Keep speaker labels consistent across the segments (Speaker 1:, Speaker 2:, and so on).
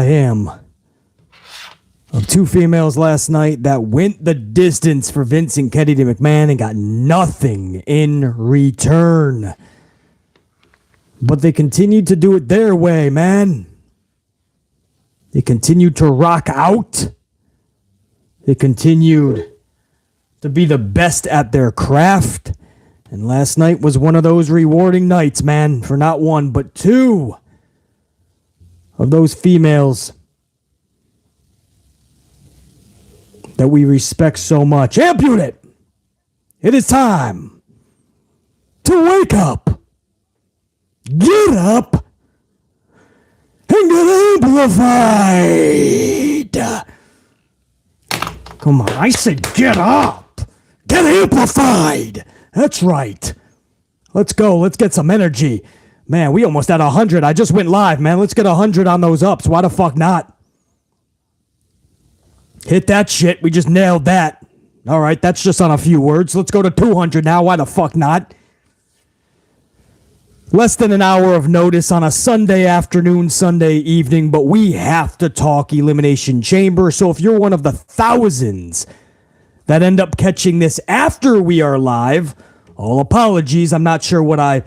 Speaker 1: am of two females last night that went the distance for Vince and Kennedy McMahon and got nothing in return. But they continued to do it their way, man. They continued to rock out. They continued to be the best at their craft. And last night was one of those rewarding nights, man, for not one, but two of those females that we respect so much. Ampute! It is time to wake up, get up, and get amplified. Come on, I said get up, get amplified. That's right. Let's go. Let's get some energy. Man, we almost had 100. I just went live, man. Let's get 100 on those ups. Why the fuck not? Hit that shit. We just nailed that. All right, that's just on a few words. Let's go to 200 now. Why the fuck not? Less than an hour of notice on a Sunday afternoon, Sunday evening, but we have to talk Elimination Chamber. So if you're one of the thousands that end up catching this after we are live, all apologies. I'm not sure what I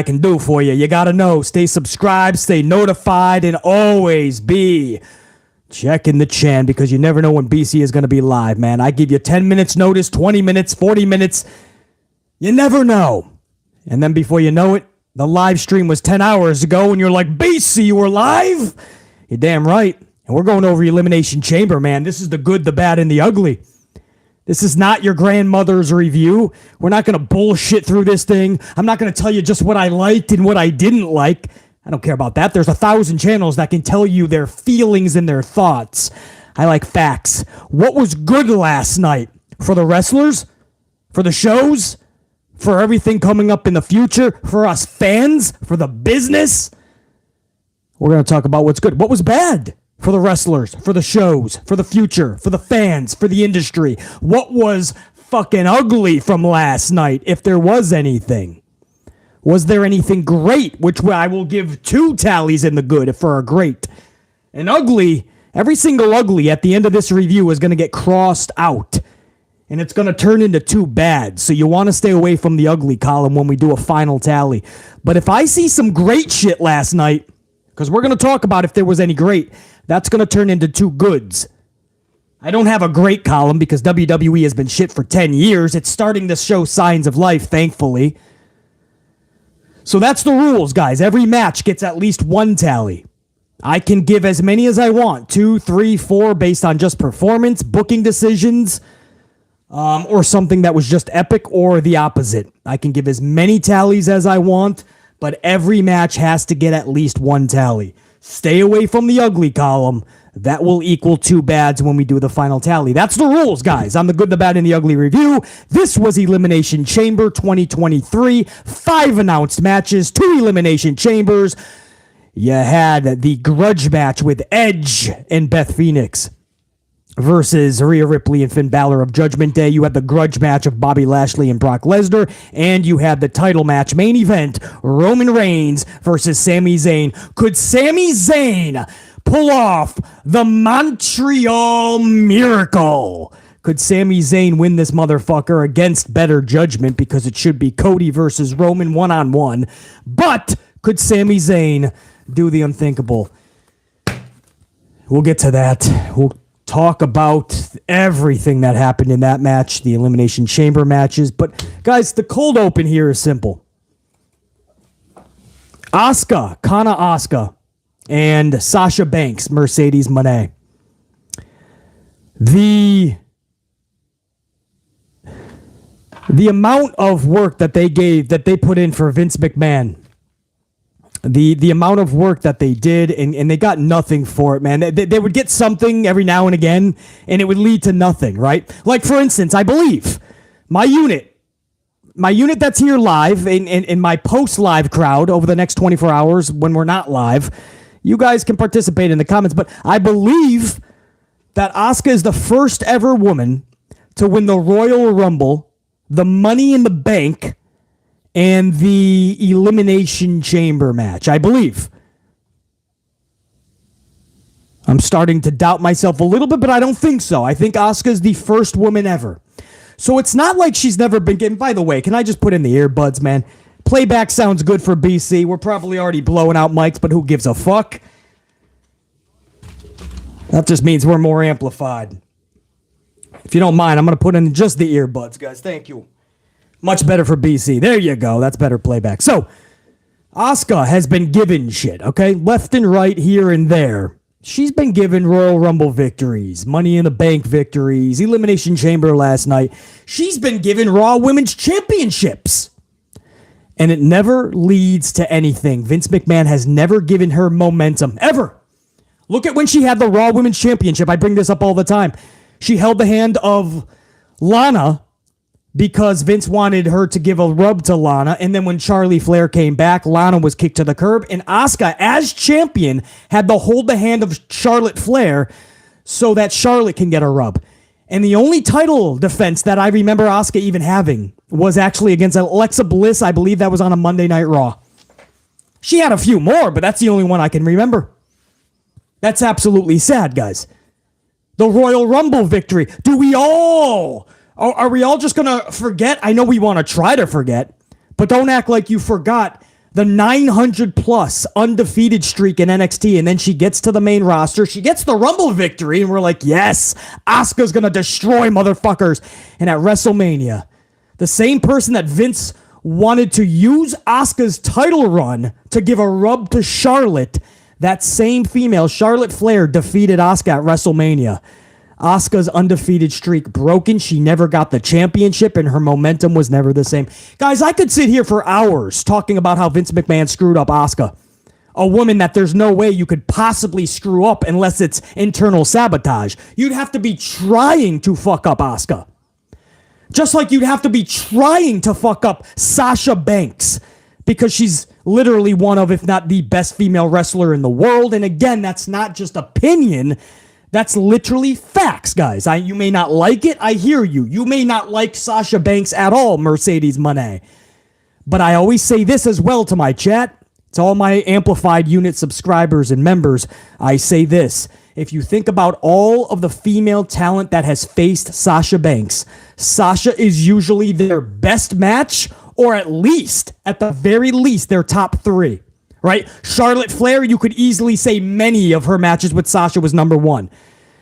Speaker 1: can do for you. You gotta know. Stay subscribed, stay notified, and always be checking the chan because you never know when BC is gonna be live, man. I give you 10 minutes notice, 20 minutes, 40 minutes. You never know. And then before you know it, the live stream was 10 hours ago, and you're like, BC, we're live? You're damn right. And we're going over Elimination Chamber, man. This is the good, the bad, and the ugly. This is not your grandmother's review. We're not going to bullshit through this thing. I'm not going to tell you just what I liked and what I didn't like. I don't care about that. There's 1,000 channels that can tell you their feelings and their thoughts. I like facts. What was good last night? For the wrestlers? For the shows? For everything coming up in the future? For us fans? For the business? We're going to talk about what's good. What was bad? For the wrestlers, for the shows, for the future, for the fans, for the industry. What was fucking ugly from last night, if there was anything? Was there anything great, which I will give 2 tallies in the good for a great? And ugly, every single ugly at the end of this review is going to get crossed out. And it's going to turn into 2 bad. So you want to stay away from the ugly column when we do a final tally. But if I see some great shit last night, because we're going to talk about if there was any great, that's going to turn into 2 goods. I don't have a great column because WWE has been shit for 10 years. It's starting to show signs of life, thankfully. So that's the rules, guys. Every match gets at least 1 tally. I can give as many as I want. 2, 3, 4, based on just performance, booking decisions, or something that was just epic, or the opposite. I can give as many tallies as I want, but every match has to get at least 1 tally. Stay away from the ugly column. That will equal 2 bads when we do the final tally. That's the rules, guys. On the good, the bad, and the ugly review. This was Elimination Chamber 2023. 5 announced matches, 2 Elimination Chambers. You had the grudge match with Edge and Beth Phoenix versus Rhea Ripley and Finn Balor of Judgment Day. You had the grudge match of Bobby Lashley and Brock Lesnar. And you had the title match main event, Roman Reigns versus Sami Zayn. Could Sami Zayn pull off the Montreal Miracle? Could Sami Zayn win this motherfucker against better judgment, because it should be Cody versus Roman one-on-one? But could Sami Zayn do the unthinkable? We'll get to that. We'll talk about everything that happened in that match, the Elimination Chamber matches. But, guys, the cold open here is simple. Asuka, and Sasha Banks, Mercedes Moné. The amount of work that they put in for Vince McMahon, the amount of work that they did, and they got nothing for it, man. They would get something every now and again, and it would lead to nothing, right? Like, for instance, I believe my unit that's here live, in my post-live crowd over the next 24 hours when we're not live, you guys can participate in the comments, but I believe that Asuka is the first ever woman to win the Royal Rumble, the Money in the Bank, and the Elimination Chamber match, I believe. I'm starting to doubt myself a little bit, but I don't think so. I think Asuka's the first woman ever. So it's not like she's never been given. By the way, can I just put in the earbuds, man? Playback sounds good for BC. We're probably already blowing out mics, but who gives a fuck? That just means we're more amplified. If you don't mind, I'm going to put in just the earbuds, guys. Thank you. Much better for BC. There you go. That's better playback. So, Asuka has been given shit, okay? Left and right, here and there. She's been given Royal Rumble victories, Money in the Bank victories, Elimination Chamber last night. She's been given Raw Women's Championships. And it never leads to anything. Vince McMahon has never given her momentum, ever. Look at when she had the Raw Women's Championship. I bring this up all the time. She held the hand of Lana because Vince wanted her to give a rub to Lana. And then when Charlie Flair came back, Lana was kicked to the curb. And Asuka, as champion, had to hold the hand of Charlotte Flair so that Charlotte can get a rub. And the only title defense that I remember Asuka even having was actually against Alexa Bliss. I believe that was on a Monday Night Raw. She had a few more, but that's the only one I can remember. That's absolutely sad, guys. The Royal Rumble victory. Do we all... Are we all just going to forget? I know we want to try to forget, but don't act like you forgot the 900-plus undefeated streak in NXT, and then she gets to the main roster. She gets the Rumble victory, and we're like, yes, Asuka's going to destroy motherfuckers. And at WrestleMania, the same person that Vince wanted to use Asuka's title run to give a rub to Charlotte, that same female, Charlotte Flair, defeated Asuka at WrestleMania. Asuka's undefeated streak broken. She never got the championship, and her momentum was never the same. Guys, I could sit here for hours talking about how Vince McMahon screwed up Asuka. A woman that there's no way you could possibly screw up unless it's internal sabotage. You'd have to be trying to fuck up Asuka. Just like you'd have to be trying to fuck up Sasha Banks, because she's literally one of, if not the best female wrestler in the world. And again, that's not just opinion. That's literally facts, guys. You may not like it. I hear you. You may not like Sasha Banks at all, Mercedes Moné. But I always say this as well to my chat. To all my Amplified Unit subscribers and members, I say this. If you think about all of the female talent that has faced Sasha Banks, Sasha is usually their best match, or at the very least, their top three. Right? Charlotte Flair, you could easily say many of her matches with Sasha was number one.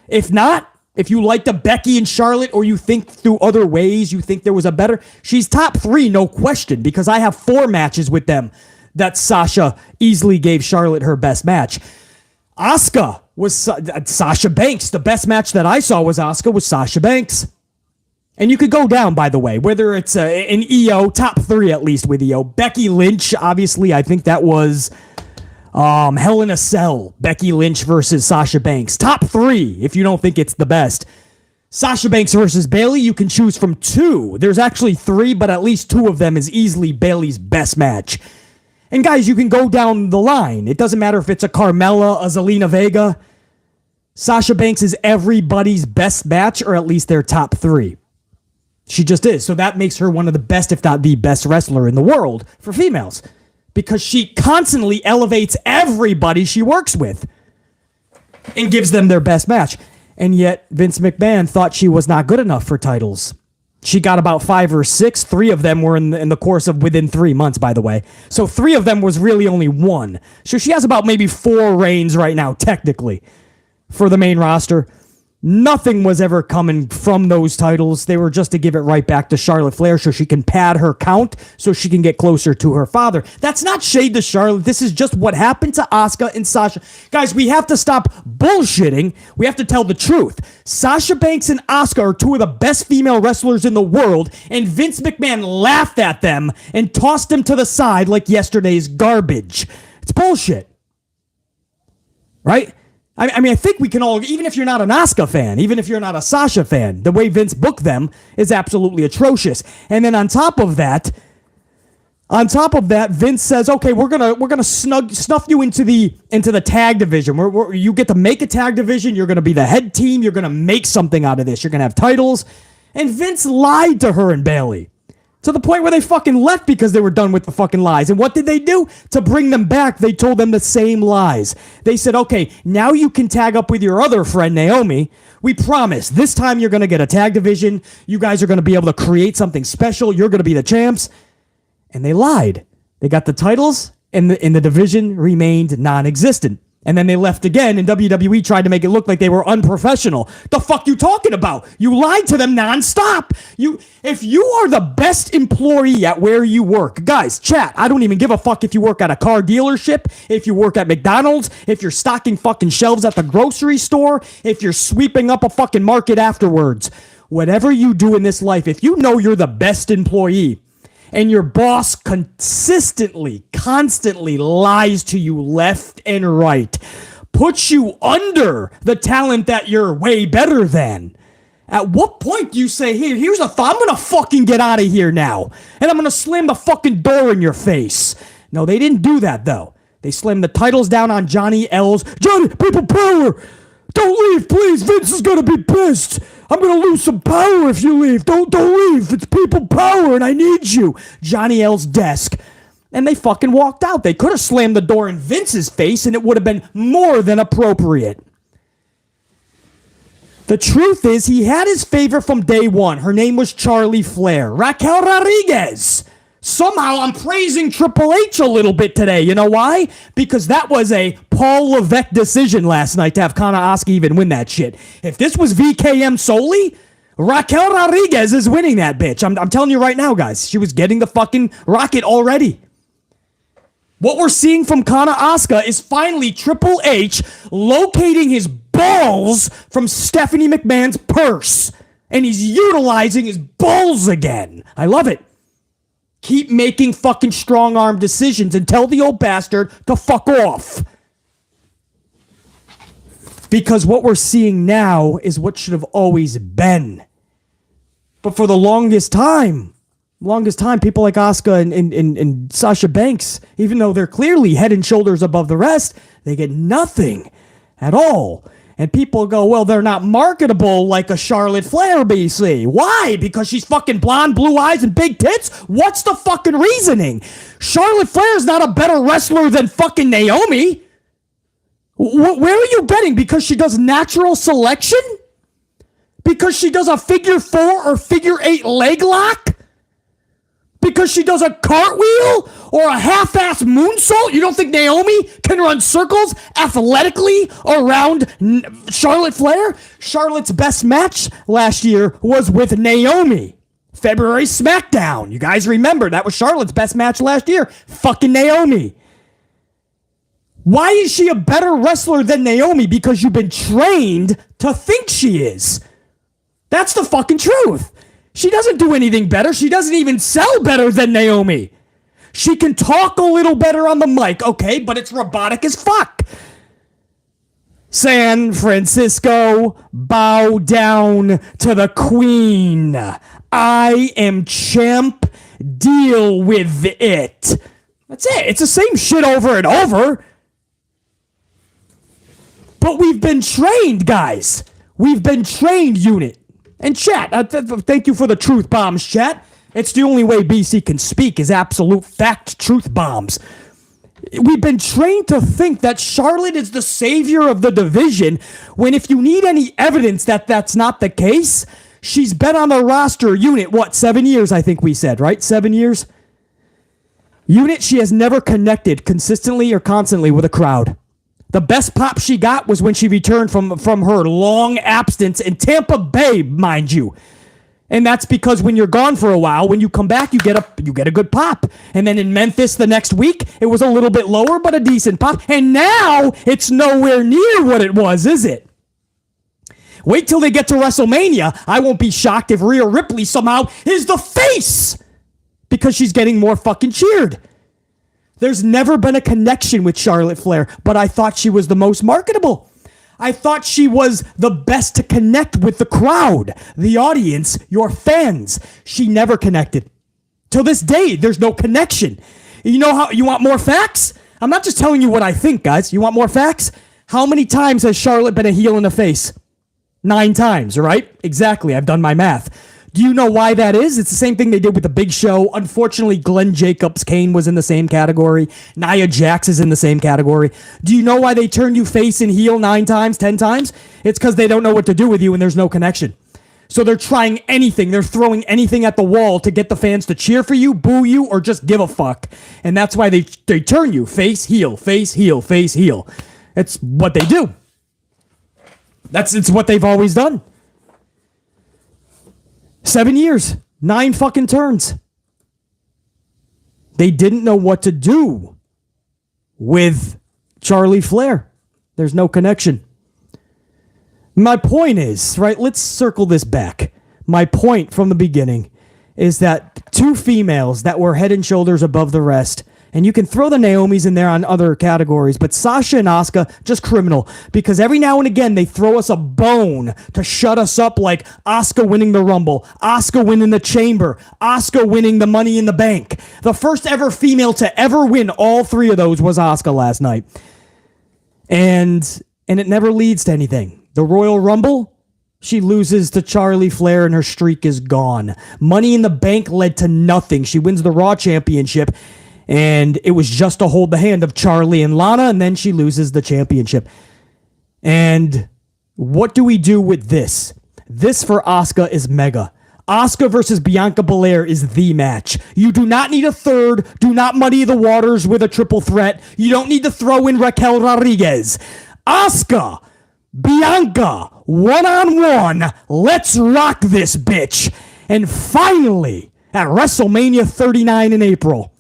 Speaker 1: If not, if you like the Becky and Charlotte, or you think through other ways, you think there was a better, she's top three, no question, because I have 4 matches with them that Sasha easily gave Charlotte her best match. Asuka was Sasha Banks. The best match that I saw was Asuka with Sasha Banks. And you could go down, by the way, whether it's an EO, top 3 at least with EO. Becky Lynch, obviously, I think that was Hell in a Cell. Becky Lynch versus Sasha Banks. Top 3, if you don't think it's the best. Sasha Banks versus Bayley, you can choose from 2. There's actually 3, but at least 2 of them is easily Bayley's best match. And guys, you can go down the line. It doesn't matter if it's a Carmella, a Zelina Vega. Sasha Banks is everybody's best match, or at least their top 3. She just is. So that makes her one of the best, if not the best wrestler in the world for females, because she constantly elevates everybody she works with and gives them their best match. And yet Vince McMahon thought she was not good enough for titles. She got about 5 or 6. 3 of them were in the course of within 3 months, by the way. So 3 of them was really only 1. So she has about maybe 4 reigns right now, technically, for the main roster. Nothing was ever coming from those titles. They were just to give it right back to Charlotte Flair so she can pad her count so she can get closer to her father. That's not shade to Charlotte. This is just what happened to Asuka and Sasha. Guys, we have to stop bullshitting. We have to tell the truth. Sasha Banks and Asuka are 2 of the best female wrestlers in the world, and Vince McMahon laughed at them and tossed them to the side like yesterday's garbage. It's bullshit. Right? I mean, I think we can all, even if you're not an Asuka fan, even if you're not a Sasha fan, the way Vince booked them is absolutely atrocious. And then on top of that, Vince says, "Okay, we're gonna snuff you into the tag division. You get to make a tag division. You're gonna be the head team. You're gonna make something out of this. You're gonna have titles." And Vince lied to her and Bayley. To the point where they fucking left because they were done with the fucking lies. And what did they do? To bring them back, they told them the same lies. They said, okay, now you can tag up with your other friend, Naomi. We promise, this time you're going to get a tag division. You guys are going to be able to create something special. You're going to be the champs. And they lied. They got the titles, and the division remained non-existent. And then they left again, and WWE tried to make it look like they were unprofessional. The fuck you talking about? You lied to them nonstop. If you are the best employee at where you work, guys, chat, I don't even give a fuck if you work at a car dealership, if you work at McDonald's, if you're stocking fucking shelves at the grocery store, if you're sweeping up a fucking market afterwards. Whatever you do in this life, if you know you're the best employee, and your boss constantly lies to you left and right, puts you under the talent that you're way better than. At what point do you say, here's a thought, I'm going to fucking get out of here now, and I'm going to slam the fucking door in your face? No, they didn't do that, though. They slammed the titles down on Johnny L's. Johnny, people power! Don't leave, please. Vince is going to be pissed. I'm going to lose some power if you leave. Don't leave. It's people power and I need you. Johnny L's desk. And they fucking walked out. They could have slammed the door in Vince's face and it would have been more than appropriate. The truth is, he had his favorite from day one. Her name was Charlie Flair. Raquel Rodriguez. Somehow I'm praising Triple H a little bit today. You know why? Because that was a Paul Levesque decision last night to have Conor Asuka even win that shit. If this was VKM solely, Raquel Rodriguez is winning that bitch. I'm telling you right now, guys. She was getting the fucking rocket already. What we're seeing from Conor Asuka is finally Triple H locating his balls from Stephanie McMahon's purse. And he's utilizing his balls again. I love it. Keep making fucking strong arm decisions and tell the old bastard to fuck off. Because what we're seeing now is what should have always been. But for the longest time, people like Asuka and Sasha Banks, even though they're clearly head and shoulders above the rest, they get nothing at all. And people go, well, they're not marketable like a Charlotte Flair, BC. Why? Because she's fucking blonde, blue eyes, and big tits? What's the fucking reasoning? Charlotte Flair's not a better wrestler than fucking Naomi. Where are you betting? Because she does natural selection? Because she does a figure 4 or figure 8 leg lock? Because she does a cartwheel or a half-ass moonsault? You don't think Naomi can run circles athletically around Charlotte Flair? Charlotte's best match last year was with Naomi. February SmackDown. You guys remember, that was Charlotte's best match last year. Fucking Naomi. Why is she a better wrestler than Naomi? Because you've been trained to think she is. That's the fucking truth. She doesn't do anything better. She doesn't even sell better than Naomi. She can talk a little better on the mic, okay, but it's robotic as fuck. San Francisco, bow down to the queen. I am champ. Deal with it. That's it. It's the same shit over and over. But we've been trained, guys. We've been trained, unit. And chat, thank you for the truth bombs, chat. It's the only way BC can speak is absolute fact truth bombs. We've been trained to think that Charlotte is the savior of the division, when if you need any evidence that that's not the case, she's been on the roster, unit, 7 years, I think we said, right? 7 years? Unit, she has never connected consistently or constantly with a crowd. The best pop she got was when she returned from her long absence in Tampa Bay, mind you. And that's because when you're gone for a while, when you come back, you get a good pop. And then in Memphis the next week, it was a little bit lower, but a decent pop. And now it's nowhere near what it was, is it? Wait till they get to WrestleMania. I won't be shocked if Rhea Ripley somehow is the face because she's getting more fucking cheered. There's never been a connection with Charlotte Flair, but I thought she was the most marketable. I thought she was the best to connect with the crowd, the audience, your fans. She never connected. Till this day, there's no connection. You know how you want more facts? I'm not just telling you what I think, guys. You want more facts? How many times has Charlotte been a heel in the face? 9 times, right? Exactly. I've done my math. Do you know why that is? It's the same thing they did with the Big Show. Unfortunately, Glenn Jacobs, Kane was in the same category. Nia Jax is in the same category. Do you know why they turn you face and heel 9 times, 10 times? It's because they don't know what to do with you and there's no connection. So they're trying anything. They're throwing anything at the wall to get the fans to cheer for you, boo you, or just give a fuck. And that's why they turn you face, heel, face, heel, face, heel. It's what they do. It's what they've always done. 7 years, 9 fucking turns. They didn't know what to do with Charlie Flair. There's no connection. My point is, right, let's circle this back. My point from the beginning is that 2 females that were head and shoulders above the rest, and you can throw the Naomis in there on other categories, but Sasha and Asuka, just criminal, because every now and again they throw us a bone to shut us up, like Asuka winning the Rumble, Asuka winning the Chamber, Asuka winning the Money in the Bank. The first ever female to ever win all 3 of those was Asuka last night. And it never leads to anything. The Royal Rumble, she loses to Charlie Flair and her streak is gone. Money in the Bank led to nothing. She wins the Raw Championship, and it was just to hold the hand of Charlie and Lana, and then she loses the championship. And what do we do with this? This for Asuka is mega. Asuka versus Bianca Belair is the match. You do not need a third. Do not muddy the waters with a triple threat. You don't need to throw in Raquel Rodriguez. Asuka, Bianca, one-on-one. Let's rock this bitch. And finally, at WrestleMania 39 in April,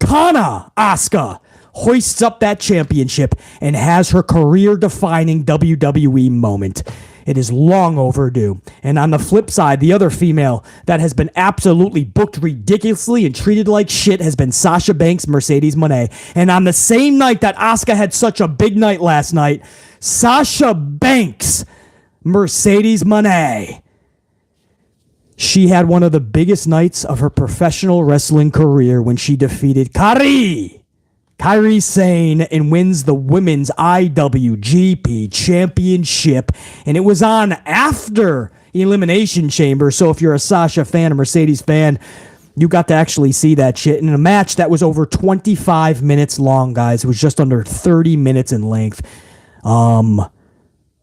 Speaker 1: Kana Asuka hoists up that championship and has her career-defining WWE moment. It is long overdue. And on the flip side, the other female that has been absolutely booked ridiculously and treated like shit has been Sasha Banks, Mercedes Moné. And on the same night that Asuka had such a big night last night, Sasha Banks, Mercedes Moné, she had one of the biggest nights of her professional wrestling career when she defeated Kairi Sane and wins the women's IWGP championship. And it was on after Elimination Chamber. So if you're a Sasha fan, a Mercedes fan, you got to actually see that shit in a match that was over 25 minutes long, guys. It was just under 30 minutes in length.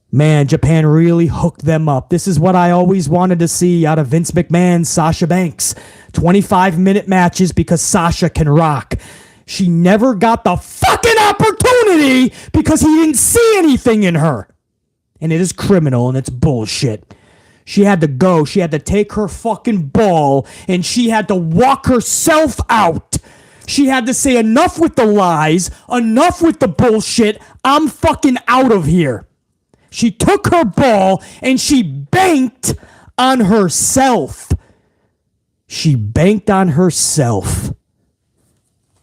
Speaker 1: Man, Japan really hooked them up. This is what I always wanted to see out of Vince McMahon's Sasha Banks. 25-minute matches because Sasha can rock. She never got the fucking opportunity because he didn't see anything in her. And it is criminal and it's bullshit. She had to go. She had to take her fucking ball and she had to walk herself out. She had to say enough with the lies, enough with the bullshit. I'm fucking out of here. She took her ball and she banked on herself. She banked on herself.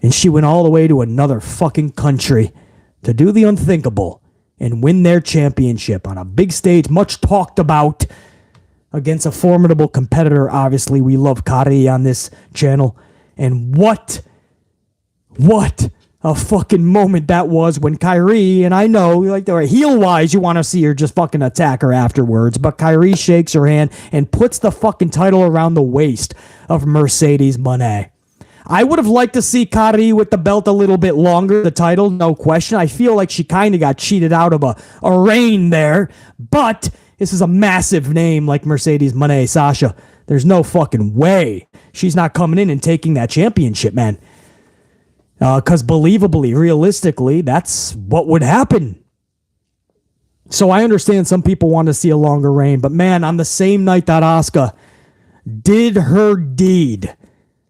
Speaker 1: And she went all the way to another fucking country to do the unthinkable and win their championship on a big stage, much talked about, against a formidable competitor. Obviously, we love Kairi on this channel. And what a fucking moment that was when Kairi, and I know, like, heel-wise, you want to see her just fucking attack her afterwards, but Kairi shakes her hand and puts the fucking title around the waist of Mercedes Moné. I would have liked to see Kairi with the belt a little bit longer, the title, no question. I feel like she kind of got cheated out of a reign there, but this is a massive name like Mercedes Moné, Sasha. There's no fucking way she's not coming in and taking that championship, man. Because believably, realistically, that's what would happen. So I understand some people want to see a longer reign, but man, on the same night that Asuka did her deed,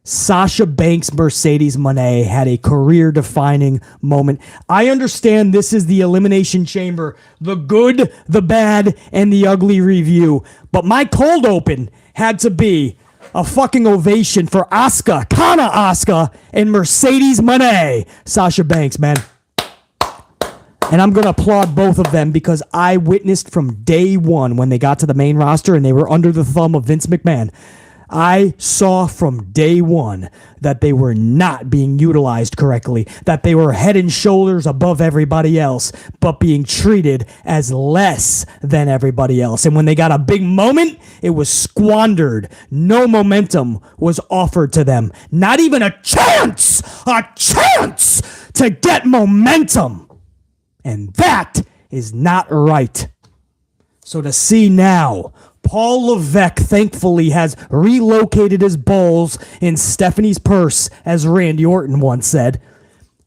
Speaker 1: Sasha Banks, Mercedes Moné had a career-defining moment. I understand this is the Elimination Chamber, the good, the bad, and the ugly review, but my cold open had to be a fucking ovation for Asuka, Kana Asuka, and Mercedes Moné. Sasha Banks, man. And I'm going to applaud both of them because I witnessed from day one when they got to the main roster and they were under the thumb of Vince McMahon. I saw from day one that they were not being utilized correctly, that they were head and shoulders above everybody else, but being treated as less than everybody else. And when they got a big moment, it was squandered. No momentum was offered to them. Not even a chance to get momentum. And that is not right. So to see now, Paul Levesque thankfully has relocated his balls in Stephanie's purse, as Randy Orton once said.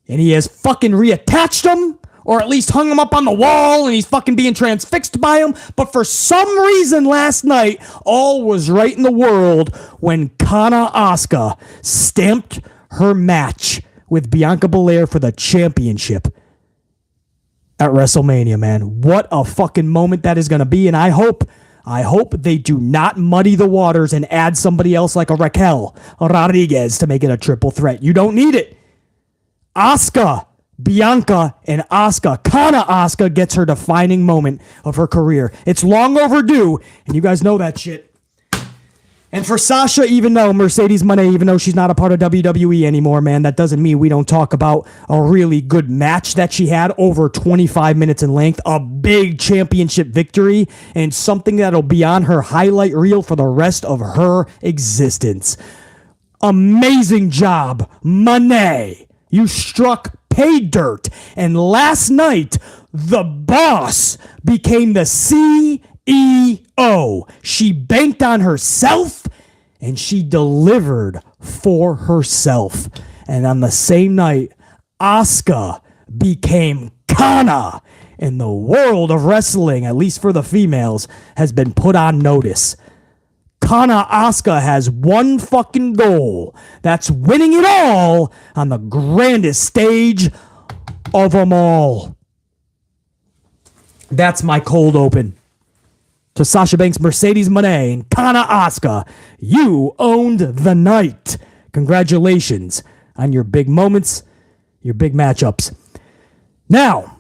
Speaker 1: And he has fucking reattached them, or at least hung them up on the wall, and he's fucking being transfixed by them. But for some reason last night, all was right in the world when Asuka stamped her match with Bianca Belair for the championship at WrestleMania, man. What a fucking moment that is going to be, and I hope they do not muddy the waters and add somebody else like a Raquel Rodriguez to make it a triple threat. You don't need it. Asuka, Bianca, and Asuka. Asuka gets her defining moment of her career. It's long overdue, and you guys know that shit. And for Sasha, even though Mercedes Moné, even though she's not a part of WWE anymore, man, that doesn't mean we don't talk about a really good match that she had over 25 minutes in length, a big championship victory, and something that'll be on her highlight reel for the rest of her existence. Amazing job, Moné. You struck pay dirt. And last night, the boss became the CEO. She banked on herself and she delivered for herself. And on the same night, Asuka became Kana. And the world of wrestling, at least for the females, has been put on notice. Asuka has one fucking goal. That's winning it all on the grandest stage of them all. That's my cold open. To Sasha Banks, Mercedes Moné, and Asuka, you owned the night. Congratulations on your big moments, your big matchups. Now,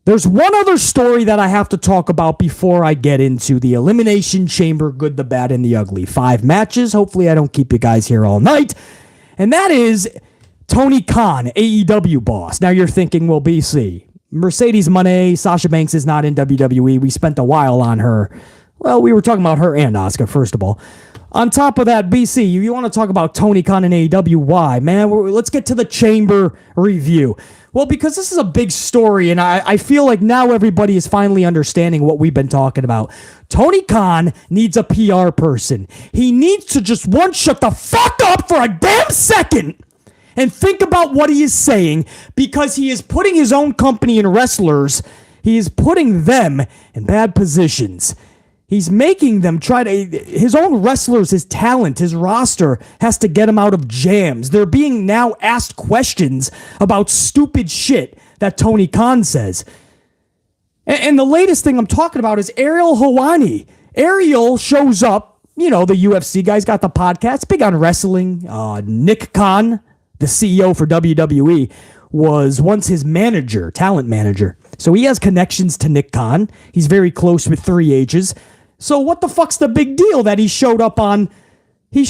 Speaker 1: there's one other story that I have to talk about before I get into the Elimination Chamber, good, the bad, and the ugly. 5 matches. Hopefully I don't keep you guys here all night. And that is Tony Khan, AEW boss. Now you're thinking, well, BC, Mercedes Moné, Sasha Banks is not in WWE. We spent a while on her. Well, we were talking about her and Asuka, first of all. On top of that, BC, you want to talk about Tony Khan and AEW? Why? Man, let's get to the Chamber review. Well, because this is a big story, and I feel like now everybody is finally understanding what we've been talking about. Tony Khan needs a PR person. He needs to just shut the fuck up for a damn second and think about what he is saying, because he is putting his own company and wrestlers, he is putting them in bad positions. He's making them his own wrestlers, his talent, his roster has to get him out of jams. They're being now asked questions about stupid shit that Tony Khan says. And the latest thing I'm talking about is Ariel Helwani. Ariel shows up, the UFC guy's got the podcast, big on wrestling. Nick Khan, the CEO for WWE, was once his manager, talent manager. So he has connections to Nick Khan. He's very close with 3 H's. So what the fuck's the big deal that he showed up on fucking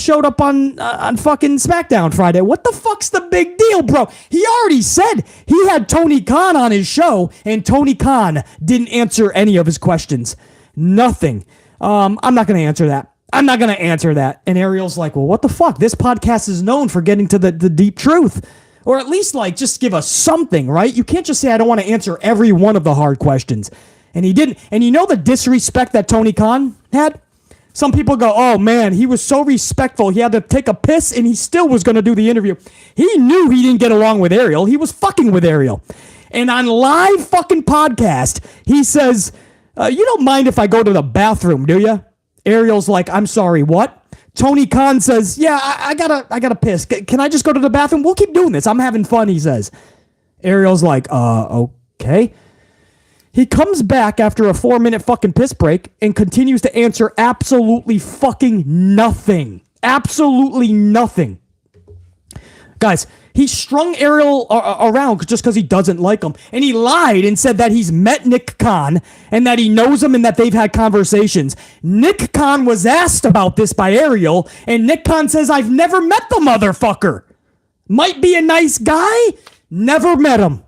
Speaker 1: SmackDown Friday? What the fuck's the big deal, bro? He already said he had Tony Khan on his show, and Tony Khan didn't answer any of his questions. Nothing. I'm not going to answer that. And Ariel's like, well, what the fuck? This podcast is known for getting to the deep truth. Or at least, just give us something, right? You can't just say, I don't want to answer every one of the hard questions. And he didn't. And you know the disrespect that Tony Khan had? Some people go, oh, man, he was so respectful. He had to take a piss, and he still was going to do the interview. He knew he didn't get along with Ariel. He was fucking with Ariel. And on live fucking podcast, he says, you don't mind if I go to the bathroom, do you? Ariel's like, I'm sorry, what? Tony Khan says, yeah, I gotta piss. Can I just go to the bathroom? We'll keep doing this. I'm having fun, he says. Ariel's like, okay. He comes back after a 4-minute fucking piss break and continues to answer absolutely fucking nothing. Absolutely nothing. Guys, he strung Ariel around just because he doesn't like him. And he lied and said that he's met Nick Khan and that he knows him and that they've had conversations. Nick Khan was asked about this by Ariel, and Nick Khan says, I've never met the motherfucker. Might be a nice guy, never met him.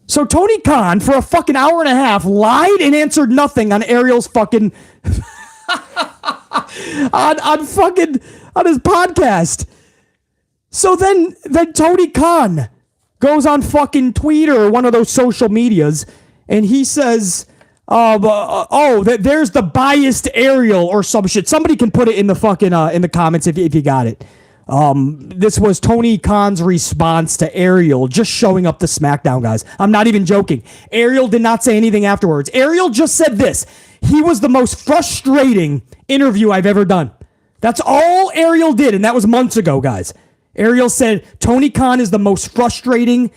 Speaker 1: So Tony Khan, for a fucking hour and a half, lied and answered nothing on Ariel's fucking... on his podcast. So then Tony Khan goes on fucking Twitter or one of those social medias, and he says, there's the biased Ariel or some shit. Somebody can put it in the fucking in the comments if you got it. This was Tony Khan's response to Ariel just showing up to SmackDown, guys. I'm not even joking. Ariel did not say anything afterwards. Ariel just said this. He was the most frustrating interview I've ever done. That's all Ariel did, and that was months ago, guys. Ariel said Tony Khan is the most frustrating.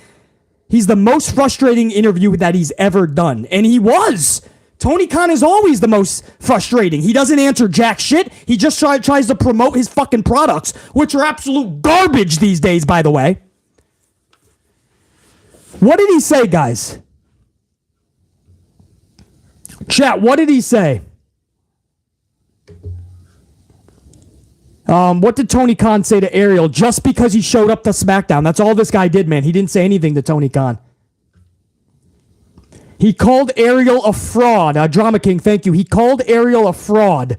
Speaker 1: He's the most frustrating interview that he's ever done. And he was. Tony Khan is always the most frustrating. He doesn't answer jack shit. He just tries to promote his fucking products, which are absolute garbage these days, by the way. What did he say, guys? Chat, what did he say? What did Tony Khan say to Ariel just because he showed up to SmackDown? That's all this guy did, man. He didn't say anything to Tony Khan. He called Ariel a fraud. Drama King, thank you. He called Ariel a fraud.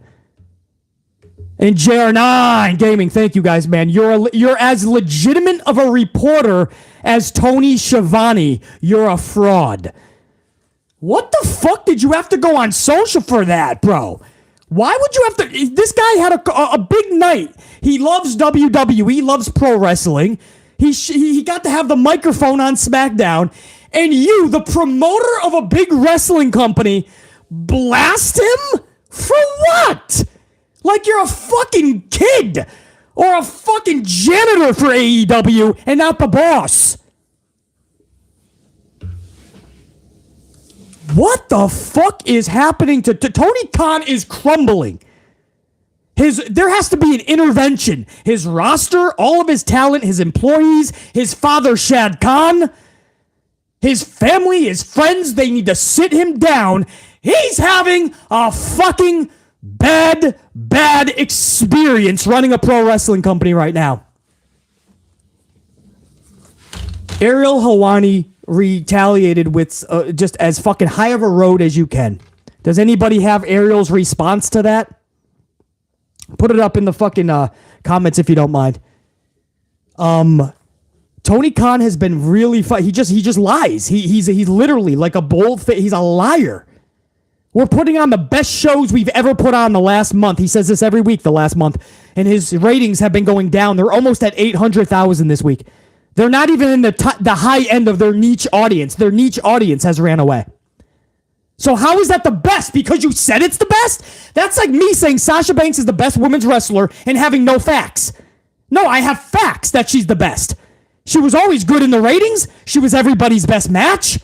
Speaker 1: And JR9 Gaming, thank you guys, man. You're as legitimate of a reporter as Tony Schiavone. You're a fraud. What the fuck did you have to go on social for that, bro? Why would you have to... This guy had a big night. He loves WWE, loves pro wrestling. He got to have the microphone on SmackDown. And you, the promoter of a big wrestling company, blast him? For what? Like you're a fucking kid. Or a fucking janitor for AEW and not the boss. What the fuck is happening to Tony Khan is crumbling. There has to be an intervention. His roster, all of his talent, his employees, his father Shad Khan, his family, his friends, they need to sit him down. He's having a fucking bad experience running a pro wrestling company right now. Ariel Helwani retaliated with just as fucking high of a road as you can. Does anybody have Ariel's response to that? Put it up in the fucking comments if you don't mind. Tony Khan has been really he just lies. He's literally like a bold face. He's a liar. We're putting on the best shows we've ever put on the last month. He says this every week the last month, and his ratings have been going down. They're almost at 800,000 this week. They're not even in the high end of their niche audience. Their niche audience has ran away. So how is that the best? Because you said it's the best? That's like me saying Sasha Banks is the best women's wrestler and having no facts. No, I have facts that she's the best. She was always good in the ratings. She was everybody's best match.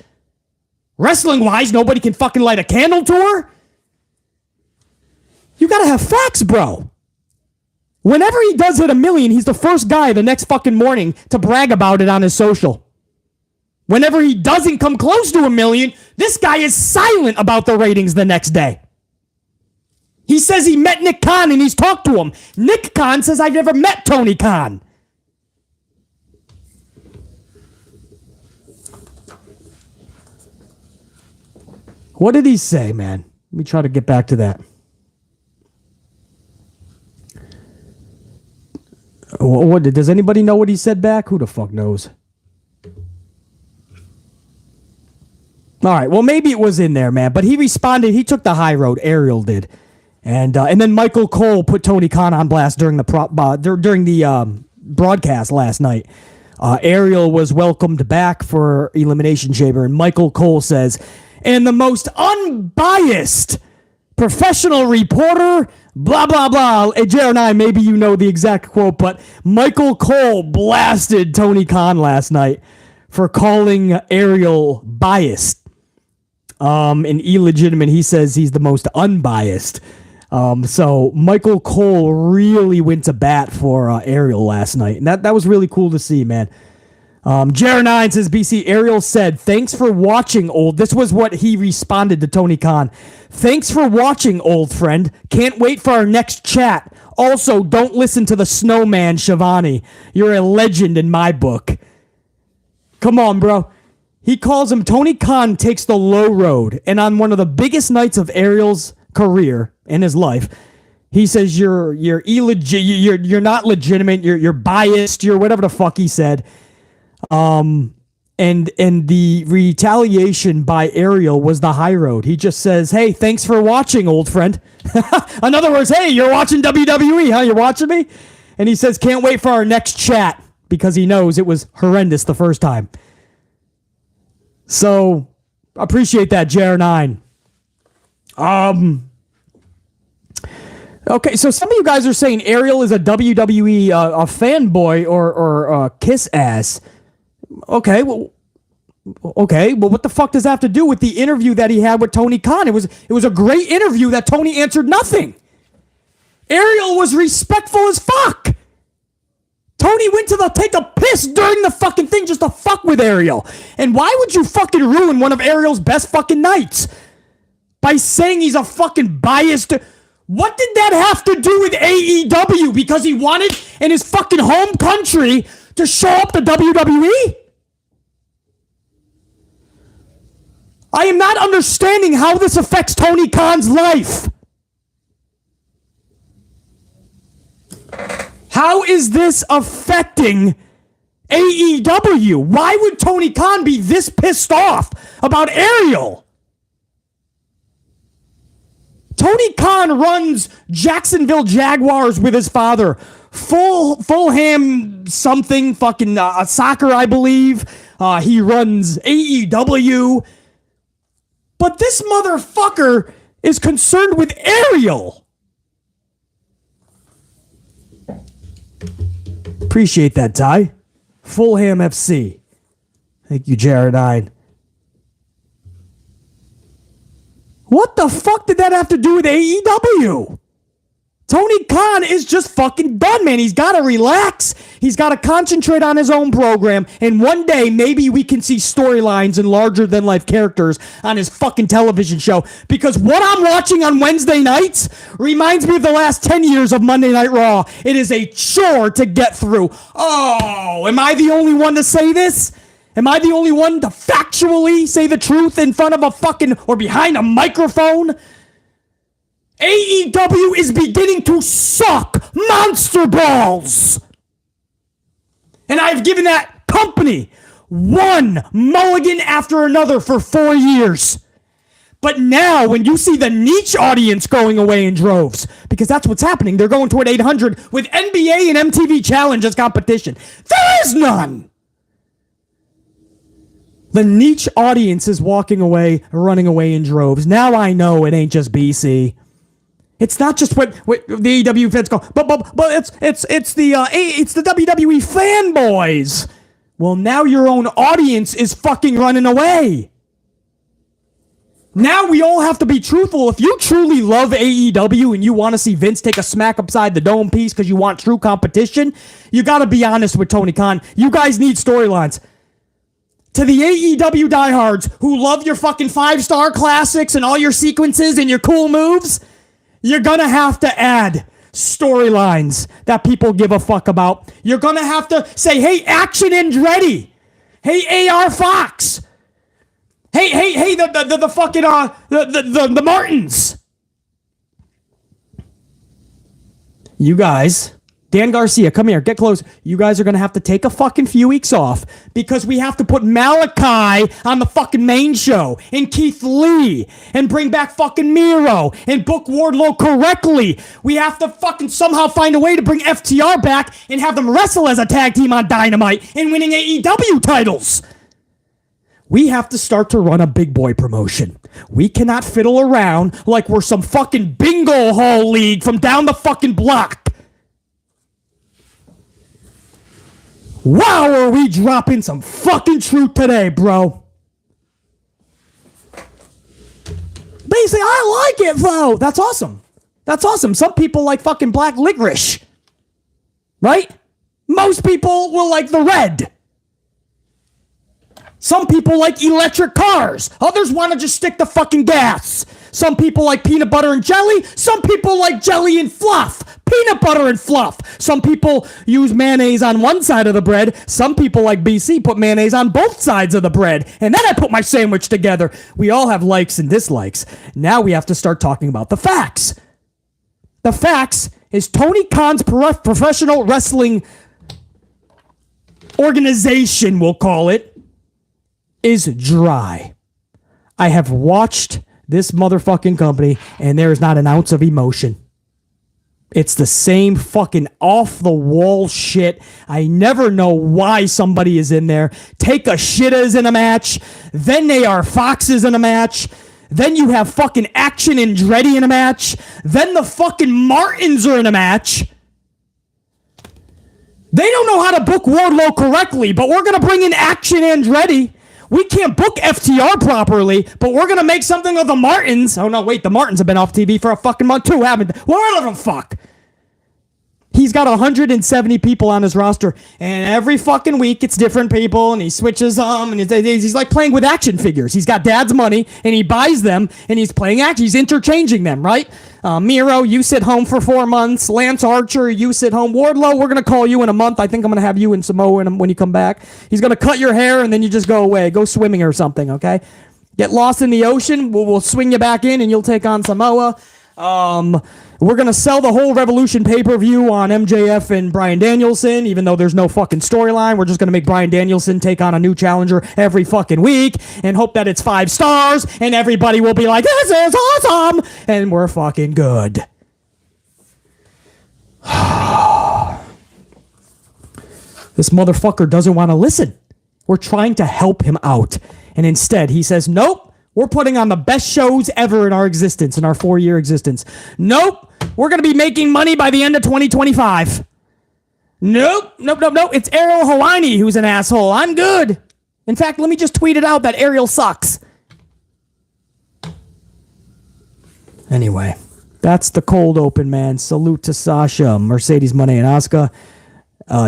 Speaker 1: Wrestling-wise, nobody can fucking light a candle to her. You gotta have facts, bro. Whenever he does hit 1 million, he's the first guy the next fucking morning to brag about it on his social. Whenever he doesn't come close to 1 million, this guy is silent about the ratings the next day. He says he met Nick Khan and he's talked to him. Nick Khan says, I've never met Tony Khan. What did he say, man? Let me try to get back to that. What does anybody know what he said back? Who the fuck knows? All right, well, maybe it was in there, man. But he responded. He took the high road. Ariel did. And then Michael Cole put Tony Khan on blast during the broadcast last night. Ariel was welcomed back for Elimination Chamber, and Michael Cole says, and the most unbiased professional reporter, blah, blah, blah. And JR9, maybe you know the exact quote, but Michael Cole blasted Tony Khan last night for calling Ariel biased and illegitimate. He says he's the most unbiased. So Michael Cole really went to bat for Ariel last night, and that was really cool to see, man. Jer9 says, BC, Ariel said, thanks for watching, old. This was what he responded to Tony Khan. Thanks for watching, old friend. Can't wait for our next chat. Also, don't listen to the snowman, Shivani. You're a legend in my book. Come on, bro. He calls him, Tony Khan takes the low road, and on one of the biggest nights of Ariel's career in his life, he says you're not legitimate, you're biased, you're whatever the fuck he said. And the retaliation by Ariel was the high road. He just says, hey, thanks for watching, old friend. In other words, hey, you're watching WWE, huh? You're watching me? And he says, can't wait for our next chat, because he knows it was horrendous the first time. So, appreciate that, JR9. Okay, so some of you guys are saying Ariel is a WWE a fanboy or kiss ass. Okay, well, what the fuck does that have to do with the interview that he had with Tony Khan? It was a great interview that Tony answered nothing. Ariel was respectful as fuck. Tony went to take a piss during the fucking thing just to fuck with Ariel. And why would you fucking ruin one of Ariel's best fucking nights by saying he's a fucking biased? What did that have to do with AEW? Because he wanted in his fucking home country to show up to WWE? I am not understanding how this affects Tony Khan's life. How is this affecting AEW? Why would Tony Khan be this pissed off about Ariel? Tony Khan runs Jacksonville Jaguars with his father. Fulham something, fucking soccer, I believe. He runs AEW. But this motherfucker is concerned with Ariel. Appreciate that, Ty. Fulham FC. Thank you, Jared9. What the fuck did that have to do with AEW? Tony Khan is just fucking done, man. He's got to relax. He's got to concentrate on his own program. And one day, maybe we can see storylines and larger-than-life characters on his fucking television show. Because what I'm watching on Wednesday nights reminds me of the last 10 years of Monday Night Raw. It is a chore to get through. Oh, am I the only one to say this? Am I the only one to factually say the truth in front of a fucking, or behind a microphone? AEW is beginning to suck monster balls. And I've given that company one mulligan after another for 4 years. But now, when you see the niche audience going away in droves, because that's what's happening, they're going toward 800 with NBA and MTV Challenge as competition. There is none. The niche audience is walking away, running away in droves. Now I know it ain't just BC. It's not just what the AEW fans call, but it's the WWE fanboys. Well, now your own audience is fucking running away. Now we all have to be truthful. If you truly love AEW and you want to see Vince take a smack upside the dome piece because you want true competition, you got to be honest with Tony Khan. You guys need storylines. To the AEW diehards who love your fucking 5-star classics and all your sequences and your cool moves, you're going to have to add storylines that people give a fuck about. You're going to have to say, hey, Action Andretti. Hey, AR Fox. Hey, the fucking, the Martins. You guys, Dan Garcia, come here, get close. You guys are going to have to take a fucking few weeks off because we have to put Malachi on the fucking main show and Keith Lee and bring back fucking Miro and book Wardlow correctly. We have to fucking somehow find a way to bring FTR back and have them wrestle as a tag team on Dynamite and winning AEW titles. We have to start to run a big boy promotion. We cannot fiddle around like we're some fucking bingo hall league from down the fucking block. Wow, are we dropping some fucking truth today, bro? Basically, I like it, bro. That's awesome. That's awesome. Some people like fucking black licorice, right? Most people will like the red. Some people like electric cars. Others want to just stick to fucking gas. Some people like peanut butter and jelly. Some people like jelly and fluff. Peanut butter and fluff. Some people use mayonnaise on one side of the bread. Some people like BC put mayonnaise on both sides of the bread. And then I put my sandwich together. We all have likes and dislikes. Now we have to start talking about the facts. The facts is Tony Khan's professional wrestling organization, we'll call it, is dry. I have watched this motherfucking company and there is not an ounce of emotion. It's the same fucking off-the-wall shit. I never know why somebody is in there. Take a shit is in a match. Then they are foxes in a match. Then you have fucking Action and Andretti in a match. Then the fucking Martins are in a match. They don't know how to book Wardlow correctly, but we're going to bring in Action and Andretti. We can't book FTR properly, but we're going to make something of the Martins. Oh, no, wait, the Martins have been off TV for a fucking month too, haven't they? Whatever the fuck. He's got 170 people on his roster, and every fucking week it's different people, and he switches them, and he's like playing with action figures. He's got dad's money, and he buys them, and he's playing action. He's interchanging them, right? Miro, you sit home for 4 months. Lance Archer, you sit home. Wardlow, we're going to call you in a month. I think I'm going to have you in Samoa when you come back. He's going to cut your hair, and then you just go away. Go swimming or something, okay? Get lost in the ocean. We'll swing you back in, and you'll take on Samoa. We're going to sell the whole Revolution pay-per-view on MJF and Bryan Danielson, even though there's no fucking storyline. We're just going to make Bryan Danielson take on a new challenger every fucking week and hope that it's 5 stars and everybody will be like, this is awesome, and we're fucking good. This motherfucker doesn't want to listen. We're trying to help him out. And instead, he says, nope. We're putting on the best shows ever in our existence, in our 4-year existence. Nope. We're going to be making money by the end of 2025. Nope. It's Ariel Helwani who's an asshole. I'm good. In fact, let me just tweet it out that Ariel sucks. Anyway, that's the cold open, man. Salute to Sasha, Mercedes, Moné, and Asuka.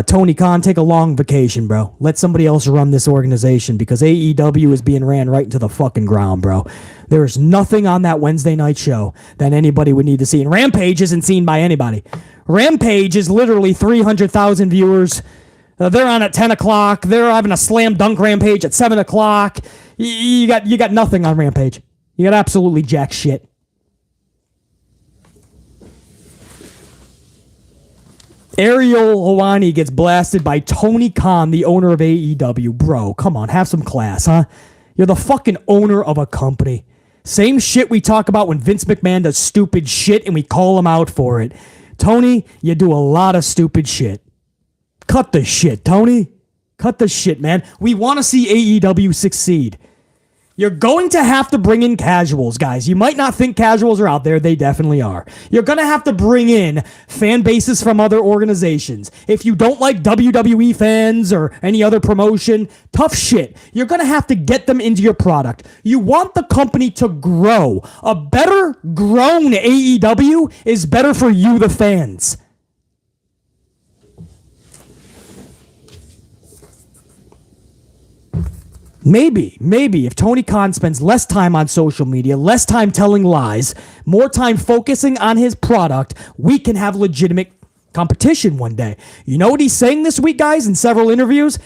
Speaker 1: Tony Khan, take a long vacation, bro. Let somebody else run this organization because AEW is being ran right into the fucking ground, bro. There is nothing on that Wednesday night show that anybody would need to see. And Rampage isn't seen by anybody. Rampage is literally 300,000 viewers. They're on at 10 o'clock. They're having a slam dunk Rampage at 7 o'clock. You got nothing on Rampage. You got absolutely jack shit. Ariel Helwani gets blasted by Tony Khan, the owner of AEW. Bro, come on, have some class, huh? You're the fucking owner of a company. Same shit we talk about when Vince McMahon does stupid shit and we call him out for it. Tony, you do a lot of stupid shit. Cut the shit, Tony. Cut the shit, man. We want to see AEW succeed. You're going to have to bring in casuals, guys. You might not think casuals are out there. They definitely are. You're going to have to bring in fan bases from other organizations. If you don't like WWE fans or any other promotion, tough shit. You're going to have to get them into your product. You want the company to grow. A better grown AEW is better for you, the fans. Maybe if Tony Khan spends less time on social media, less time telling lies, more time focusing on his product, we can have legitimate competition one day. You know what he's saying this week, guys, in several interviews?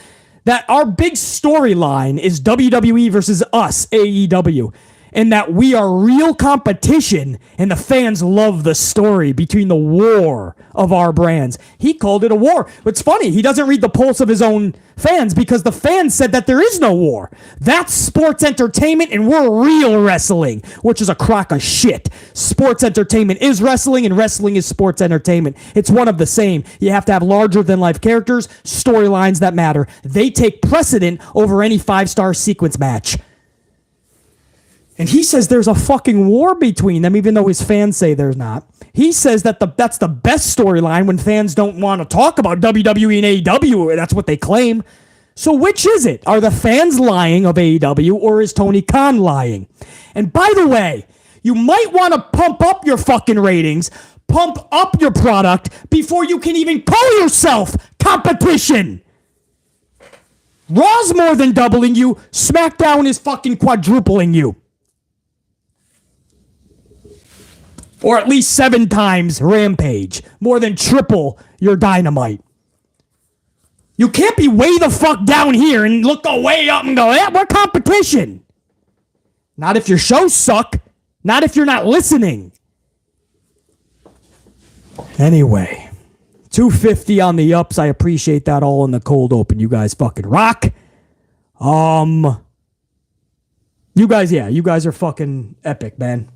Speaker 1: That our big storyline is WWE versus us, AEW. And that we are real competition, and the fans love the story between the war of our brands. He called it a war. It's funny, he doesn't read the pulse of his own fans because the fans said that there is no war. That's sports entertainment, and we're real wrestling, which is a crock of shit. Sports entertainment is wrestling, and wrestling is sports entertainment. It's one of the same. You have to have larger-than-life characters, storylines that matter. They take precedent over any 5-star sequence match. And he says there's a fucking war between them, even though his fans say there's not. He says that that's the best storyline when fans don't want to talk about WWE and AEW. That's what they claim. So which is it? Are the fans lying of AEW, or is Tony Khan lying? And by the way, You might want to pump up your fucking ratings, pump up your product before you can even call yourself competition. Raw's more than doubling you. SmackDown is fucking quadrupling you. Or at least 7 times Rampage. More than triple your Dynamite. You can't be way the fuck down here and look way up and go, yeah, we're competition. Not if your shows suck. Not if you're not listening. Anyway, 250 on the ups. I appreciate that all in the cold open. You guys fucking rock. You guys are fucking epic, man.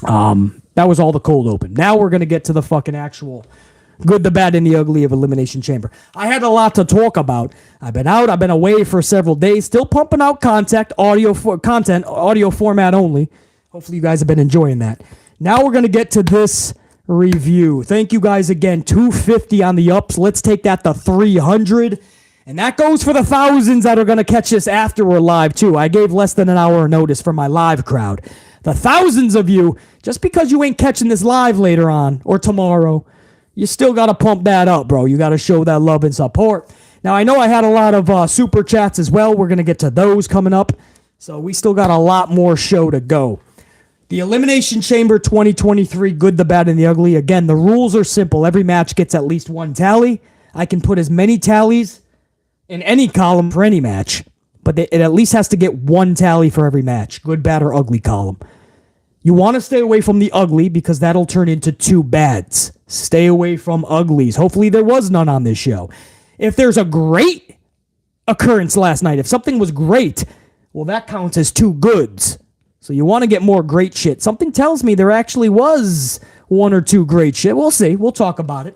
Speaker 1: That was all the cold open. Now we're going to get to the fucking actual good, the bad, and the ugly of Elimination Chamber. I had a lot to talk about. I've been out. I've been away for several days. Still pumping out audio format only. Hopefully you guys have been enjoying that. Now we're going to get to this review. Thank you guys again. 250 on the ups. Let's take that to 300. And that goes for the thousands that are going to catch this after we're live, too. I gave less than an hour notice for my live crowd. The thousands of you, just because you ain't catching this live later on or tomorrow, you still got to pump that up, bro. You got to show that love and support. Now, I know I had a lot of super chats as well. We're going to get to those coming up. So we still got a lot more show to go. The Elimination Chamber 2023, good, the bad, and the ugly. Again, the rules are simple. Every match gets at least 1 tally. I can put as many tallies in any column for any match, but it at least has to get 1 tally for every match. Good, bad, or ugly column. You want to stay away from the ugly because that'll turn into 2 bads. Stay away from uglies. Hopefully there was none on this show. If there's a great occurrence last night, if something was great, well, that counts as 2 goods. So you want to get more great shit. Something tells me there actually was 1 or 2 great shit. We'll see. We'll talk about it.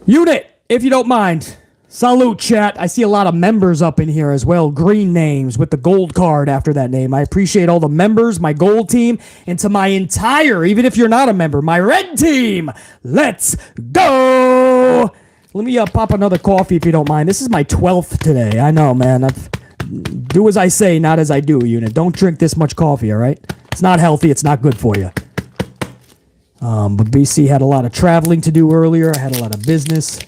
Speaker 1: Unit, if you don't mind. Salute, chat. I see a lot of members up in here as well. Green names with the gold card after that name. I appreciate all the members, my gold team, and to my entire, even if you're not a member, my red team. Let's go. Let me pop another coffee if you don't mind. This is my 12th today. I know, man. Do as I say, not as I do, Unit. Don't drink this much coffee, all right? It's not healthy. It's not good for you. But BC had a lot of traveling to do earlier. I had a lot of business.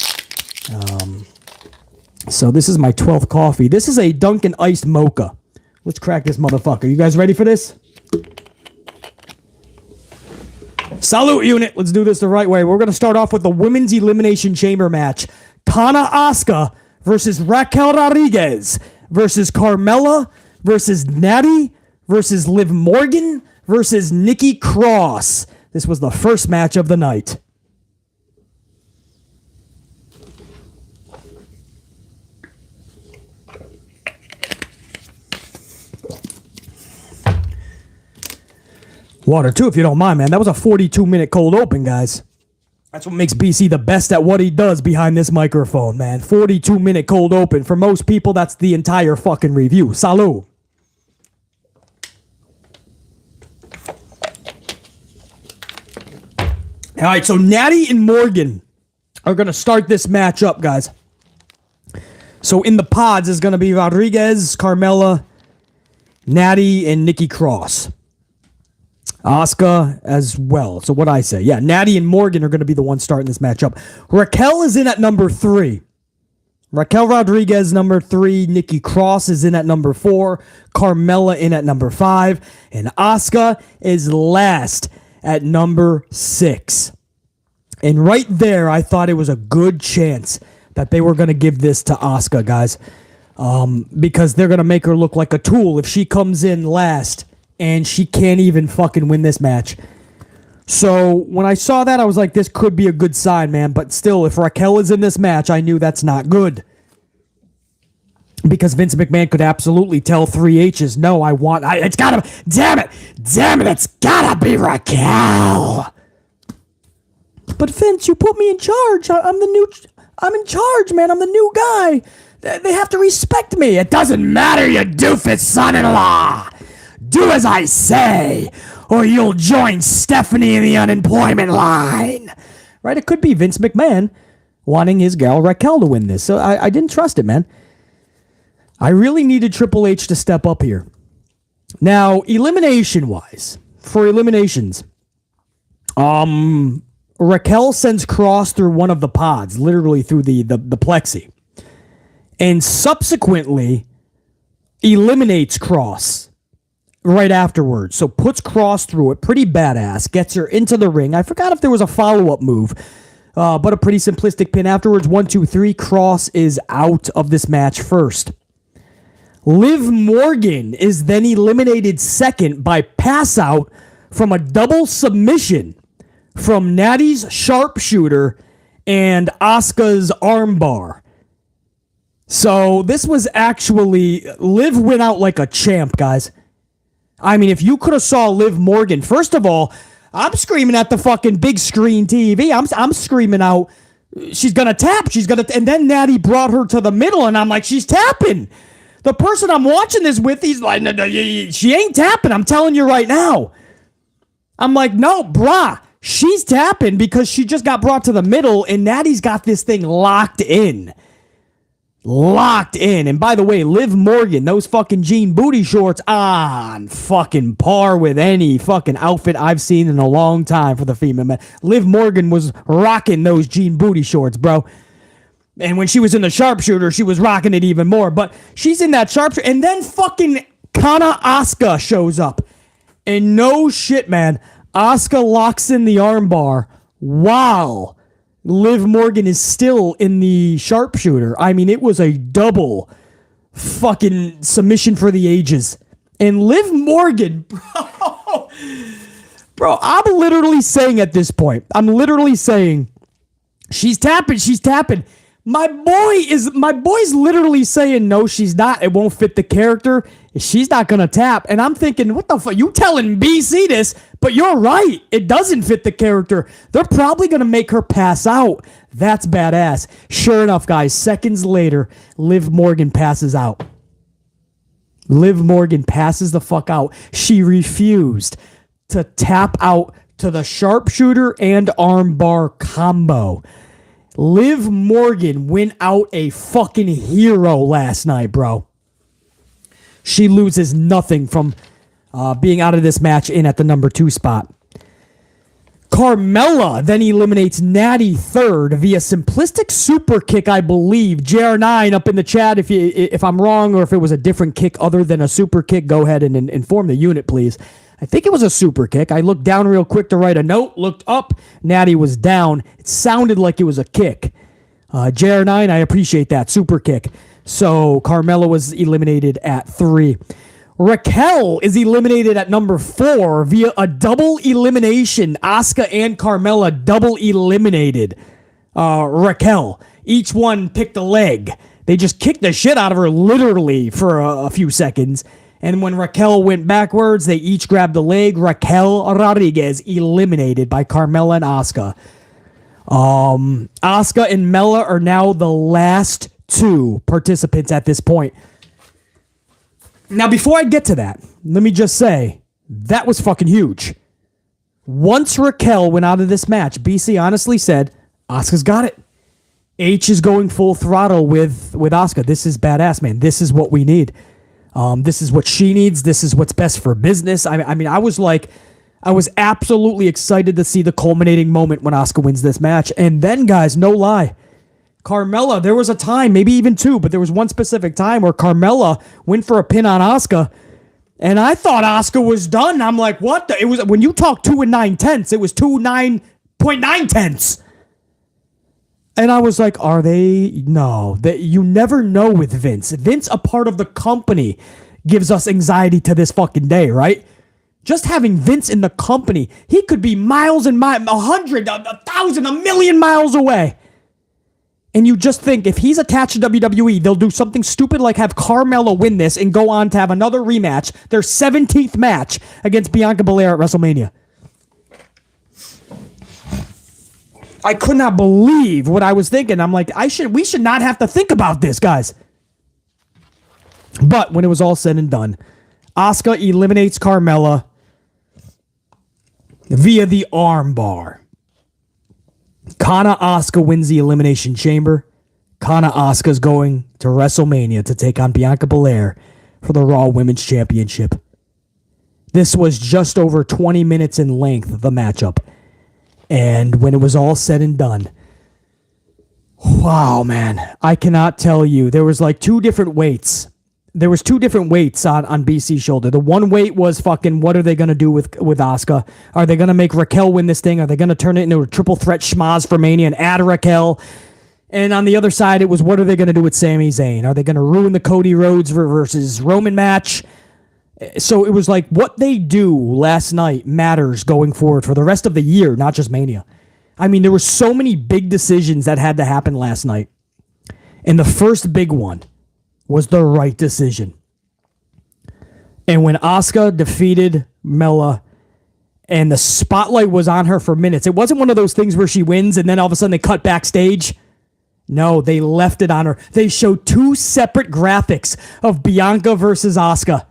Speaker 1: So this is my 12th coffee. This is a Dunkin' Iced Mocha. Let's crack this motherfucker. You guys ready for this? Salute, Unit. Let's do this the right way. We're going to start off with the Women's Elimination Chamber match. Tana Asuka versus Raquel Rodriguez versus Carmella versus Nattie versus Liv Morgan versus Nikki Cross. This was the first match of the night. Water too, if you don't mind, man. That was a 42-minute cold open, guys. That's what makes BC the best at what he does behind this microphone, man. 42-minute cold open. For most people, that's the entire fucking review. Salut. All right, so Nattie and Morgan are going to start this match up, guys. So in the pods is going to be Rodriguez, Carmella, Nattie, and Nikki Cross. Asuka as well. So what I say? Yeah, Nattie and Morgan are going to be the ones starting this match up. Raquel is in at number 3. Raquel Rodriguez, number 3. Nikki Cross is in at number 4. Carmella in at number 5. And Asuka is last at number 6. And right there, I thought it was a good chance that they were going to give this to Asuka, guys. Because they're going to make her look like a tool if she comes in last and she can't even fucking win this match. So when I saw that, I was like, this could be a good sign, man. But still, if Raquel is in this match, I knew that's not good. Because Vince McMahon could absolutely tell 3H's, no, it's gotta, damn it, it's gotta be Raquel. But Vince, you put me in charge. I'm in charge, man. I'm the new guy. They have to respect me. It doesn't matter, you doofus son-in-law. Do as I say, or you'll join Stephanie in the unemployment line. Right? It could be Vince McMahon wanting his gal Raquel to win this. So I didn't trust it, man. I really needed Triple H to step up here. Now, elimination-wise, for eliminations, Raquel sends Cross through one of the pods, literally through the plexi, and subsequently eliminates Cross right afterwards. So puts Cross through it, pretty badass, gets her into the ring. I forgot if there was a follow-up move, but a pretty simplistic pin afterwards. 1, 2, 3, Cross is out of this match first. Liv Morgan is then eliminated second by pass out from a double submission from Nattie's sharpshooter and Asuka's armbar. So this was actually, Liv went out like a champ, guys. I mean, if you could have saw Liv Morgan, first of all, I'm screaming at the fucking big screen TV. I'm screaming out, she's gonna tap, and then Nattie brought her to the middle, and I'm like, she's tapping. The person I'm watching this with, he's like, no, she ain't tapping. I'm telling you right now. I'm like, no, brah, she's tapping because she just got brought to the middle, and Nattie's got this thing locked in. And by the way, Liv Morgan, those fucking jean booty shorts on fucking par with any fucking outfit I've seen in a long time for the female man. Liv Morgan was rocking those jean booty shorts, bro. And when she was in the sharpshooter, she was rocking it even more. But she's in that sharpshooter. And then fucking Kana Asuka shows up. And no shit, man. Asuka locks in the armbar while Liv Morgan is still in the sharpshooter. I mean, it was a double fucking submission for the ages. And Liv Morgan, bro, I'm literally saying at this point, she's tapping. My boy's literally saying, no, she's not. It won't fit the character. She's not going to tap. And I'm thinking, what the fuck? You telling BC this, but you're right. It doesn't fit the character. They're probably going to make her pass out. That's badass. Sure enough, guys, seconds later, Liv Morgan passes out. Liv Morgan passes the fuck out. She refused to tap out to the sharpshooter and armbar combo. Liv Morgan went out a fucking hero last night, bro. She loses nothing from being out of this match in at the number 2 spot. Carmella then eliminates Nattie third via simplistic super kick, I believe. JR9 up in the chat if I'm wrong or if it was a different kick other than a super kick, go ahead and inform the unit, please. I think it was a super kick. I looked down real quick to write a note, looked up, Nattie was down. It sounded like it was a kick. JR9, I appreciate that. Super kick. So Carmella was eliminated at 3. Raquel is eliminated at number 4 via a double elimination. Asuka and Carmella double eliminated Raquel. Each one picked a leg. They just kicked the shit out of her literally for a few seconds. And when Raquel went backwards, they each grabbed a leg. Raquel Rodriguez eliminated by Carmella and Asuka. Asuka and Mella are now the last 2 participants at this point. Now, before I get to that, let me just say, that was fucking huge. Once Raquel went out of this match, BC honestly said, Asuka's got it. H is going full throttle with Asuka. This is badass, man. This is what we need. This is what she needs. This is what's best for business. I mean, I was absolutely excited to see the culminating moment when Asuka wins this match. And then, guys, no lie, Carmella, there was a time, maybe even 2, but there was one specific time where Carmella went for a pin on Asuka, and I thought Asuka was done. I'm like, what? It was when you talk 2 9/10, it was 2 9.9. And I was like, are they? No. You never know with Vince. Vince, a part of the company, gives us anxiety to this fucking day, right? Just having Vince in the company, he could be miles and miles, 100, 1,000, 1,000,000 miles away. And you just think, if he's attached to WWE, they'll do something stupid like have Carmella win this and go on to have another rematch, their 17th match against Bianca Belair at WrestleMania. I could not believe what I was thinking. I'm like, we should not have to think about this, guys. But when it was all said and done, Asuka eliminates Carmella via the armbar. Kana Asuka wins the Elimination Chamber. Kana Asuka's going to WrestleMania to take on Bianca Belair for the Raw Women's Championship. This was just over 20 minutes in length, the matchup. And when it was all said and done, wow, man, I cannot tell you. There was like two different weights. There was two different weights on BC's shoulder. The one weight was fucking, what are they going to do with Asuka? Are they going to make Raquel win this thing? Are they going to turn it into a triple threat schmaz for Mania and add Raquel? And on the other side, it was, what are they going to do with Sami Zayn? Are they going to ruin the Cody Rhodes versus Roman match? So it was like, what they do last night matters going forward for the rest of the year, not just Mania. I mean, there were so many big decisions that had to happen last night. And the first big one was the right decision. And when Asuka defeated Mella and the spotlight was on her for minutes, it wasn't one of those things where she wins and then all of a sudden they cut backstage. No, they left it on her. They showed two separate graphics of Bianca versus Asuka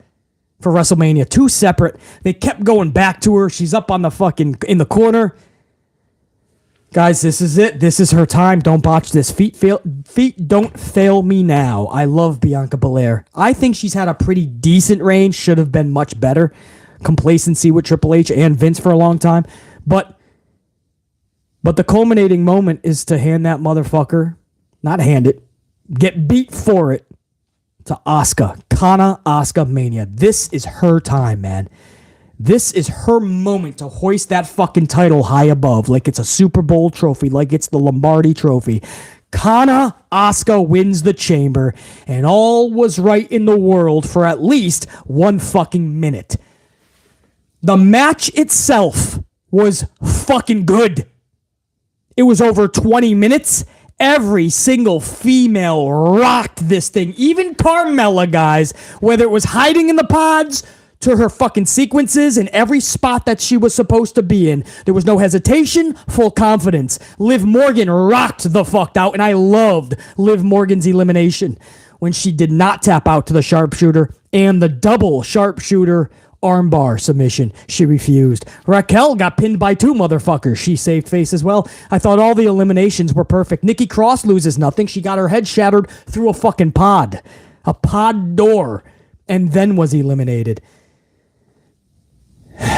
Speaker 1: for WrestleMania. Two separate. They kept going back to her. She's up on the fucking, in the corner. Guys, this is it. This is her time. Don't botch this. Feet don't fail me now. I love Bianca Belair. I think she's had a pretty decent reign. Should have been much better. Complacency with Triple H and Vince for a long time. But the culminating moment is to hand that motherfucker, not hand it, get beat for it to Asuka. Kana Asuka Mania. This is her time, man. This is her moment to hoist that fucking title high above, like it's a Super Bowl trophy, like it's the Lombardi trophy. Kana Asuka wins the chamber, and all was right in the world for at least one fucking minute. The match itself was fucking good. It was over 20 minutes. Every single female rocked this thing. Even Carmella, guys, whether it was hiding in the pods to her fucking sequences in every spot that she was supposed to be in. There was no hesitation, full confidence. Liv Morgan rocked the fuck out, and I loved Liv Morgan's elimination when she did not tap out to the sharpshooter and the double sharpshooter armbar submission. She refused. Raquel got pinned by two motherfuckers. She saved face as well. I thought all the eliminations were perfect. Nikki Cross loses nothing. She got her head shattered through a fucking pod. A pod door. And then was eliminated.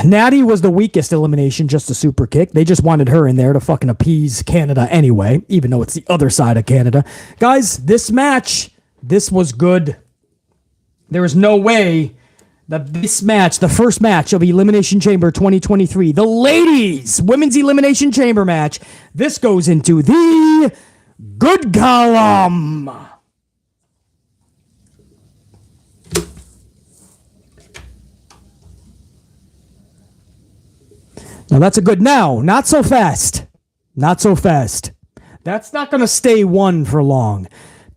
Speaker 1: Nattie was the weakest elimination, just a super kick. They just wanted her in there to fucking appease Canada anyway, even though it's the other side of Canada. Guys, this match, this was good. There is no way that this match, the first match of Elimination Chamber 2023, the ladies' Women's Elimination Chamber match, this goes into the good column. Now that's a good now. Not so fast. Not so fast. That's not going to stay one for long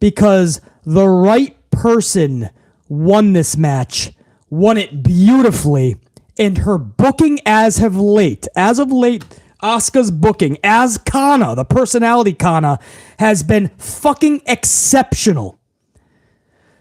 Speaker 1: because the right person won this match, won it beautifully, and her booking as of late, Asuka's booking as Kana, the personality Kana, has been fucking exceptional.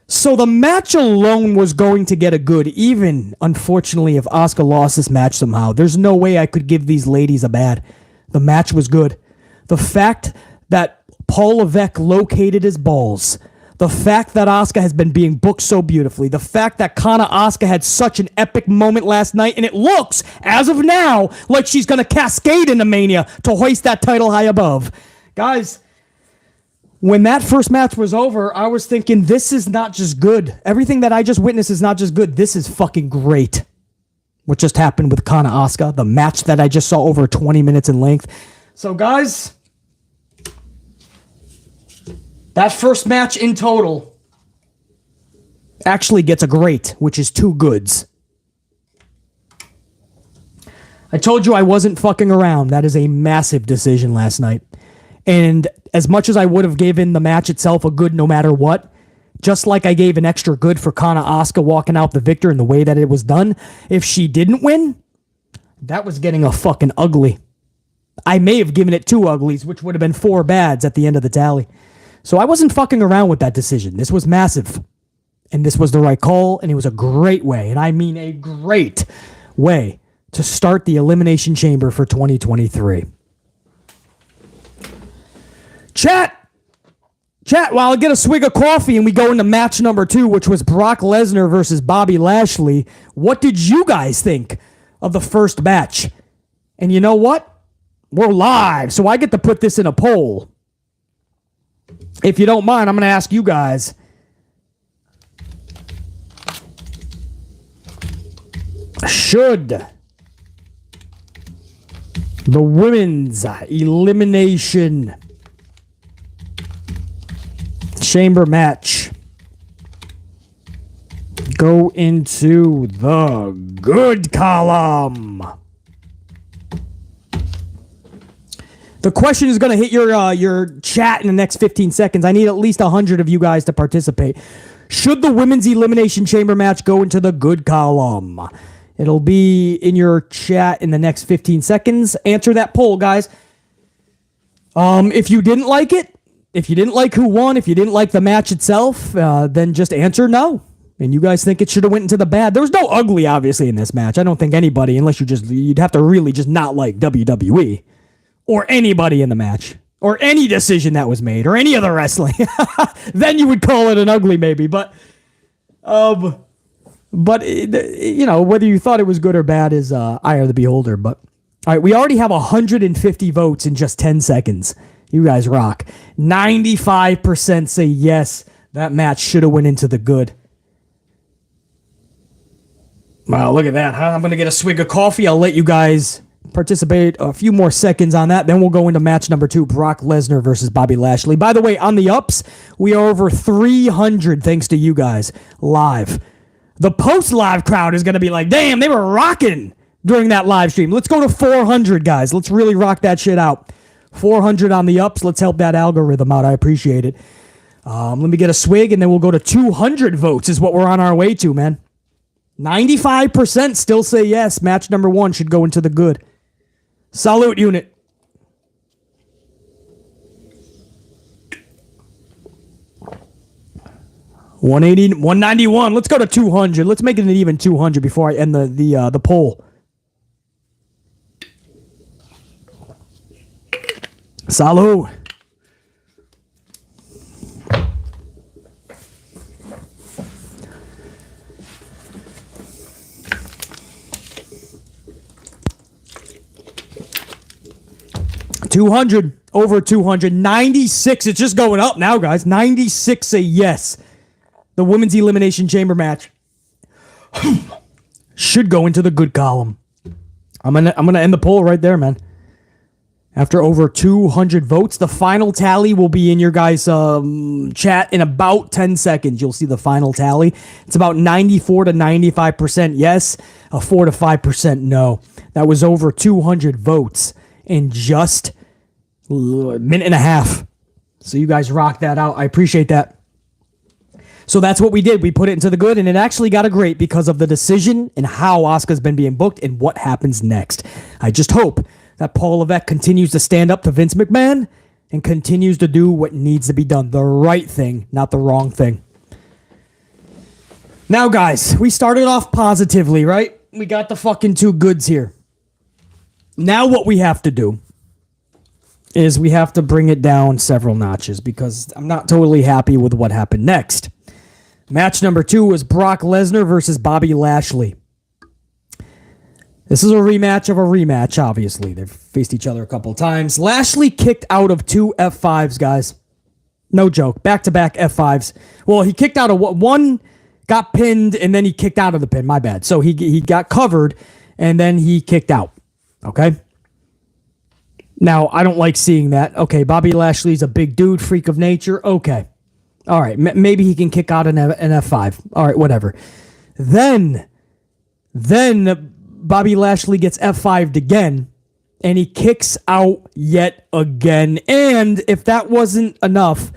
Speaker 1: So the match alone was going to get a good, even, unfortunately, if Asuka lost this match somehow. There's no way I could give these ladies a bad. The match was good. The fact that Paul Levesque located his balls, the fact that Asuka has been being booked so beautifully, the fact that Kana Asuka had such an epic moment last night, and it looks, as of now, like she's going to cascade into Mania to hoist that title high above. Guys, when that first match was over, I was thinking, this is not just good. Everything that I just witnessed is not just good. This is fucking great. What just happened with Kana Asuka, the match that I just saw over 20 minutes in length. So, guys, that first match in total actually gets a great, which is two goods. I told you I wasn't fucking around. That is a massive decision last night. And as much as I would have given the match itself a good no matter what, just like I gave an extra good for Kana Asuka walking out the victor in the way that it was done, if she didn't win, that was getting a fucking ugly. I may have given it two uglies, which would have been four bads at the end of the tally. So I wasn't fucking around with that decision. This was massive. And this was the right call, and it was a great way, and I mean a great way, to start the Elimination Chamber for 2023. Chat, Chat, while I get a swig of coffee and we go into match number 2, which was Brock Lesnar versus Bobby Lashley, what did you guys think of the first match? And you know what? We're live, so I get to put this in a poll. If you don't mind, I'm going to ask you guys. Should the Women's Elimination Chamber match go into the good column? The question is going to hit your chat in the next 15 seconds. I need at least 100 of you guys to participate. Should the Women's Elimination Chamber match go into the good column? It'll be in your chat in the next 15 seconds. Answer that poll, guys. If you didn't like it, if you didn't like who won, if you didn't like the match itself, then just answer no. And you guys think it should have went into the bad. There was no ugly, obviously, in this match. I don't think anybody, unless you'd have to really just not like WWE or anybody in the match or any decision that was made or any other wrestling. Then you would call it an ugly, maybe. But you know, whether you thought it was good or bad is eye of the beholder. But all right, we already have 150 votes in just 10 seconds. You guys rock. 95% say yes, that match should have went into the good. Wow, look at that, huh? I'm going to get a swig of coffee. I'll let you guys participate a few more seconds on that. Then we'll go into match number 2, Brock Lesnar versus Bobby Lashley. By the way, on the ups, we are over 300 thanks to you guys live. The post-live crowd is going to be like, damn, they were rocking during that live stream. Let's go to 400, guys. Let's really rock that shit out. 400 on the ups. Let's help that algorithm out. I appreciate it. Let me get a swig, and then we'll go to 200 votes is what we're on our way to, man. 95% still say yes. Match number 1 should go into the good. Salute, unit. $180, $191. Let's go to 200. Let's make it an even 200 before I end the poll. Salud. $200, over 200, 96. It's just going up now, guys. 96 say yes. The Women's Elimination Chamber match should go into the good column. I'm gonna end the poll right there, man. After over 200 votes, the final tally will be in your guys' chat in about 10 seconds. You'll see the final tally. It's about 94 to 95% yes, a 4 to 5% no. That was over 200 votes in just a minute and a half. So you guys rock that out. I appreciate that. So that's what we did. We put it into the good, and it actually got a great because of the decision and how Asuka's been being booked and what happens next. I just hope that Paul Levesque continues to stand up to Vince McMahon and continues to do what needs to be done. The right thing, not the wrong thing. Now, guys, we started off positively, right? We got the fucking 2 goods here. Now what we have to do is we have to bring it down several notches because I'm not totally happy with what happened next. Match number 2 was Brock Lesnar versus Bobby Lashley. This is a rematch of a rematch, obviously. They've faced each other a couple of times. Lashley kicked out of 2 F5s, guys. No joke. Back-to-back F5s. Well, he kicked out of one, got pinned, and then he kicked out of the pin. My bad. So he got covered, and then he kicked out. Okay? Now, I don't like seeing that. Okay, Bobby Lashley's a big dude, freak of nature. Okay. All right, maybe he can kick out an F5. All right, whatever. Then Bobby Lashley gets F5'd again, and he kicks out yet again. And if that wasn't enough,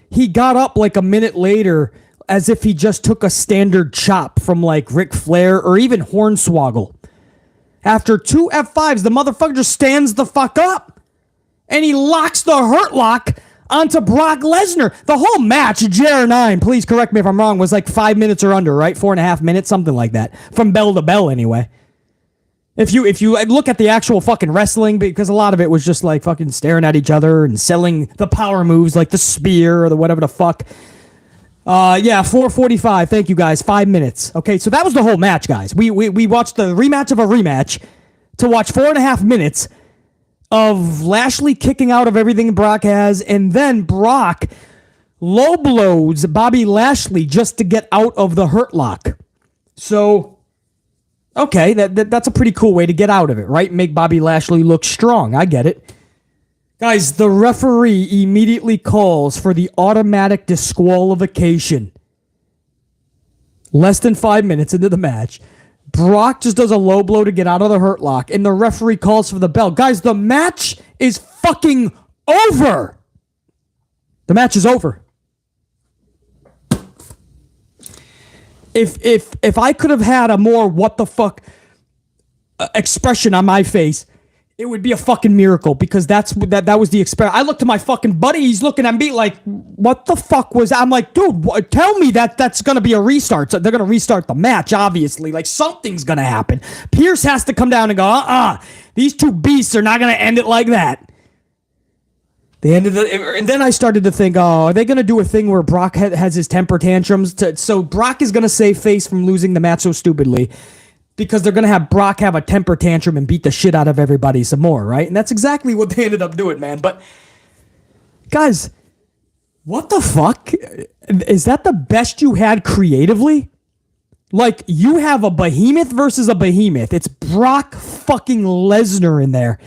Speaker 1: he got up like a minute later as if he just took a standard chop from like Ric Flair or even Hornswoggle. After 2 F5s, the motherfucker just stands the fuck up, and he locks the Hurt Lock onto Brock Lesnar. The whole match, JR9, please correct me if I'm wrong, was like 5 minutes or under, right? 4.5 minutes, something like that. From bell to bell, anyway. If you look at the actual fucking wrestling, because a lot of it was just like fucking staring at each other and selling the power moves like the spear or the whatever the fuck. 4:45. Thank you guys. 5 minutes. Okay, so that was the whole match, guys. We watched the rematch of a rematch to watch 4.5 minutes of Lashley kicking out of everything Brock has, and then Brock low blows Bobby Lashley just to get out of the Hurt Lock. So, okay, that's a pretty cool way to get out of it, right? Make Bobby Lashley look strong. I get it. Guys, the referee immediately calls for the automatic disqualification. Less than 5 minutes into the match, Brock just does a low blow to get out of the Hurt Lock, and the referee calls for the bell. Guys, the match is fucking over. The match is over. If I could have had a more what the fuck expression on my face, it would be a fucking miracle, because that was the experiment. I looked to my fucking buddy. He's looking at me like, what the fuck was that? I'm like, dude, tell me that's going to be a restart. So they're going to restart the match, obviously. Like, something's going to happen. Pierce has to come down and go, these two beasts are not going to end it like that. And then I started to think, are they going to do a thing where Brock has his temper tantrums? So Brock is going to save face from losing the match so stupidly, because they're going to have Brock have a temper tantrum and beat the shit out of everybody some more, right? And that's exactly what they ended up doing, man. But, guys, what the fuck? Is that the best you had creatively? Like, you have a behemoth versus a behemoth. It's Brock fucking Lesnar in there.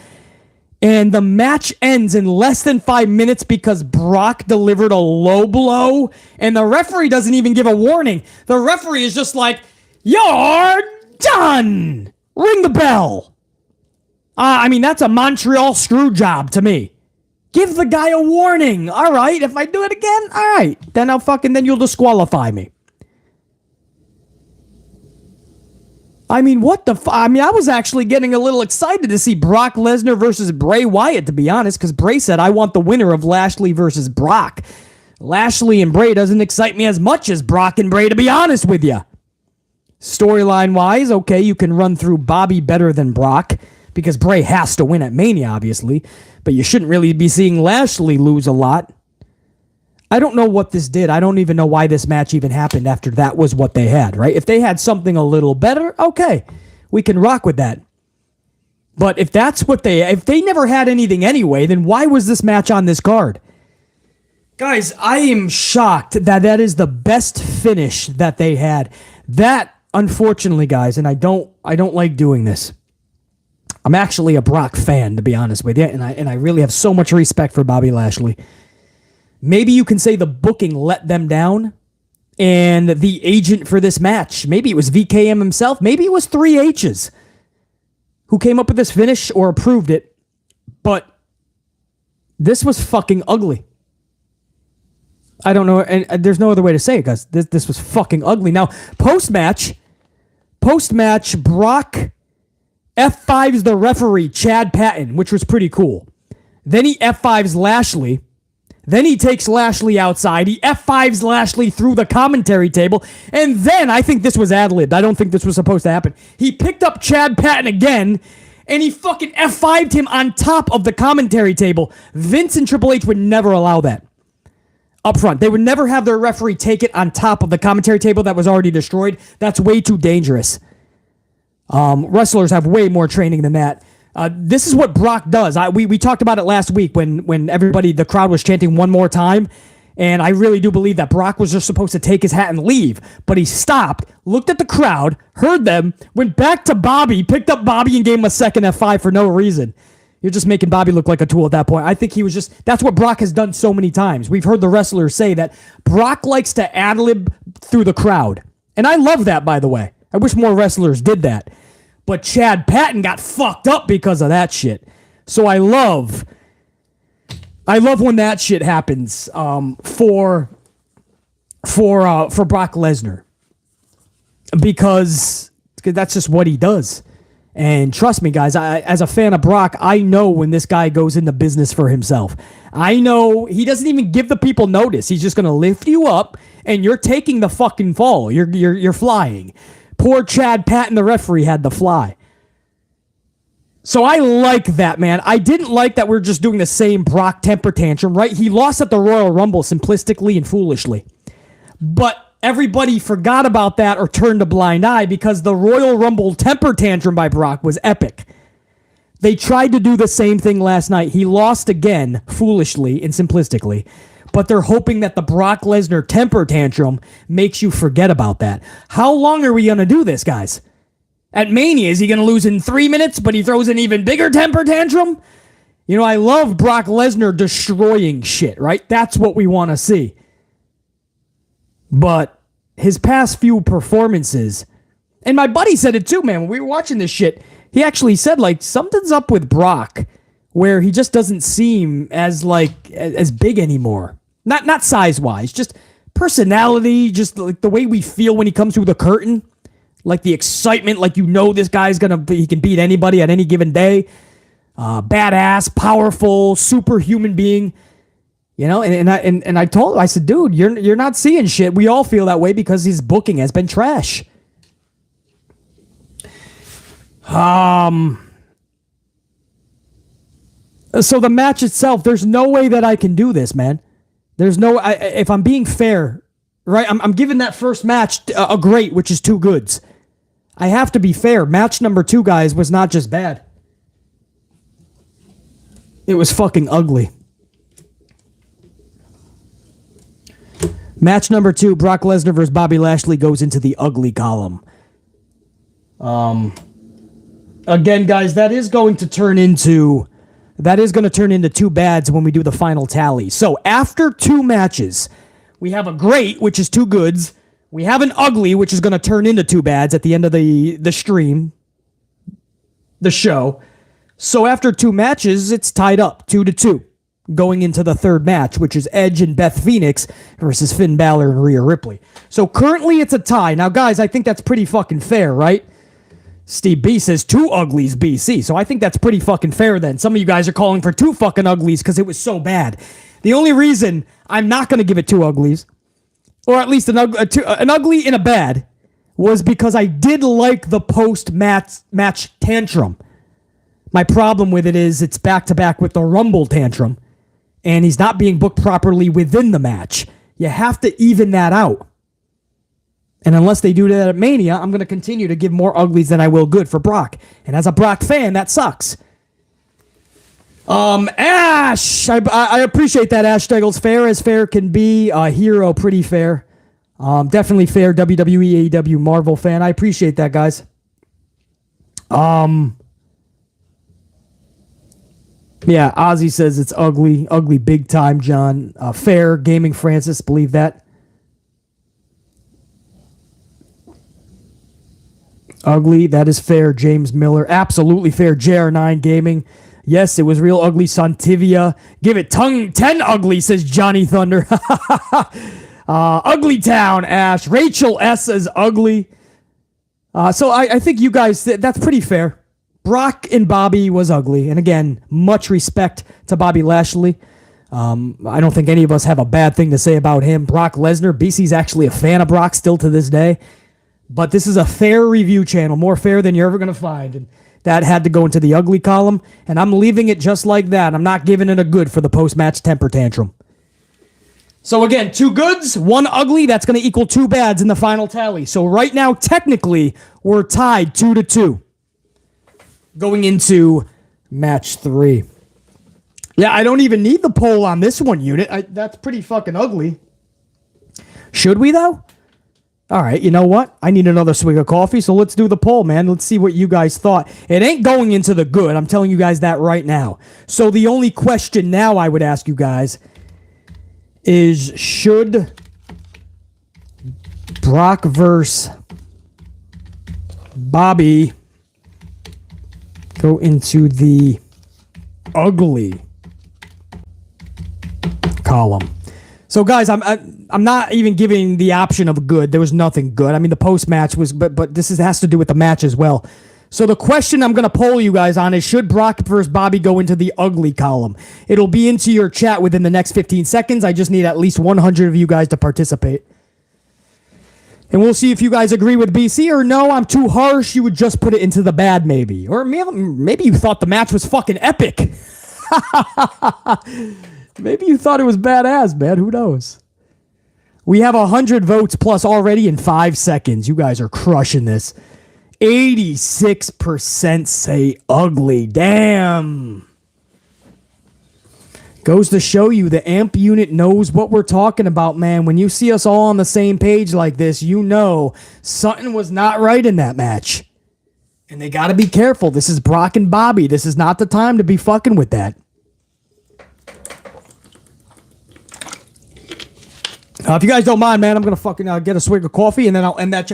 Speaker 1: And the match ends in less than 5 minutes because Brock delivered a low blow, and the referee doesn't even give a warning. The referee is just like, you're done! Ring the bell. That's a Montreal screw job to me. Give the guy a warning. All right, if I do it again, all right. Then you'll disqualify me. What the I was actually getting a little excited to see Brock Lesnar versus Bray Wyatt, to be honest, because Bray said, I want the winner of Lashley versus Brock. Lashley and Bray doesn't excite me as much as Brock and Bray, to be honest with you. Storyline-wise, okay, you can run through Bobby better than Brock, because Bray has to win at Mania, obviously, but you shouldn't really be seeing Lashley lose a lot. I don't know what this did. I don't even know why this match even happened after that was what they had, right? If they had something a little better, okay, we can rock with that. But if they never had anything anyway, then why was this match on this card? Guys, I am shocked that is the best finish that they had. That, unfortunately, guys, and I don't like doing this. I'm actually a Brock fan, to be honest with you, and I really have so much respect for Bobby Lashley. Maybe you can say the booking let them down, and the agent for this match, maybe it was VKM himself, maybe it was 3H's who came up with this finish or approved it, but this was fucking ugly. I don't know, and there's no other way to say it, guys. This was fucking ugly. Now, post-match, Brock F5's the referee, Chad Patton, which was pretty cool. Then he F5's Lashley. Then he takes Lashley outside. He F5's Lashley through the commentary table. And then, I think this was ad-libbed. I don't think this was supposed to happen. He picked up Chad Patton again, and he fucking F5'd him on top of the commentary table. Vince and Triple H would never allow that up front. They would never have their referee take it on top of the commentary table that was already destroyed. That's way too dangerous. Wrestlers have way more training than that. This is what Brock does. We talked about it last week when everybody, the crowd was chanting one more time, and I really do believe that Brock was just supposed to take his hat and leave, but he stopped, looked at the crowd, heard them, went back to Bobby, picked up Bobby and gave him a second F5 for no reason. You're just making Bobby look like a tool at that point. I think he was that's what Brock has done so many times. We've heard the wrestlers say that Brock likes to ad-lib through the crowd, and I love that, by the way. I wish more wrestlers did that. But Chad Patton got fucked up because of that shit. So I love when that shit happens for Brock Lesnar, because that's just what he does. And trust me, guys, as a fan of Brock, I know when this guy goes into business for himself. I know he doesn't even give the people notice. He's just gonna lift you up, and you're taking the fucking fall. You're flying. Poor Chad Patton, the referee, had the fly. So I like that, man. I didn't like that we're just doing the same Brock temper tantrum, right? He lost at the Royal Rumble simplistically and foolishly. But everybody forgot about that or turned a blind eye because the Royal Rumble temper tantrum by Brock was epic. They tried to do the same thing last night. He lost again, foolishly and simplistically. But they're hoping that the Brock Lesnar temper tantrum makes you forget about that. How long are we going to do this, guys? At Mania, is he going to lose in 3 minutes, but he throws an even bigger temper tantrum? You know, I love Brock Lesnar destroying shit, right? That's what we want to see. But his past few performances, and my buddy said it too, man, when we were watching this shit, he actually said, like, something's up with Brock where he just doesn't seem as big anymore. Not size-wise, just personality, just like the way we feel when he comes through the curtain. Like the excitement, like you know this guy's he can beat anybody at any given day. Badass, powerful, superhuman being. You know, and I told him, I said, dude, you're not seeing shit. We all feel that way because his booking has been trash. So the match itself, there's no way that I can do this, man. There's no, if I'm being fair, right? I'm giving that first match a great, which is 2 goods. I have to be fair. Match number 2, guys, was not just bad. It was fucking ugly. Match number 2, Brock Lesnar versus Bobby Lashley, goes into the ugly column. Again, guys, that is going to turn into 2 bads when we do the final tally. So after 2 matches, we have a great, which is 2 goods. We have an ugly, which is going to turn into 2 bads at the end of the stream, the show. So after 2 matches, it's tied up 2-2, going into the 3rd match, which is Edge and Beth Phoenix versus Finn Balor and Rhea Ripley. So currently it's a tie. Now, guys, I think that's pretty fucking fair, right? Steve B says 2 uglies BC. So I think that's pretty fucking fair then. Some of you guys are calling for 2 fucking uglies because it was so bad. The only reason I'm not going to give it 2 uglies, or at least an ugly and a bad, was because I did like the post-match tantrum. My problem with it is it's back-to-back with the Rumble tantrum, and he's not being booked properly within the match. You have to even that out. And unless they do that at Mania, I'm going to continue to give more uglies than I will good for Brock. And as a Brock fan, that sucks. Ash! I appreciate that, Ash Steggles. Fair as fair can be. Hero, pretty fair. Definitely fair. WWE, AEW, Marvel fan. I appreciate that, guys. Yeah, Ozzy says it's ugly. Ugly big time, John. Fair. Gaming Francis, believe that. Ugly, that is fair. James Miller, absolutely fair. JR9 Gaming. Yes, it was real ugly. Santivia. Give it 10 ugly, says Johnny Thunder. Ugly Town, Ash. Rachel S says ugly. So I think you guys, that's pretty fair. Brock and Bobby was ugly. And again, much respect to Bobby Lashley. I don't think any of us have a bad thing to say about him. Brock Lesnar, BC's actually a fan of Brock still to this day. But this is a fair review channel, more fair than you're ever going to find. And that had to go into the ugly column, and I'm leaving it just like that. I'm not giving it a good for the post-match temper tantrum. So again, 2 goods, 1 ugly, that's going to equal 2 bads in the final tally. So right now, technically, we're tied 2-2. Going into match 3. Yeah, I don't even need the poll on this one, Unit. That's pretty fucking ugly. Should we, though? All right, you know what? I need another swig of coffee, so let's do the poll, man. Let's see what you guys thought. It ain't going into the good. I'm telling you guys that right now. So the only question now I would ask you guys is, should Brock versus Bobby go into the ugly column? So, guys, I'm not even giving the option of good. There was nothing good. I mean, the post-match was, but this has to do with the match as well. So the question I'm going to poll you guys on is, should Brock versus Bobby go into the ugly column? It'll be into your chat within the next 15 seconds. I just need at least 100 of you guys to participate. And we'll see if you guys agree with BC or no, I'm too harsh. You would just put it into the bad maybe. Or maybe you thought the match was fucking epic. Maybe you thought it was badass, man. Who knows? We have 100 votes plus already in 5 seconds. You guys are crushing this. 86% say ugly. Damn. Goes to show you the AMP unit knows what we're talking about, man. When you see us all on the same page like this, you know something was not right in that match. And they got to be careful. This is Brock and Bobby. This is not the time to be fucking with that. If you guys don't mind, man, I'm going to fucking get a swig of coffee, and then I'll end that.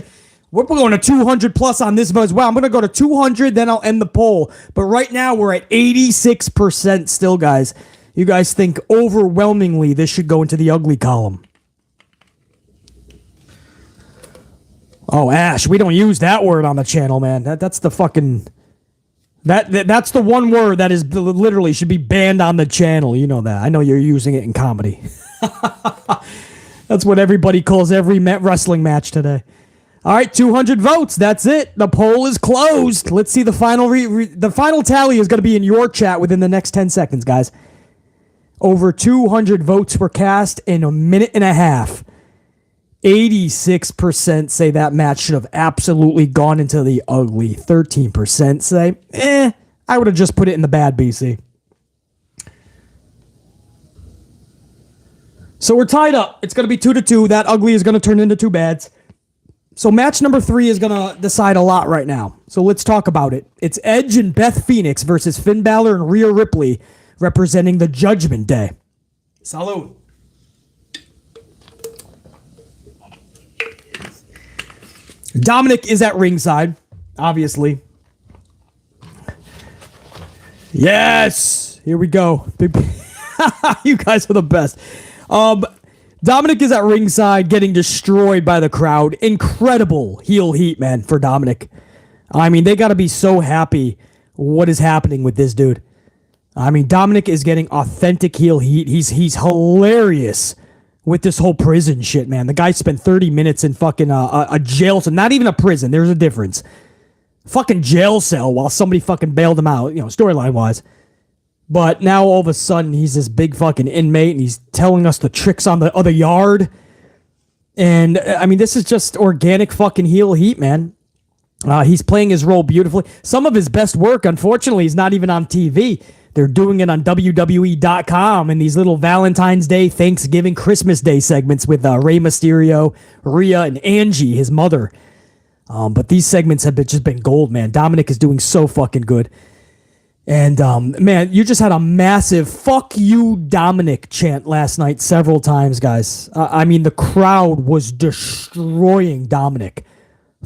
Speaker 1: We're going to 200 plus on this as well. I'm going to go to 200, then I'll end the poll. But right now, we're at 86% still, guys. You guys think overwhelmingly this should go into the ugly column. Oh, Ash, we don't use that word on the channel, man. That's the fucking... That's the one word that is literally should be banned on the channel. You know that. I know you're using it in comedy. That's what everybody calls every wrestling match today. All right, 200 votes. That's it. The poll is closed. Let's see the final... the final tally is going to be in your chat within the next 10 seconds, guys. Over 200 votes were cast in a minute and a half. 86% say that match should have absolutely gone into the ugly. 13% say, I would have just put it in the bad, BC. So we're tied up. It's going to be 2-2. That ugly is going to turn into 2 bads. So match number 3 is going to decide a lot right now. So let's talk about it. It's Edge and Beth Phoenix versus Finn Balor and Rhea Ripley, representing the Judgment Day. Salud. Dominic is at ringside, obviously. Yes! Here we go. You guys are the best. Dominic is at ringside getting destroyed by the crowd. Incredible heel heat, man, for Dominic. I mean, they got to be so happy what is happening with this dude. I mean, Dominic is getting authentic heel heat. He's hilarious with this whole prison shit, man. The guy spent 30 minutes in fucking a jail cell. Not even a prison. There's a difference. Fucking jail cell while somebody fucking bailed him out, storyline-wise. But now all of a sudden, he's this big fucking inmate, and he's telling us the tricks on the other yard. And, I mean, this is just organic fucking heel heat, man. He's playing his role beautifully. Some of his best work, unfortunately, is not even on TV. They're doing it on WWE.com in these little Valentine's Day, Thanksgiving, Christmas Day segments with Rey Mysterio, Rhea, and Angie, his mother. But these segments have just been gold, man. Dominic is doing so fucking good. And, man, you just had a massive fuck you, Dominic chant last night several times, guys. I mean, the crowd was destroying Dominic.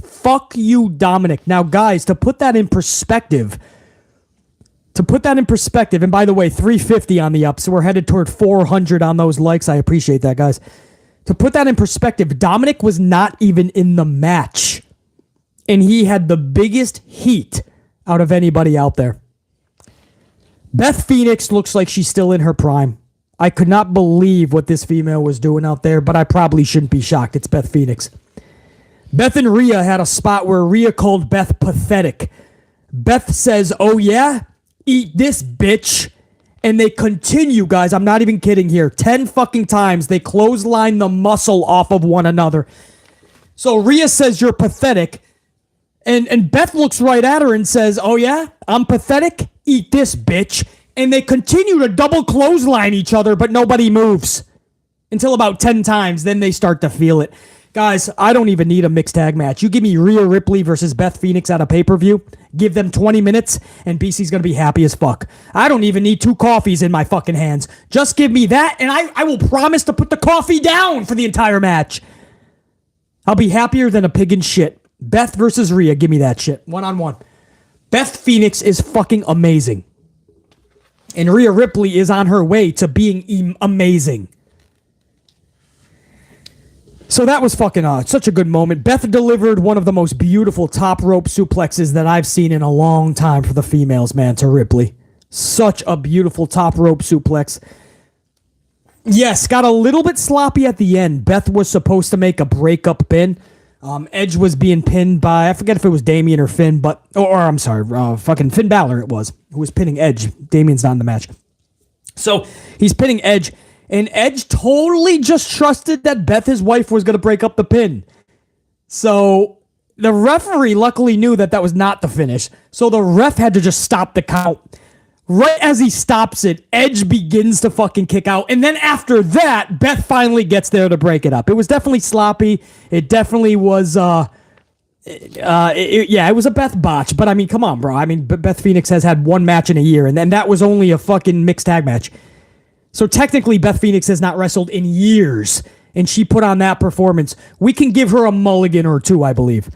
Speaker 1: Fuck you, Dominic. Now, guys, to put that in perspective, and by the way, 350 on the up, so we're headed toward 400 on those likes. I appreciate that, guys. To put that in perspective, Dominic was not even in the match, and he had the biggest heat out of anybody out there. Beth Phoenix looks like she's still in her prime. I could not believe what this female was doing out there, but I probably shouldn't be shocked. It's Beth Phoenix. Beth and Rhea had a spot where Rhea called Beth pathetic. Beth says, "Oh yeah? Eat this, bitch." And they continue, guys. I'm not even kidding here. 10 fucking times they clothesline the muscle off of one another. So Rhea says, "You're pathetic." And Beth looks right at her and says, "Oh yeah? I'm pathetic? Eat this, bitch." And they continue to double clothesline each other, but nobody moves. Until about 10 times, then they start to feel it. Guys, I don't even need a mixed tag match. You give me Rhea Ripley versus Beth Phoenix at a pay-per-view, give them 20 minutes, and BC's going to be happy as fuck. I don't even need 2 coffees in my fucking hands. Just give me that, and I will promise to put the coffee down for the entire match. I'll be happier than a pig in shit. Beth versus Rhea, give me that shit. One-on-one. Beth Phoenix is fucking amazing. And Rhea Ripley is on her way to being amazing. So that was fucking such a good moment. Beth delivered one of the most beautiful top rope suplexes that I've seen in a long time for the females, man, to Ripley. Such a beautiful top rope suplex. Yes, got a little bit sloppy at the end. Beth was supposed to make a breakup pin. Edge was being pinned by, I forget if it was Damien or Finn, I'm sorry, fucking Finn Balor it was, who was pinning Edge. Damien's not in the match. So he's pinning Edge, and Edge totally just trusted that Beth, his wife, was going to break up the pin. So the referee luckily knew that was not the finish, so the ref had to just stop the count. Right as he stops it, Edge begins to fucking kick out. And then after that, Beth finally gets there to break it up. It was definitely sloppy. It definitely was, it was a Beth botch. But I mean, come on, bro. I mean, Beth Phoenix has had one match in a year, and then that was only a fucking mixed tag match. So technically, Beth Phoenix has not wrestled in years, and she put on that performance. We can give her a mulligan or two, I believe.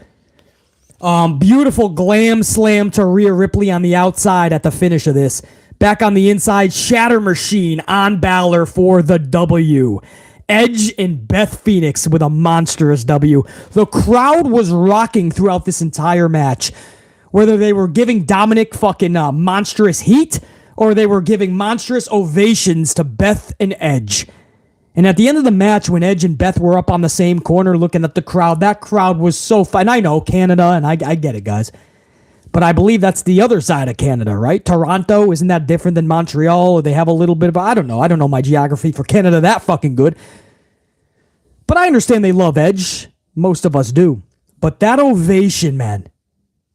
Speaker 1: Beautiful glam slam to Rhea Ripley on the outside at the finish of this. Back on the inside, Shatter Machine on Balor for the W. Edge and Beth Phoenix with a monstrous W. The crowd was rocking throughout this entire match. Whether they were giving Dominic fucking monstrous heat or they were giving monstrous ovations to Beth and Edge. And at the end of the match, when Edge and Beth were up on the same corner looking at the crowd, that crowd was so fun. I know, Canada, and I get it, guys. But I believe that's the other side of Canada, right? Toronto, isn't that different than Montreal? Or they have a little bit of, I don't know my geography for Canada that fucking good. But I understand they love Edge. Most of us do. But that ovation, man,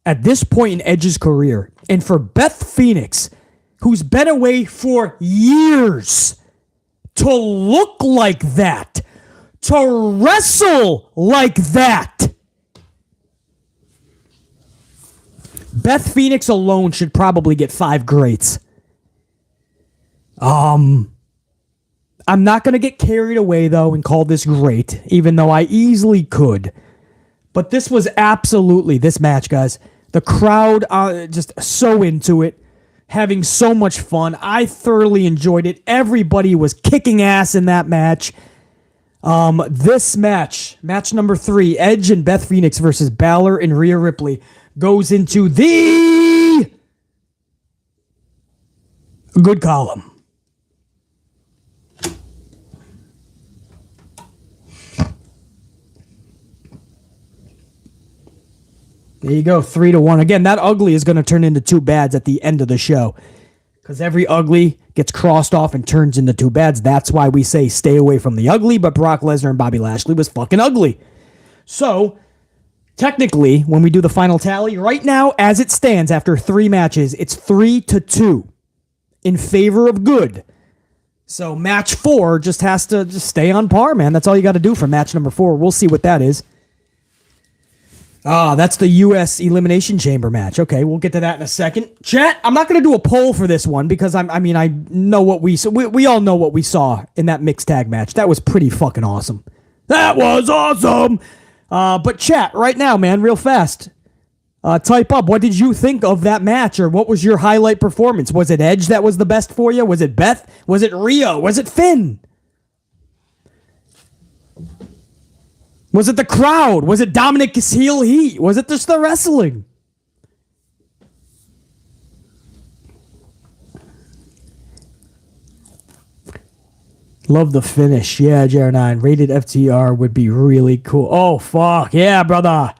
Speaker 1: at this point in Edge's career, and for Beth Phoenix, who's been away for years, to look like that, to wrestle like that. Beth Phoenix alone should probably get 5 greats. I'm not going to get carried away, though, and call this great, even though I easily could. But this was absolutely, this match, guys, the crowd just so into it. Having so much fun. I thoroughly enjoyed it. Everybody was kicking ass in that match. This match number 3, Edge and Beth Phoenix versus Balor and Rhea Ripley, goes into the good column. There you go, 3-1. Again, that ugly is going to turn into 2 bads at the end of the show. Because every ugly gets crossed off and turns into 2 bads. That's why we say stay away from the ugly, but Brock Lesnar and Bobby Lashley was fucking ugly. So, technically, when we do the final tally, right now, as it stands after 3 matches, it's 3-2 in favor of good. So, match 4 just has to just stay on par, man. That's all you got to do for match number 4. We'll see what that is. That's the U.S. Elimination Chamber match. Okay, we'll get to that in a second. Chat, I'm not going to do a poll for this one because I know what we all know what we saw in that mixed tag match. That was pretty fucking awesome. That was awesome. But chat, right now, man, real fast. Type up, what did you think of that match, or what was your highlight performance? Was it Edge that was the best for you? Was it Beth? Was it Rhea? Was it Finn? Was it the crowd? Was it Dominic's heel heat? Was it just the wrestling? Love the finish. Yeah, JR9. Rated FTR would be really cool. Oh, fuck. Yeah, brother.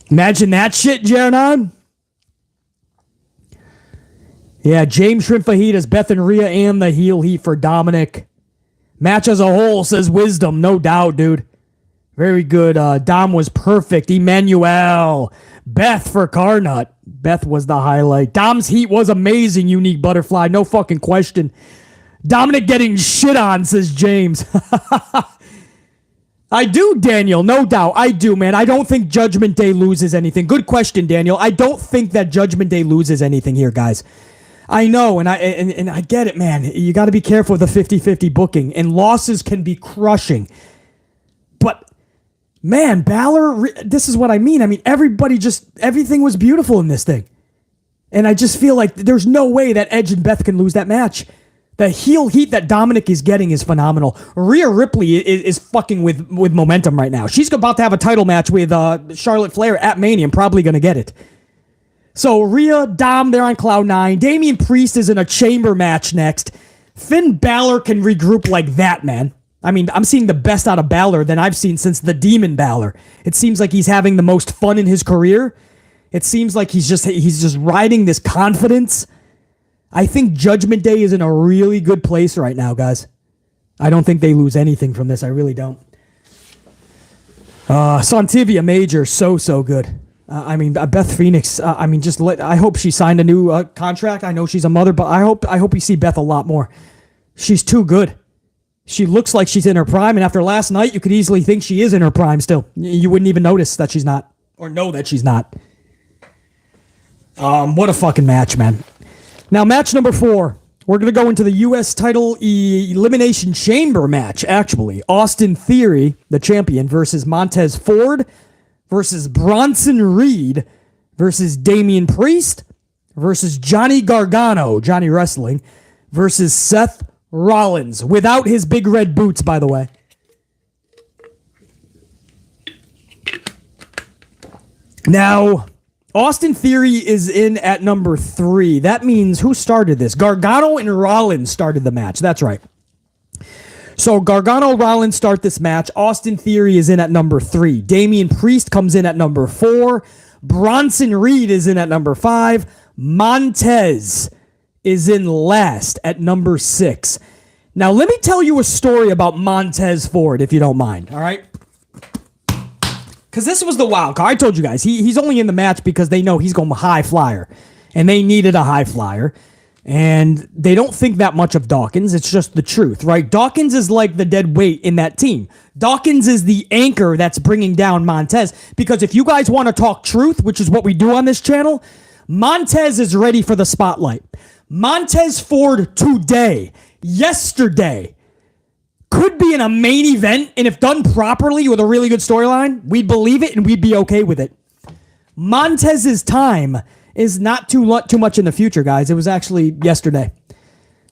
Speaker 1: Imagine that shit, JR9. Yeah, James Shrimp Fajitas, Beth and Rhea, and the heel heat for Dominic. Match as a whole, says Wisdom. No doubt, dude. Very good. Dom was perfect. Emmanuel. Beth for Carnut. Beth was the highlight. Dom's heat was amazing, Unique Butterfly. No fucking question. Dominic getting shit on, says James. I do, Daniel. No doubt. I do, man. I don't think Judgment Day loses anything. Good question, Daniel. I don't think that Judgment Day loses anything here, guys. I know, and I get it, man. You got to be careful with the 50-50 booking, and losses can be crushing. But, man, Balor, this is what I mean. I mean, everything was beautiful in this thing. And I just feel like there's no way that Edge and Beth can lose that match. The heel heat that Dominic is getting is phenomenal. Rhea Ripley is fucking with momentum right now. She's about to have a title match with Charlotte Flair at Mania. I'm probably going to get it. So Rhea, Dom, they're on cloud 9. Damian Priest is in a chamber match next. Finn Balor can regroup like that, man. I mean, I'm seeing the best out of Balor than I've seen since the Demon Balor. It seems like he's having the most fun in his career. It seems like he's just riding this confidence. I think Judgment Day is in a really good place right now, guys. I don't think they lose anything from this. I really don't. Santivia Major, so good. Beth Phoenix. I hope she signed a new contract. I know she's a mother, but I hope we see Beth a lot more. She's too good. She looks like she's in her prime, and after last night, you could easily think she is in her prime still. You wouldn't even notice that she's not, or know that she's not. What a fucking match, man. Now, match number 4. We're going to go into the U.S. title Elimination Chamber match, actually. Austin Theory, the champion, versus Montez Ford, versus Bronson Reed, versus Damien Priest, versus Johnny Gargano, Johnny Wrestling, versus Seth Rollins, without his big red boots, by the way. Now, Austin Theory is in at number 3. That means who started this? Gargano and Rollins started the match. That's right. So Gargano, Rollins start this match. Austin Theory is in at number 3. Damien Priest comes in at number 4. Bronson Reed is in at number 5. Montez is in last at number 6. Now, let me tell you a story about Montez Ford, if you don't mind, all right? Because this was the wild card. I told you guys, he's only in the match because they know he's going high flyer, and they needed a high flyer, and they don't think that much of Dawkins. It's just the truth, right? Dawkins is like the dead weight in that team. Dawkins is the anchor that's bringing down Montez, because if you guys want to talk truth, which is what we do on this channel, Montez is ready for the spotlight. Montez Ford today, yesterday, could be in a main event, and if done properly with a really good storyline, we'd believe it and we'd be okay with it. Montez's time is not too much in the future, guys. It was actually yesterday.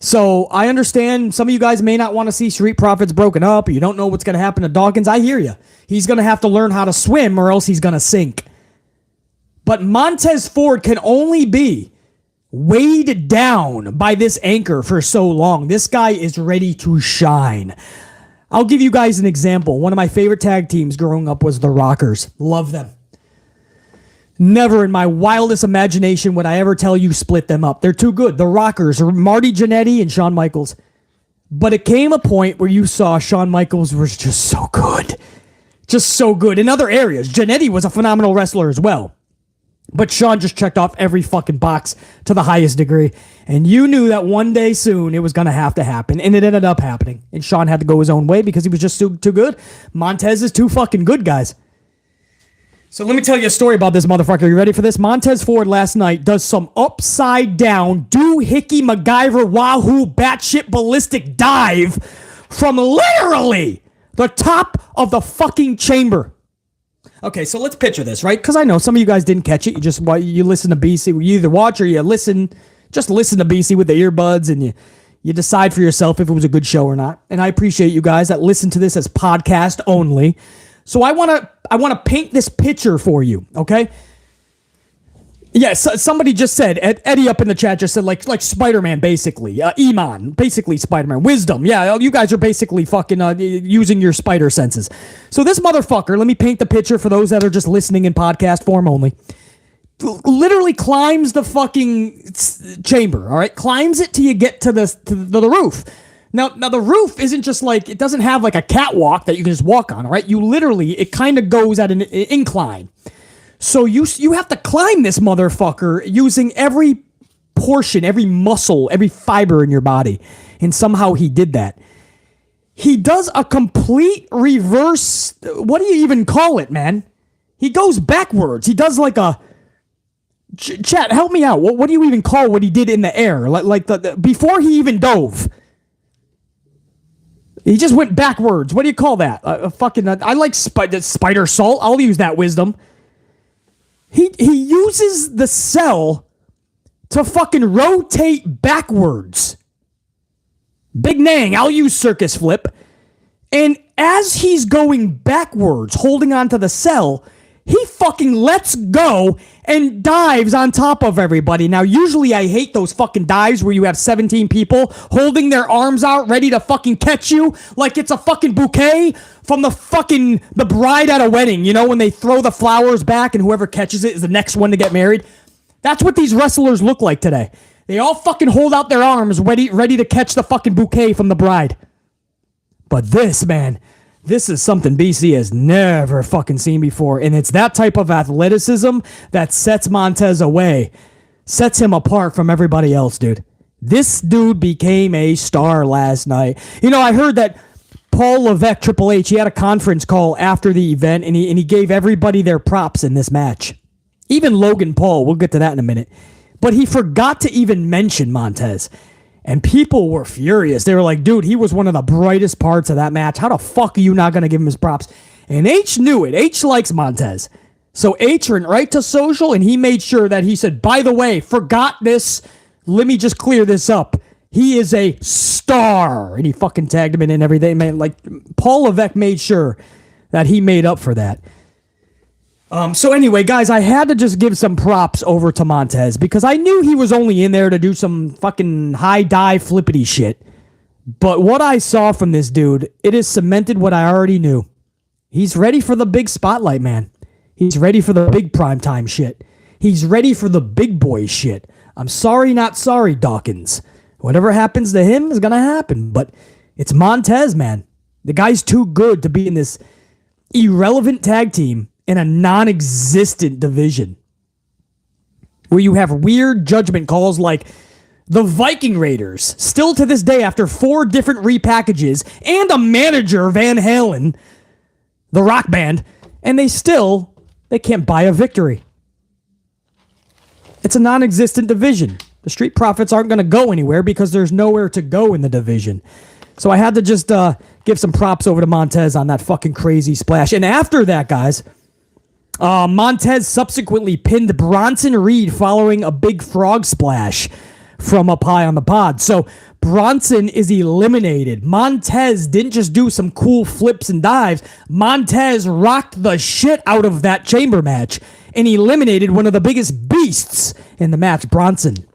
Speaker 1: So I understand some of you guys may not want to see Street Profits broken up, or you don't know what's going to happen to Dawkins. I hear you. He's going to have to learn how to swim or else he's going to sink. But Montez Ford can only be weighed down by this anchor for so long. This guy is ready to shine. I'll give you guys an example. One of my favorite tag teams growing up was the Rockers. Love them. Never in my wildest imagination would I ever tell you split them up. They're too good. The Rockers, Marty Jannetty and Shawn Michaels. But it came a point where you saw Shawn Michaels was just so good. Just so good. In other areas, Jannetty was a phenomenal wrestler as well. But Shawn just checked off every fucking box to the highest degree. And you knew that one day soon it was going to have to happen. And it ended up happening. And Shawn had to go his own way because he was just too good. Montez is too fucking good, guys. So let me tell you a story about this motherfucker. You ready for this? Montez Ford last night does some upside down, doohickey MacGyver wahoo batshit ballistic dive from literally the top of the fucking chamber. Okay, so let's picture this, right? Because I know some of you guys didn't catch it. You listen to BC. You either watch or you listen. Just listen to BC with the earbuds, and you decide for yourself if it was a good show or not. And I appreciate you guys that listen to this as podcast only. So I want to paint this picture for you, okay? Yes, somebody just said, Eddie up in the chat just said, like Spider-Man, basically. Iman, basically Spider-Man. Wisdom, yeah, you guys are basically fucking using your spider senses. So this motherfucker, let me paint the picture for those that are just listening in podcast form only, literally climbs the fucking chamber, all right? Climbs it till you get to the roof. Now the roof isn't just like, it doesn't have like a catwalk that you can just walk on, all right? You literally, it kind of goes at an incline. So you have to climb this motherfucker using every portion, every muscle, every fiber in your body. And somehow he did that. He does a complete reverse. What do you even call it, man? He goes backwards. He does like a... Chat, help me out. What do you even call what he did in the air? Like the before he even dove. He just went backwards. What do you call that? I like spider salt. I'll use that, Wisdom. He uses the cell to fucking rotate backwards. Big Nang, I'll use circus flip. And as he's going backwards, holding onto the cell, He fucking lets go and dives on top of everybody. Now, usually I hate those fucking dives where you have 17 people holding their arms out ready to fucking catch you like it's a fucking bouquet from the bride at a wedding. You know, when they throw the flowers back and whoever catches it is the next one to get married. That's what these wrestlers look like today. They all fucking hold out their arms ready to catch the fucking bouquet from the bride. But this, man, this is something BC has never fucking seen before. And it's that type of athleticism that sets Montez away, sets him apart from everybody else, dude. This dude became a star last night. You know, I heard that Paul Levesque, Triple H, he had a conference call after the event, and he gave everybody their props in this match. Even Logan Paul, we'll get to that in a minute. But he forgot to even mention Montez. And people were furious. They were like, dude, he was one of the brightest parts of that match. How the fuck are you not going to give him his props? And H knew it. H likes Montez. So H went right to social, and he made sure that he said, by the way, forgot this. Let me just clear this up. He is a star. And he fucking tagged him in and everything. Man, like, Paul Levesque made sure that he made up for that. So anyway, guys, I had to just give some props over to Montez because I knew he was only in there to do some fucking high dive flippity shit. But what I saw from this dude, it has cemented what I already knew. He's ready for the big spotlight, man. He's ready for the big primetime shit. He's ready for the big boy shit. I'm sorry, not sorry, Dawkins. Whatever happens to him is going to happen. But it's Montez, man. The guy's too good to be in this irrelevant tag team in a non-existent division where you have weird judgment calls like the Viking Raiders, still to this day after 4 different repackages and a manager, Van Halen, the rock band, and they can't buy a victory. It's a non-existent division. The Street Profits aren't going to go anywhere because there's nowhere to go in the division. So I had to just give some props over to Montez on that fucking crazy splash. And after that, guys, Montez subsequently pinned Bronson Reed following a big frog splash from up high on the pod. So Bronson is eliminated. Montez didn't just do some cool flips and dives. Montez rocked the shit out of that chamber match and eliminated one of the biggest beasts in the match, Bronson.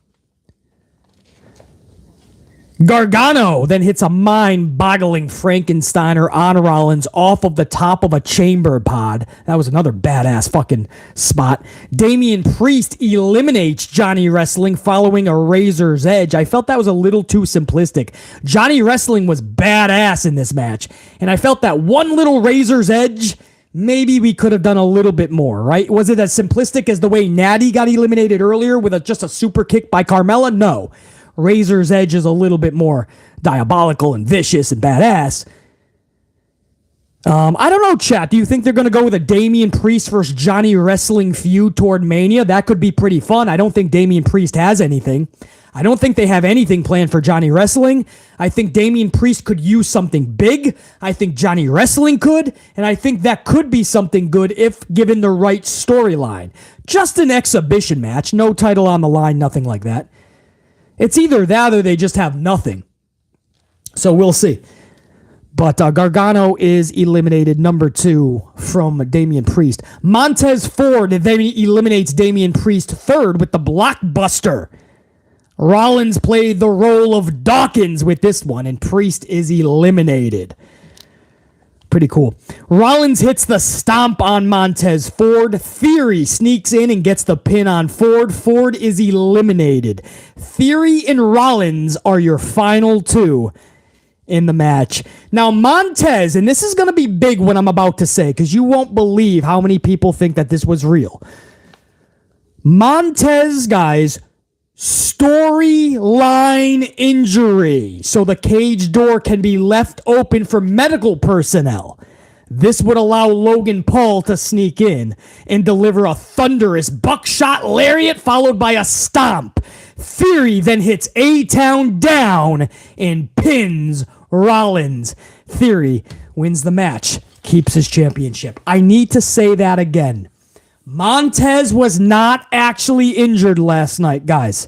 Speaker 1: Gargano then hits a mind-boggling Frankensteiner on Rollins off of the top of a chamber pod. That was another badass fucking spot. Damien Priest eliminates Johnny Wrestling following a Razor's Edge. I felt that was a little too simplistic. Johnny Wrestling was badass in this match, and I felt that one little Razor's Edge, maybe we could have done a little bit more, right? Was it as simplistic as the way Nattie got eliminated earlier with just a super kick by Carmella? No. Razor's Edge is a little bit more diabolical and vicious and badass. I don't know, chat. Do you think they're going to go with a Damien Priest versus Johnny Wrestling feud toward Mania? That could be pretty fun. I don't think Damien Priest has anything. I don't think they have anything planned for Johnny Wrestling. I think Damien Priest could use something big. I think Johnny Wrestling could. And I think that could be something good if given the right storyline. Just an exhibition match. No title on the line. Nothing like that. It's either that or they just have nothing. So we'll see. But Gargano is eliminated, number 2 from Damien Priest. Montez Ford then eliminates Damien Priest third with the blockbuster. Rollins played the role of Dawkins with this one, and Priest is eliminated. Pretty cool. Rollins hits the stomp on Montez Ford. Theory sneaks in and gets the pin on Ford. Ford is eliminated. Theory and Rollins are your final 2 in the match. Now, Montez, and this is going to be big what I'm about to say, because you won't believe how many people think that this was real. Montez, guys, storyline injury, so the cage door can be left open for medical personnel. This would allow Logan Paul to sneak in and deliver a thunderous buckshot lariat followed by a stomp. Theory then hits A-Town down and pins Rollins. Theory wins the match, keeps his championship. I need to say that again. Montez was not actually injured last night, guys.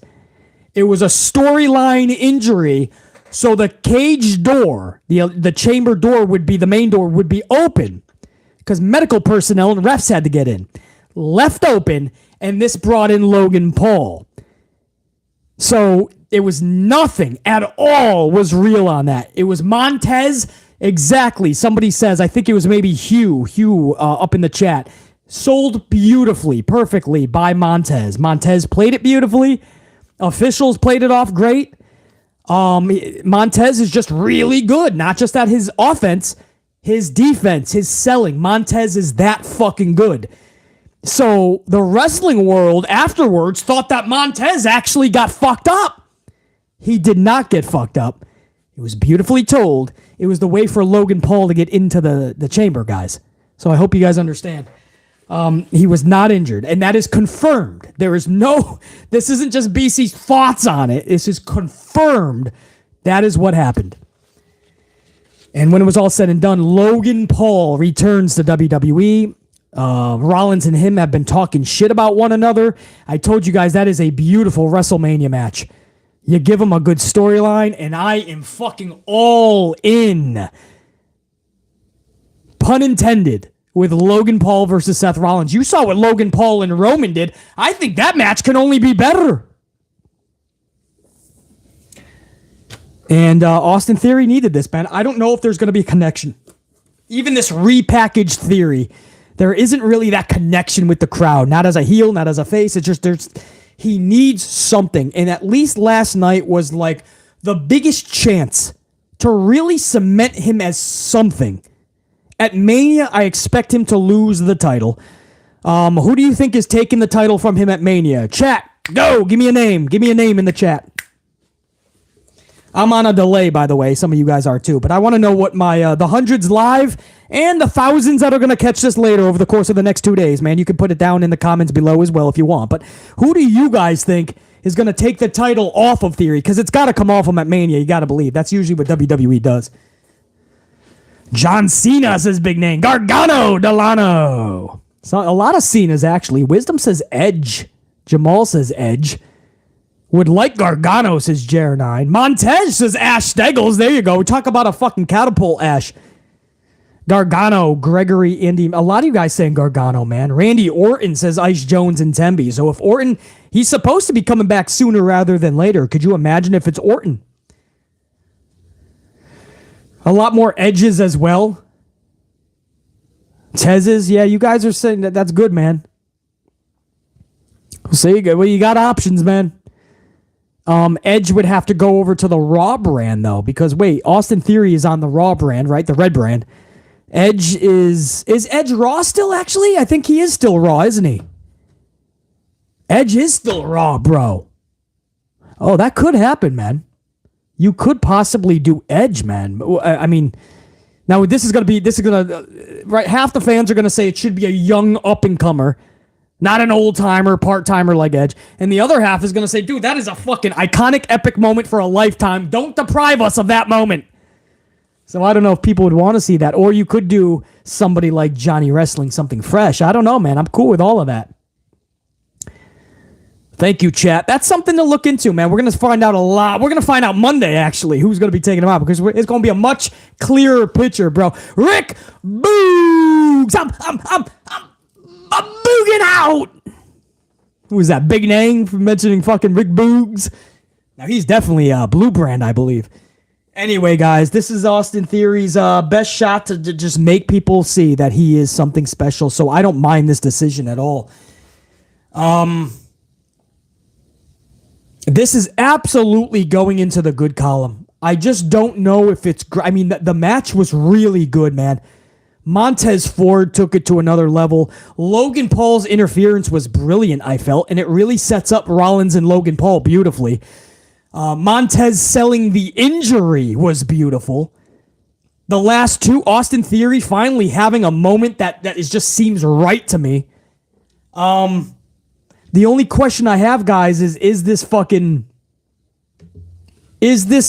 Speaker 1: It was a storyline injury, so the cage door, the chamber door would be, the main door would be open. because medical personnel and refs had to get in. Left open, and this brought in Logan Paul. So it was nothing at all was real on that. It was Montez, exactly. Somebody says, I think it was maybe Hugh up in the chat, sold beautifully, perfectly by Montez. Montez played it beautifully. Officials played it off great. Montez is just really good, not just at his offense, his defense, his selling. Montez is that fucking good. So the wrestling world afterwards thought that Montez actually got fucked up. He did not get fucked up. It was beautifully told. It was the way for Logan Paul to get into the chamber, guys. So I hope you guys understand. He was not injured, and that is confirmed. This isn't just BC's thoughts on it. This is confirmed. That is what happened. And when it was all said and done, Logan Paul returns to WWE. Rollins and him have been talking shit about one another. I told you guys that is a beautiful WrestleMania match. You give them a good storyline, and I am fucking all in. Pun intended. With Logan Paul versus Seth Rollins. You saw what Logan Paul and Roman did. I think that match can only be better. And Austin Theory needed this, man. I don't know if there's going to be a connection. Even this repackaged Theory, there isn't really that connection with the crowd. Not as a heel, not as a face. It's just he needs something. And at least last night was like the biggest chance to really cement him as something. At Mania, I expect him to lose the title. Who do you think is taking the title from him at Mania? Chat, go! Give me a name. Give me a name in the chat. I'm on a delay, by the way. Some of you guys are too. But I want to know what my the hundreds live and the thousands that are going to catch this later over the course of the next 2 days, man. You can put it down in the comments below as well if you want. But who do you guys think is going to take the title off of Theory? Because it's got to come off him at Mania. You got to believe. That's usually what WWE does. John Cena says big name. Gargano Delano. So a lot of Cenas, actually. Wisdom says Edge. Jamal says Edge. Would like Gargano, says Jer9. Montez says Ash Steggles. There you go. We talk about a fucking catapult, Ash. Gargano, Gregory, Indy. A lot of you guys saying Gargano, man. Randy Orton says Ice Jones and Temby. So if Orton, he's supposed to be coming back sooner rather than later. Could you imagine if it's Orton? A lot more edges as well. Tez's, yeah, you guys are saying that's good, man. So you got options, man. Edge would have to go over to the Raw brand, though, because, wait, Austin Theory is on the Raw brand, right? The red brand. Edge is Edge Raw still, actually? I think he is still Raw, isn't he? Edge is still Raw, bro. Oh, that could happen, man. You could possibly do Edge, man. I mean, now this is going to, right, half the fans are going to say it should be a young up-and-comer, not an old-timer, part-timer like Edge. And the other half is going to say, dude, that is a fucking iconic, epic moment for a lifetime. Don't deprive us of that moment. So I don't know if people would want to see that. Or you could do somebody like Johnny Wrestling, something fresh. I don't know, man. I'm cool with all of that. Thank you, chat. That's something to look into, man. We're going to find out a lot. We're going to find out Monday, actually, who's going to be taking him out, because it's going to be a much clearer picture, bro. Rick Boogs! I'm booging out! Who is that? Big name for mentioning fucking Rick Boogs? Now, he's definitely a blue brand, I believe. Anyway, guys, this is Austin Theory's best shot to just make people see that he is something special, so I don't mind this decision at all. This is absolutely going into the good column. I just don't know if it's... I mean, the match was really good, man. Montez Ford took it to another level. Logan Paul's interference was brilliant, I felt, and it really sets up Rollins and Logan Paul beautifully. Montez selling the injury was beautiful. The last two, Austin Theory finally having a moment that just seems right to me. The only question I have, guys, is this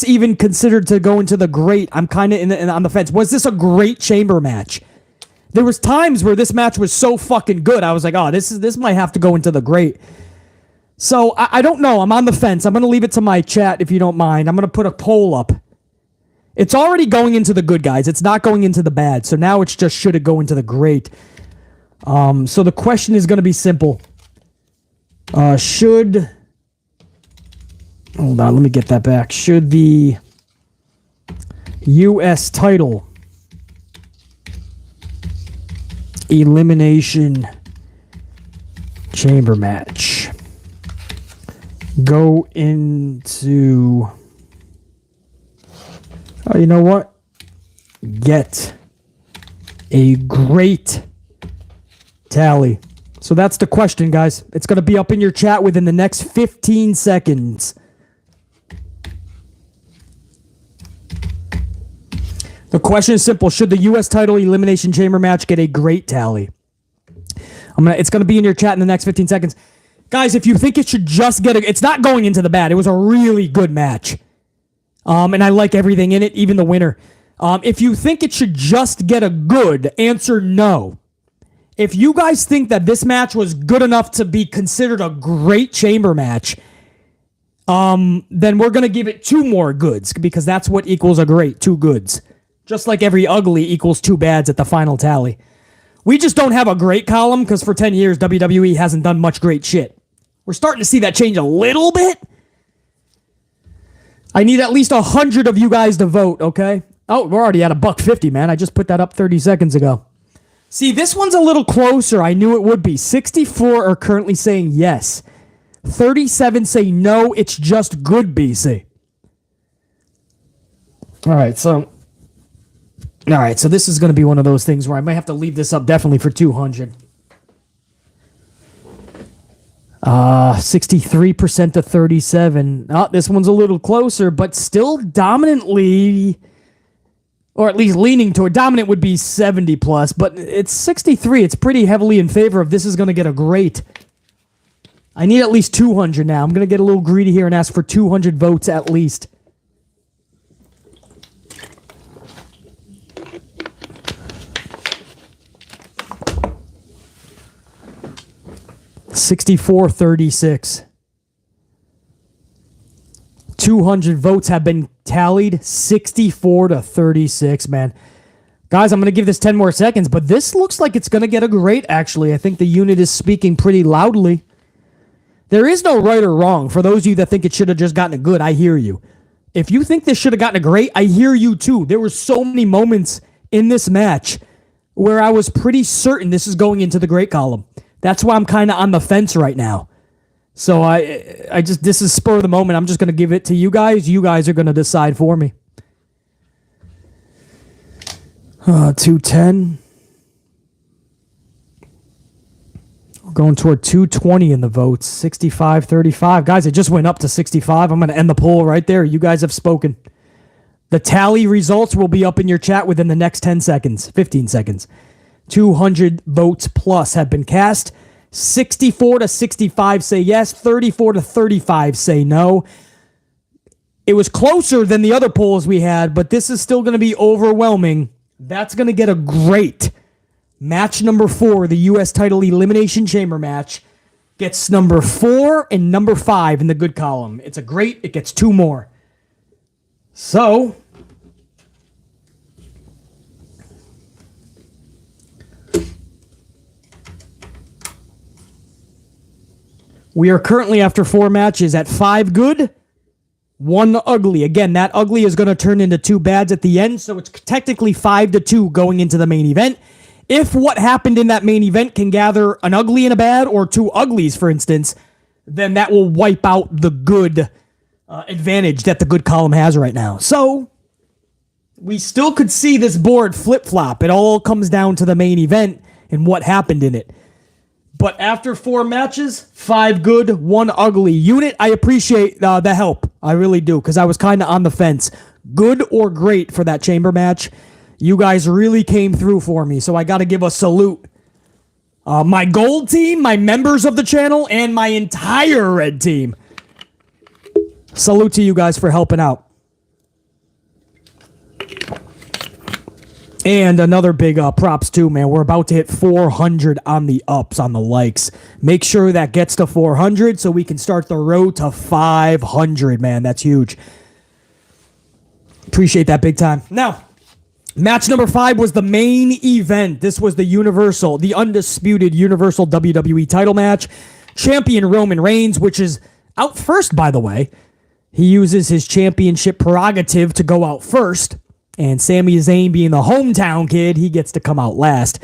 Speaker 1: even considered to go into the great? I'm kind of on the fence. Was this a great chamber match? There was times where this match was so fucking good. I was like, oh, this might have to go into the great. So I don't know. I'm on the fence. I'm going to leave it to my chat if you don't mind. I'm going to put a poll up. It's already going into the good, guys. It's not going into the bad. So now it's just should it go into the great. So the question is going to be simple. Hold on, let me get that back. Should the U.S. title Elimination Chamber match go into... Oh, you know what? Get a great tally. So that's the question, guys. It's going to be up in your chat within the next 15 seconds. The question is simple. Should the U.S. title Elimination Chamber match get a great tally? It's going to be in your chat in the next 15 seconds. Guys, if you think it should just get a... It's not going into the bad. It was a really good match. And I like everything in it, even the winner. If you think it should just get a good, answer no. If you guys think that this match was good enough to be considered a great chamber match, then we're going to give it 2 more goods, because that's what equals a great, 2 goods. Just like every ugly equals 2 bads at the final tally. We just don't have a great column, because for 10 years, WWE hasn't done much great shit. We're starting to see that change a little bit. I need at least 100 of you guys to vote, okay? Oh, we're already at $1.50, man. I just put that up 30 seconds ago. See, this one's a little closer. I knew it would be. 64 are currently saying yes. 37 say no, it's just good, BC. All right, so this is going to be one of those things where I might have to leave this up definitely for 200. 63% to 37. Oh, this one's a little closer, but still dominantly, or at least leaning toward dominant would be 70 plus, but it's 63. It's pretty heavily in favor of this is going to get a great. I need at least 200 now. I'm going to get a little greedy here and ask for 200 votes at least. $64.36. 200 votes have been tallied. 64 to 36, man. Guys, I'm going to give this 10 more seconds, but this looks like it's going to get a great, actually. I think the unit is speaking pretty loudly. There is no right or wrong. For those of you that think it should have just gotten a good, I hear you. If you think this should have gotten a great, I hear you too. There were so many moments in this match where I was pretty certain this is going into the great column. That's why I'm kind of on the fence right now. So this is spur of the moment. I'm just going to give it to you guys. You guys are going to decide for me. 210. We're going toward 220 in the votes. 65-35. Guys, it just went up to 65. I'm going to end the poll right there. You guys have spoken. The tally results will be up in your chat within the next 10 seconds, 15 seconds. 200 votes plus have been cast. 64 to 65 say yes. 34 to 35 say no. It was closer than the other polls we had, but this is still going to be overwhelming. That's going to get a great. Match number 4, the U.S. title Elimination Chamber match, gets number 4 and number 5 in the good column. It's a great. It gets 2 more. So... we are currently, after 4 matches, at 5 good, 1 ugly. Again, that ugly is going to turn into 2 bads at the end, so it's technically 5-2 going into the main event. If what happened in that main event can gather an ugly and a bad, or 2 uglies, for instance, then that will wipe out the good advantage that the good column has right now. So, we still could see this board flip-flop. It all comes down to the main event and what happened in it. But after 4 matches, 5 good, 1 ugly. Unit, I appreciate the help. I really do, because I was kind of on the fence. Good or great for that chamber match. You guys really came through for me, so I got to give a salute. My gold team, my members of the channel, and my entire red team. Salute to you guys for helping out. And another big props too, man. We're about to hit 400 on the ups, on the likes. Make sure that gets to 400 so we can start the road to 500, man. That's huge. Appreciate that big time. Now, match number 5 was the main event. This was the undisputed Universal WWE title match. Champion Roman Reigns, which is out first, by the way. He uses his championship prerogative to go out first. And Sami Zayn, being the hometown kid, he gets to come out last.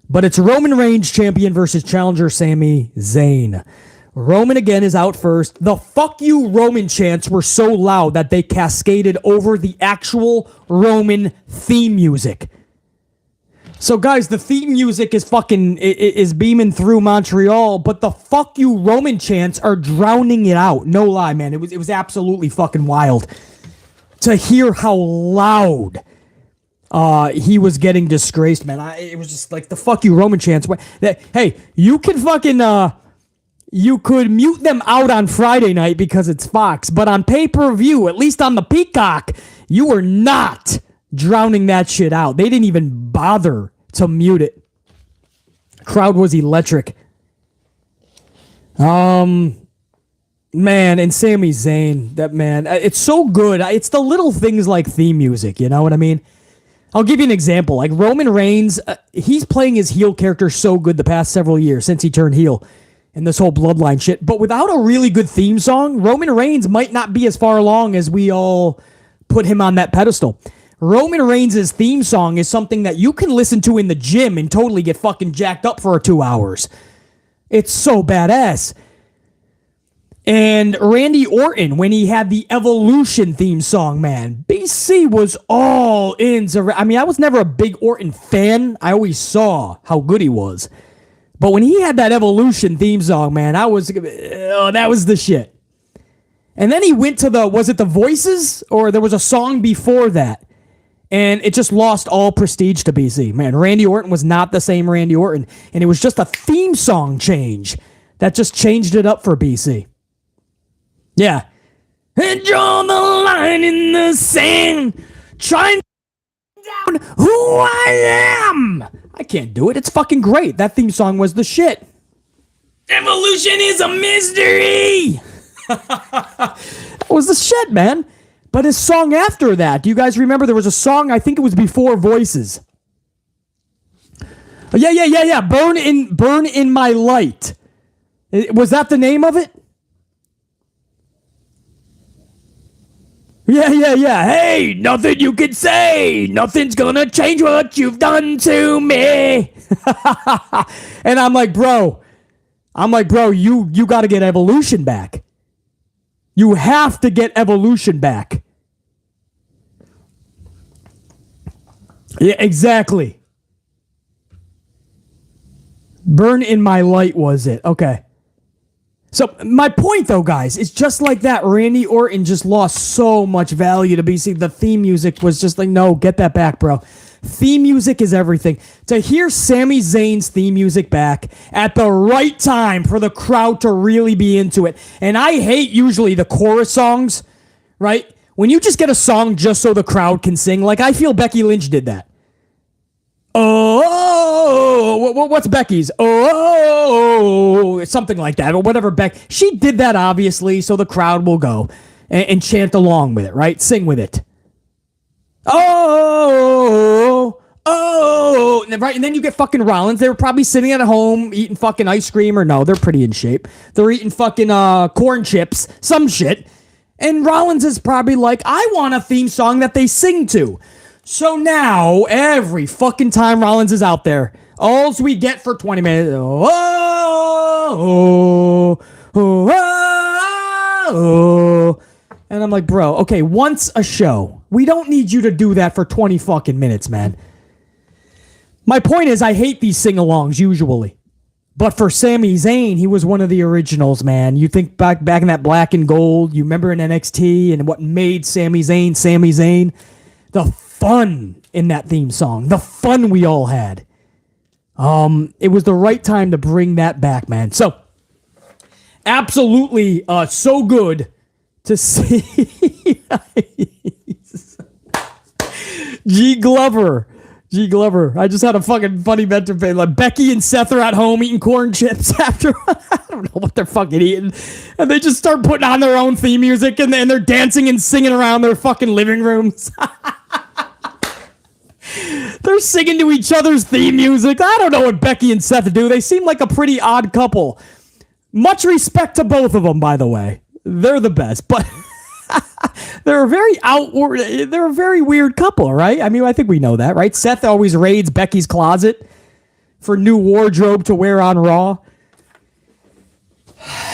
Speaker 1: But it's Roman Reigns champion versus challenger Sami Zayn. Roman again is out first. The fuck you Roman chants were so loud that they cascaded over the actual Roman theme music. So guys, the theme music is beaming through Montreal, but the fuck you Roman chants are drowning it out. No lie, man. It was absolutely fucking wild to hear how loud he was getting disgraced, man. It was just like the fuck you Roman chants. Hey, you can fucking you could mute them out on Friday night because it's Fox, but on pay-per-view, at least on the Peacock, you were not drowning that shit out. They didn't even bother to mute it. Crowd was electric. Man, and Sami Zayn, that man, it's so good. It's the little things like theme music, you know what I mean? I'll give you an example. Like Roman Reigns, he's playing his heel character so good the past several years since he turned heel and this whole bloodline shit. But without a really good theme song, Roman Reigns might not be as far along as we all put him on that pedestal. Roman Reigns' theme song is something that you can listen to in the gym and totally get fucking jacked up for 2 hours. It's so badass. And Randy Orton, when he had the Evolution theme song, man, BC was all in. I mean, I was never a big Orton fan. I always saw how good he was. But when he had that Evolution theme song, man, that was the shit. And then he went to was it The Voices? Or there was a song before that. And it just lost all prestige to BC. Man, Randy Orton was not the same Randy Orton. And it was just a theme song change that just changed it up for BC. Yeah. And draw the line in the sand, trying to down who I am. I can't do it. It's fucking great. That theme song was the shit. Evolution is a mystery. That was the shit, man. But his song after that, do you guys remember there was a song, I think it was before Voices. Yeah. Burn in My Light. Was that the name of it? Yeah. Hey, nothing you can say. Nothing's gonna change what you've done to me. And I'm like, bro, you gotta get Evolution back. You have to get Evolution back. Yeah, exactly. Burn in My Light was it. Okay. So my point, though, guys, is just like that. Randy Orton just lost so much value to BC. The theme music was just like, no, get that back, bro. Theme music is everything. To hear Sami Zayn's theme music back at the right time for the crowd to really be into it. And I hate usually the chorus songs, right? When you just get a song just so the crowd can sing, like I feel Becky Lynch did that. What's Becky's? Something like that, or whatever. She did that obviously, so the crowd will go and chant along with it, right? Sing with it. Right, and then you get fucking Rollins. They were probably sitting at home eating fucking ice cream, or no, they're pretty in shape. They're eating fucking corn chips, some shit. And Rollins is probably like, I want a theme song that they sing to. So now, every fucking time Rollins is out there, all we get for 20 minutes, and I'm like, bro, okay, once a show. We don't need you to do that for 20 fucking minutes, man. My point is, I hate these sing-alongs usually. But for Sami Zayn, he was one of the originals, man. You think back in that black and gold, you remember in NXT and what made Sami Zayn, the fun in that theme song, the fun we all had. It was the right time to bring that back, man. So, absolutely so good to see G. Glover G. Glover. I just had a fucking funny mental page. Like Becky and Seth are at home eating corn chips after I don't know what they're fucking eating. And they just start putting on their own theme music and they're dancing and singing around their fucking living rooms. They're singing to each other's theme music. I don't know what Becky and Seth do. They seem like a pretty odd couple. Much respect to both of them, by the way. They're the best, but they're a very weird couple, right? I mean, I think we know that, right? Seth always raids Becky's closet for new wardrobe to wear on Raw.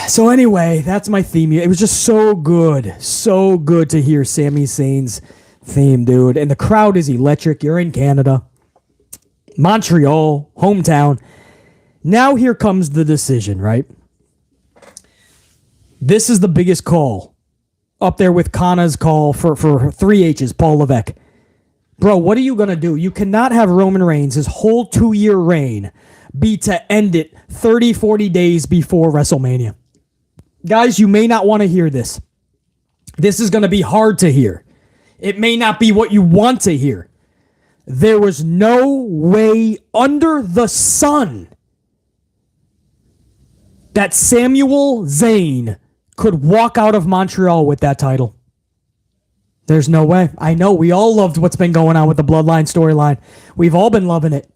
Speaker 1: So anyway, that's my theme. It was just so good to hear Sami Zayn's theme, dude. And the crowd is electric. You're in Canada. Montreal, hometown. Now here comes the decision, right? This is the biggest call. Up there with Kana's call for 3H's, Paul Levesque. Bro, what are you going to do? You cannot have Roman Reigns, his whole 2-year reign, be to end it 30, 40 days before WrestleMania. Guys, you may not want to hear this. This is going to be hard to hear. It may not be what you want to hear. There was no way under the sun that Samuel Zayn could walk out of Montreal with that title. There's no way. I know we all loved what's been going on with the Bloodline storyline. We've all been loving it.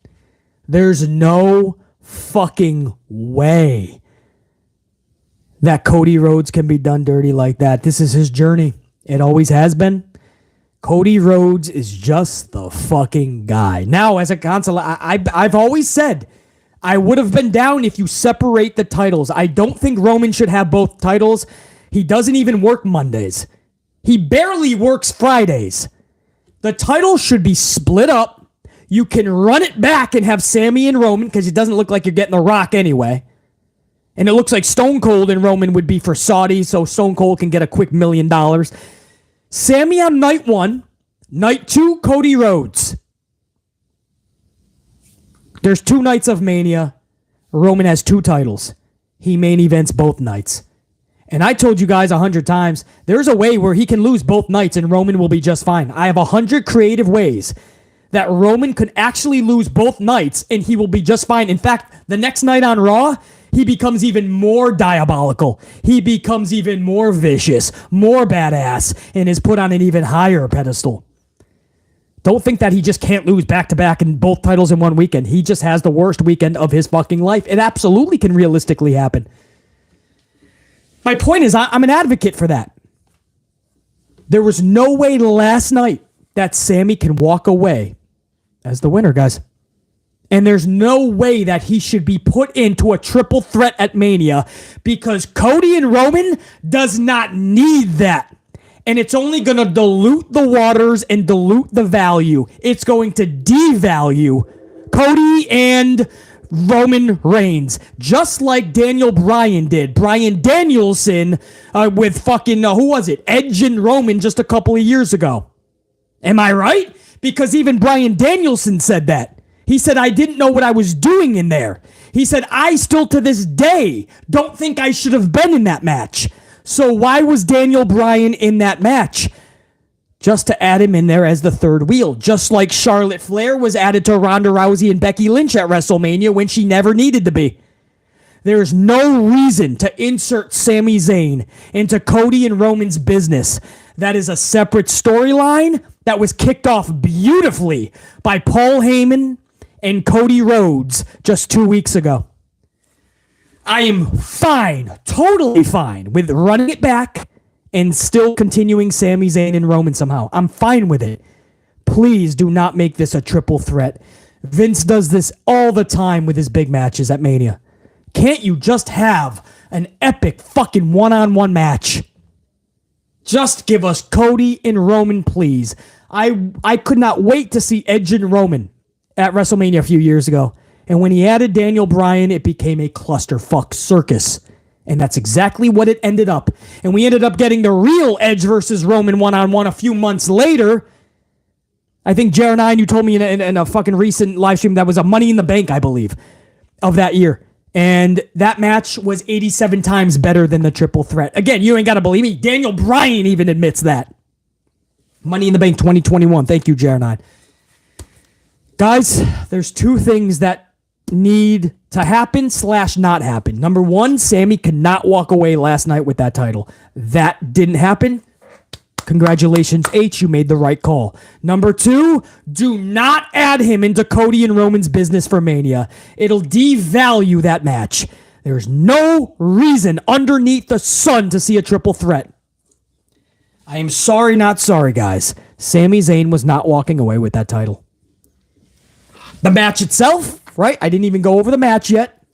Speaker 1: There's no fucking way that Cody Rhodes can be done dirty like that. This is his journey. It always has been. Cody Rhodes is just the fucking guy. Now, as a console, I've always said I would have been down if you separate the titles. I don't think Roman should have both titles. He doesn't even work Mondays. He barely works Fridays. The title should be split up. You can run it back and have Sami and Roman because it doesn't look like you're getting The Rock anyway. And it looks like Stone Cold and Roman would be for Saudi, so Stone Cold can get a quick $1 million. Sami on night 1. Night 2, Cody Rhodes. There's 2 nights of Mania. Roman has 2 titles. He main events both nights. And I told you guys 100 times, there's a way where he can lose both nights and Roman will be just fine. I have 100 creative ways that Roman could actually lose both nights and he will be just fine. In fact, the next night on Raw, he becomes even more diabolical. He becomes even more vicious, more badass, and is put on an even higher pedestal. Don't think that he just can't lose back-to-back in both titles in one weekend. He just has the worst weekend of his fucking life. It absolutely can realistically happen. My point is, I'm an advocate for that. There was no way last night that Sami can walk away as the winner, guys. And there's no way that he should be put into a triple threat at Mania because Cody and Roman does not need that. And it's only going to dilute the waters and dilute the value. It's going to devalue Cody and Roman Reigns, just like Daniel Bryan did. Bryan Danielson with fucking, who was it? Edge and Roman just a couple of years ago. Am I right? Because even Bryan Danielson said that. He said, I didn't know what I was doing in there. He said, I still to this day don't think I should have been in that match. So why was Daniel Bryan in that match? Just to add him in there as the third wheel. Just like Charlotte Flair was added to Ronda Rousey and Becky Lynch at WrestleMania when she never needed to be. There's no reason to insert Sami Zayn into Cody and Roman's business. That is a separate storyline that was kicked off beautifully by Paul Heyman and Cody Rhodes just 2 weeks ago. I am fine, totally fine with running it back and still continuing Sami Zayn and Roman somehow. I'm fine with it. Please do not make this a triple threat. Vince does this all the time with his big matches at Mania. Can't you just have an epic fucking one-on-one match? Just give us Cody and Roman, please. I could not wait to see Edge and Roman at WrestleMania a few years ago. And when he added Daniel Bryan, it became a clusterfuck circus. And that's exactly what it ended up. And we ended up getting the real Edge versus Roman one-on-one a few months later. I think JR9, you told me in a fucking recent live stream that was a Money in the Bank, I believe, of that year. And that match was 87 times better than the triple threat. Again, you ain't got to believe me. Daniel Bryan even admits that. Money in the Bank 2021. Thank you, JR9. Guys, there's two things that need to happen / not happen. Number one, Sami could not walk away last night with that title. That didn't happen. Congratulations, H. You made the right call. Number two, do not add him into Cody and Roman's business for Mania. It'll devalue that match. There's no reason underneath the sun to see a triple threat. I am sorry, not sorry, guys. Sami Zayn was not walking away with that title. The match itself, right? I didn't even go over the match yet.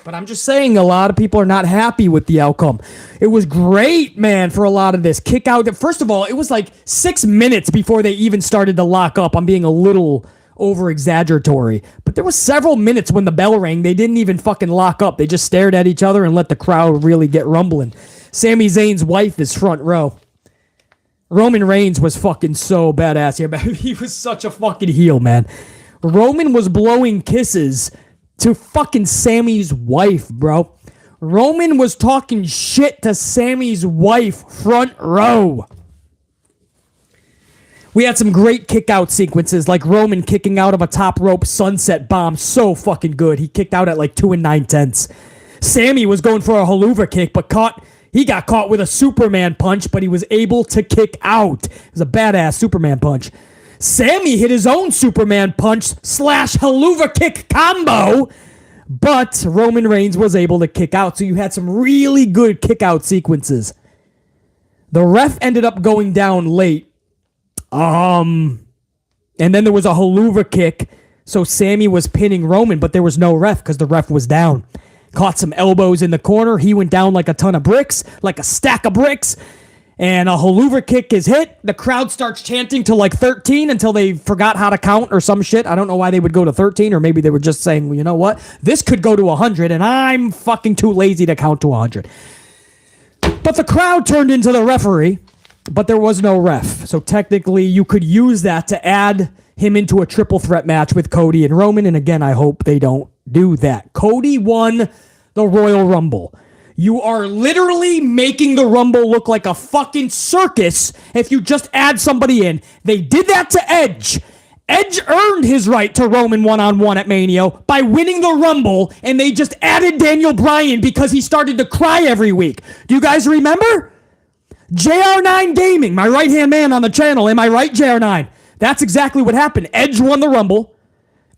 Speaker 1: But I'm just saying a lot of people are not happy with the outcome. It was great, man, for a lot of this. Kick out. First of all, it was like 6 minutes before they even started to lock up. I'm being a little over-exaggeratory. But there was several minutes when the bell rang. They didn't even fucking lock up. They just stared at each other and let the crowd really get rumbling. Sami Zayn's wife is front row. Roman Reigns was fucking so badass here, man. He was such a fucking heel, man. Roman was blowing kisses to fucking Sami's wife, bro. Roman was talking shit to Sami's wife front row. We had some great kick-out sequences, like Roman kicking out of a top rope sunset bomb. So fucking good. He kicked out at like 2 9/10. Sami was going for a haluva kick, but he got caught with a Superman punch, but he was able to kick out. It was a badass Superman punch. Sami hit his own Superman punch / haluva kick combo, but Roman Reigns was able to kick out. So you had some really good kick out sequences. The ref ended up going down late. And then there was a haluva kick. So Sami was pinning Roman, but there was no ref because the ref was down. Caught some elbows in the corner. He went down like a ton of bricks, like a stack of bricks. And a haluva kick is hit. The crowd starts chanting to like 13 until they forgot how to count or some shit. I don't know why they would go to 13, or maybe they were just saying, well, you know what? This could go to 100, and I'm fucking too lazy to count to 100. But the crowd turned into the referee, but there was no ref. So technically, you could use that to add him into a triple threat match with Cody and Roman. And again, I hope they don't do that. Cody won the Royal Rumble. You are literally making the Rumble look like a fucking circus if you just add somebody in. They did that to Edge. Edge earned his right to Roman one-on-one at Mania by winning the Rumble, and they just added Daniel Bryan because he started to cry every week. Do you guys remember? JR9 Gaming, my right-hand man on the channel. Am I right, JR9? That's exactly what happened. Edge won the Rumble,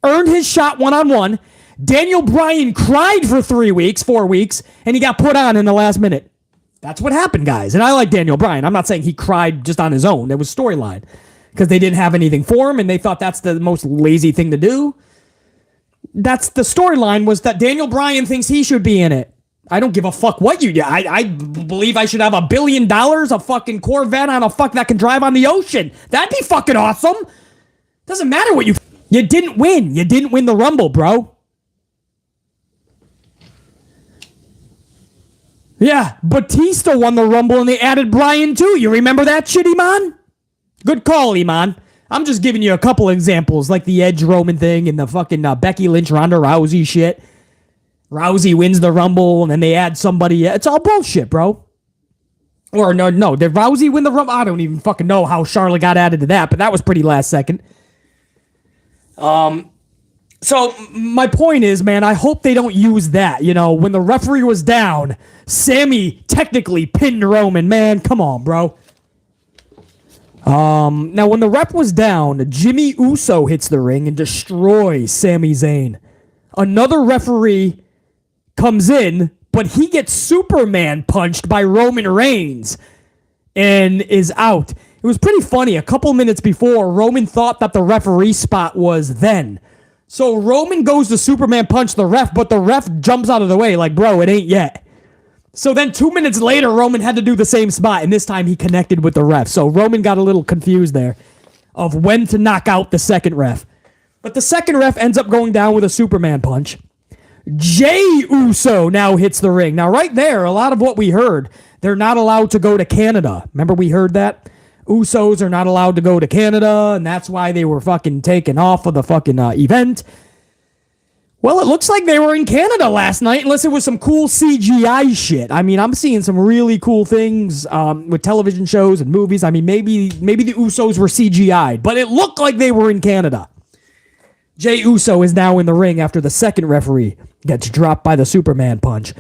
Speaker 1: earned his shot one-on-one. Daniel Bryan cried for 4 weeks, and he got put on in the last minute. That's what happened, guys. And I like Daniel Bryan. I'm not saying he cried just on his own. There was storyline because they didn't have anything for him, and they thought that's the most lazy thing to do. That's the storyline, was that Daniel Bryan thinks he should be in it. I don't give a fuck what you do. I believe I should have $1 billion, a fucking Corvette on a fuck that can drive on the ocean. That'd be fucking awesome. Doesn't matter what you didn't win. You didn't win the Rumble, bro. Yeah, Batista won the Rumble and they added Bryan too. You remember that shit, Iman? Good call, Iman. I'm just giving you a couple examples, like the Edge Roman thing and the fucking Becky Lynch Ronda Rousey shit. Rousey wins the Rumble and then they add somebody. It's all bullshit, bro. Or no, did Rousey win the Rumble? I don't even fucking know how Charlotte got added to that, but that was pretty last second. So my point is, man, I hope they don't use that. You know, when the referee was down, Sami technically pinned Roman. Man, come on, bro. Now, when the ref was down, Jimmy Uso hits the ring and destroys Sami Zayn. Another referee comes in, but he gets Superman punched by Roman Reigns and is out. It was pretty funny. A couple minutes before, Roman thought that the referee spot was then. So Roman goes to Superman punch the ref, but the ref jumps out of the way like, bro, it ain't yet. So then 2 minutes later, Roman had to do the same spot, and this time he connected with the ref. So Roman got a little confused there of when to knock out the second ref. But the second ref ends up going down with a Superman punch. Jey Uso now hits the ring. Now right there, a lot of what we heard, they're not allowed to go to Canada. Remember we heard that? Usos are not allowed to go to Canada, and that's why they were fucking taken off of the fucking event. Well, it looks like they were in Canada last night, unless it was some cool CGI shit. I mean, I'm seeing some really cool things with television shows and movies. I mean, maybe the Usos were CGI'd, but it looked like they were in Canada. Jey Uso is now in the ring after the second referee gets dropped by the Superman punch.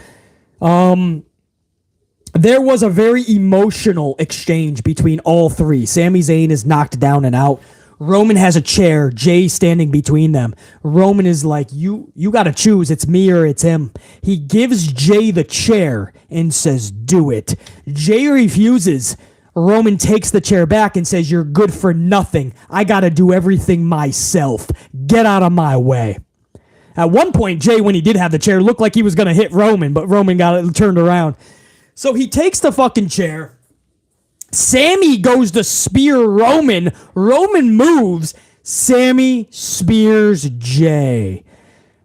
Speaker 1: There was a very emotional exchange between all three. Sami Zayn is knocked down and out. Roman has a chair, Jey standing between them. Roman is like, you got to choose, it's me or it's him. He gives Jey the chair and says, do it. Jey refuses. Roman takes the chair back and says, you're good for nothing. I got to do everything myself. Get out of my way. At one point, Jey, when he did have the chair, looked like he was going to hit Roman, but Roman got it turned around. So he takes the fucking chair. Sami goes to spear Roman. Roman moves. Sami spears Jey.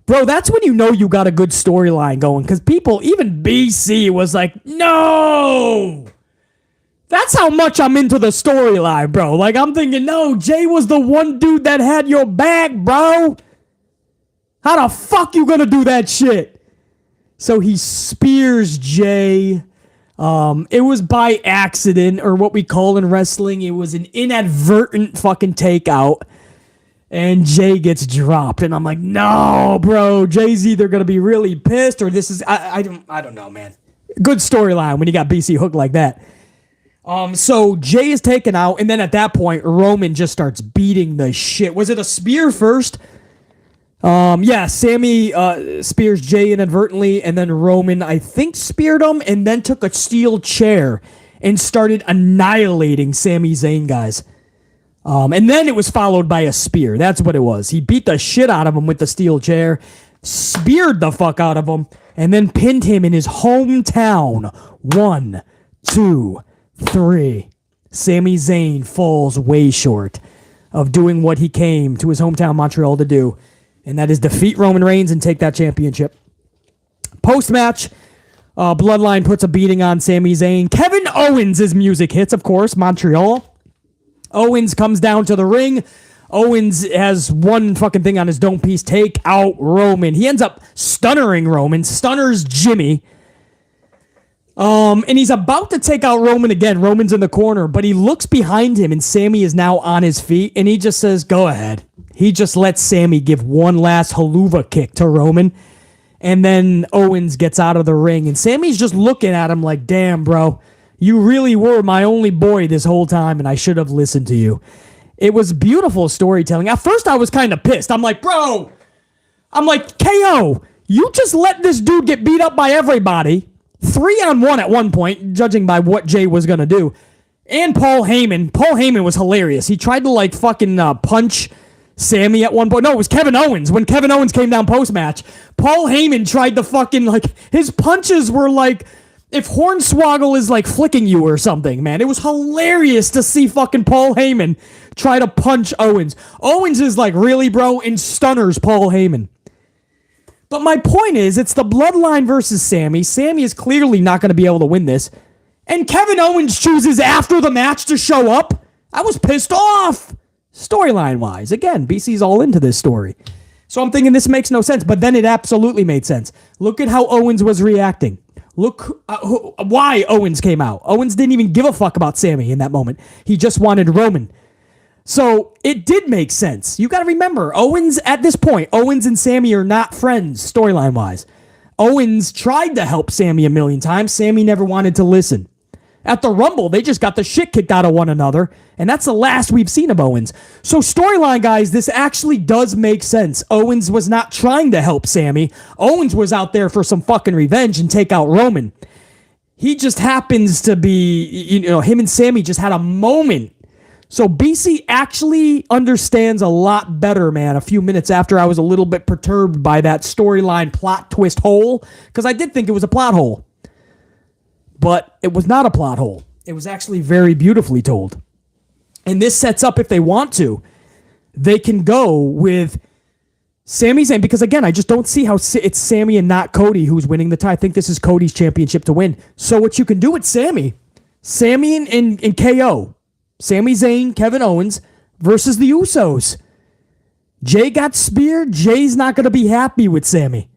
Speaker 1: Bro, that's when you know you got a good storyline going, because people, even BC was like, no! That's how much I'm into the storyline, bro. Like, I'm thinking, no, Jey was the one dude that had your back, bro. How the fuck you gonna do that shit? So he spears Jey. It was by accident, or what we call in wrestling, it was an inadvertent fucking takeout. And Jey gets dropped. And I'm like, no, bro. Jey's either gonna be really pissed, or this is, I don't know, man. Good storyline when you got BC hooked like that. So Jey is taken out, and then at that point, Roman just starts beating the shit. Was it a spear first? Yeah, Sami spears Jey inadvertently, and then Roman, I think, speared him, and then took a steel chair and started annihilating Sami Zayn, guys. And then it was followed by a spear. That's what it was. He beat the shit out of him with the steel chair, speared the fuck out of him, and then pinned him in his hometown. 1, 2, 3. Sami Zayn falls way short of doing what he came to his hometown Montreal to do, and that is defeat Roman Reigns and take that championship. Post-match, Bloodline puts a beating on Sami Zayn. Kevin Owens' music hits, of course, Montreal. Owens comes down to the ring. Owens has one fucking thing on his dome piece, take out Roman. He ends up stunnering Roman, stunners Jimmy. And he's about to take out Roman again. Roman's in the corner, but he looks behind him, and Sami is now on his feet, and he just says, go ahead. He just lets Sami give one last haluva kick to Roman, and then Owens gets out of the ring, and Sami's just looking at him like, damn, bro, you really were my only boy this whole time, and I should have listened to you. It was beautiful storytelling. At first, I was kind of pissed. I'm like, bro, KO, you just let this dude get beat up by everybody. 3-on-1 at one point, judging by what Jey was going to do. And Paul Heyman. Paul Heyman was hilarious. He tried to, fucking punch Sami at one point. No, it was Kevin Owens. When Kevin Owens came down post-match, Paul Heyman tried to fucking, his punches were like, if Hornswoggle is, flicking you or something, man. It was hilarious to see fucking Paul Heyman try to punch Owens. Owens is like, really, bro? And stunners Paul Heyman. But my point is, it's the Bloodline versus Sami. Sami is clearly not going to be able to win this. And Kevin Owens chooses after the match to show up. I was pissed off. Storyline-wise. Again, BC's all into this story. So I'm thinking this makes no sense. But then it absolutely made sense. Look at how Owens was reacting. Look why Owens came out. Owens didn't even give a fuck about Sami in that moment. He just wanted Roman. So it did make sense. You got to remember, Owens at this point, Owens and Sami are not friends storyline-wise. Owens tried to help Sami a million times. Sami never wanted to listen. At the Rumble, they just got the shit kicked out of one another, and that's the last we've seen of Owens. So storyline, guys, this actually does make sense. Owens was not trying to help Sami. Owens was out there for some fucking revenge and take out Roman. He just happens to be, him and Sami just had a moment. So BC actually understands a lot better, man. A few minutes after I was a little bit perturbed by that storyline plot twist hole, because I did think it was a plot hole. But it was not a plot hole. It was actually very beautifully told. And this sets up, if they want to, they can go with Sami Zayn, because again, I just don't see how it's Sami and not Cody who's winning the title. I think this is Cody's championship to win. So what you can do with Sami and KO, Sami Zayn, Kevin Owens versus the Usos. Jey got speared. Jey's not going to be happy with Sami.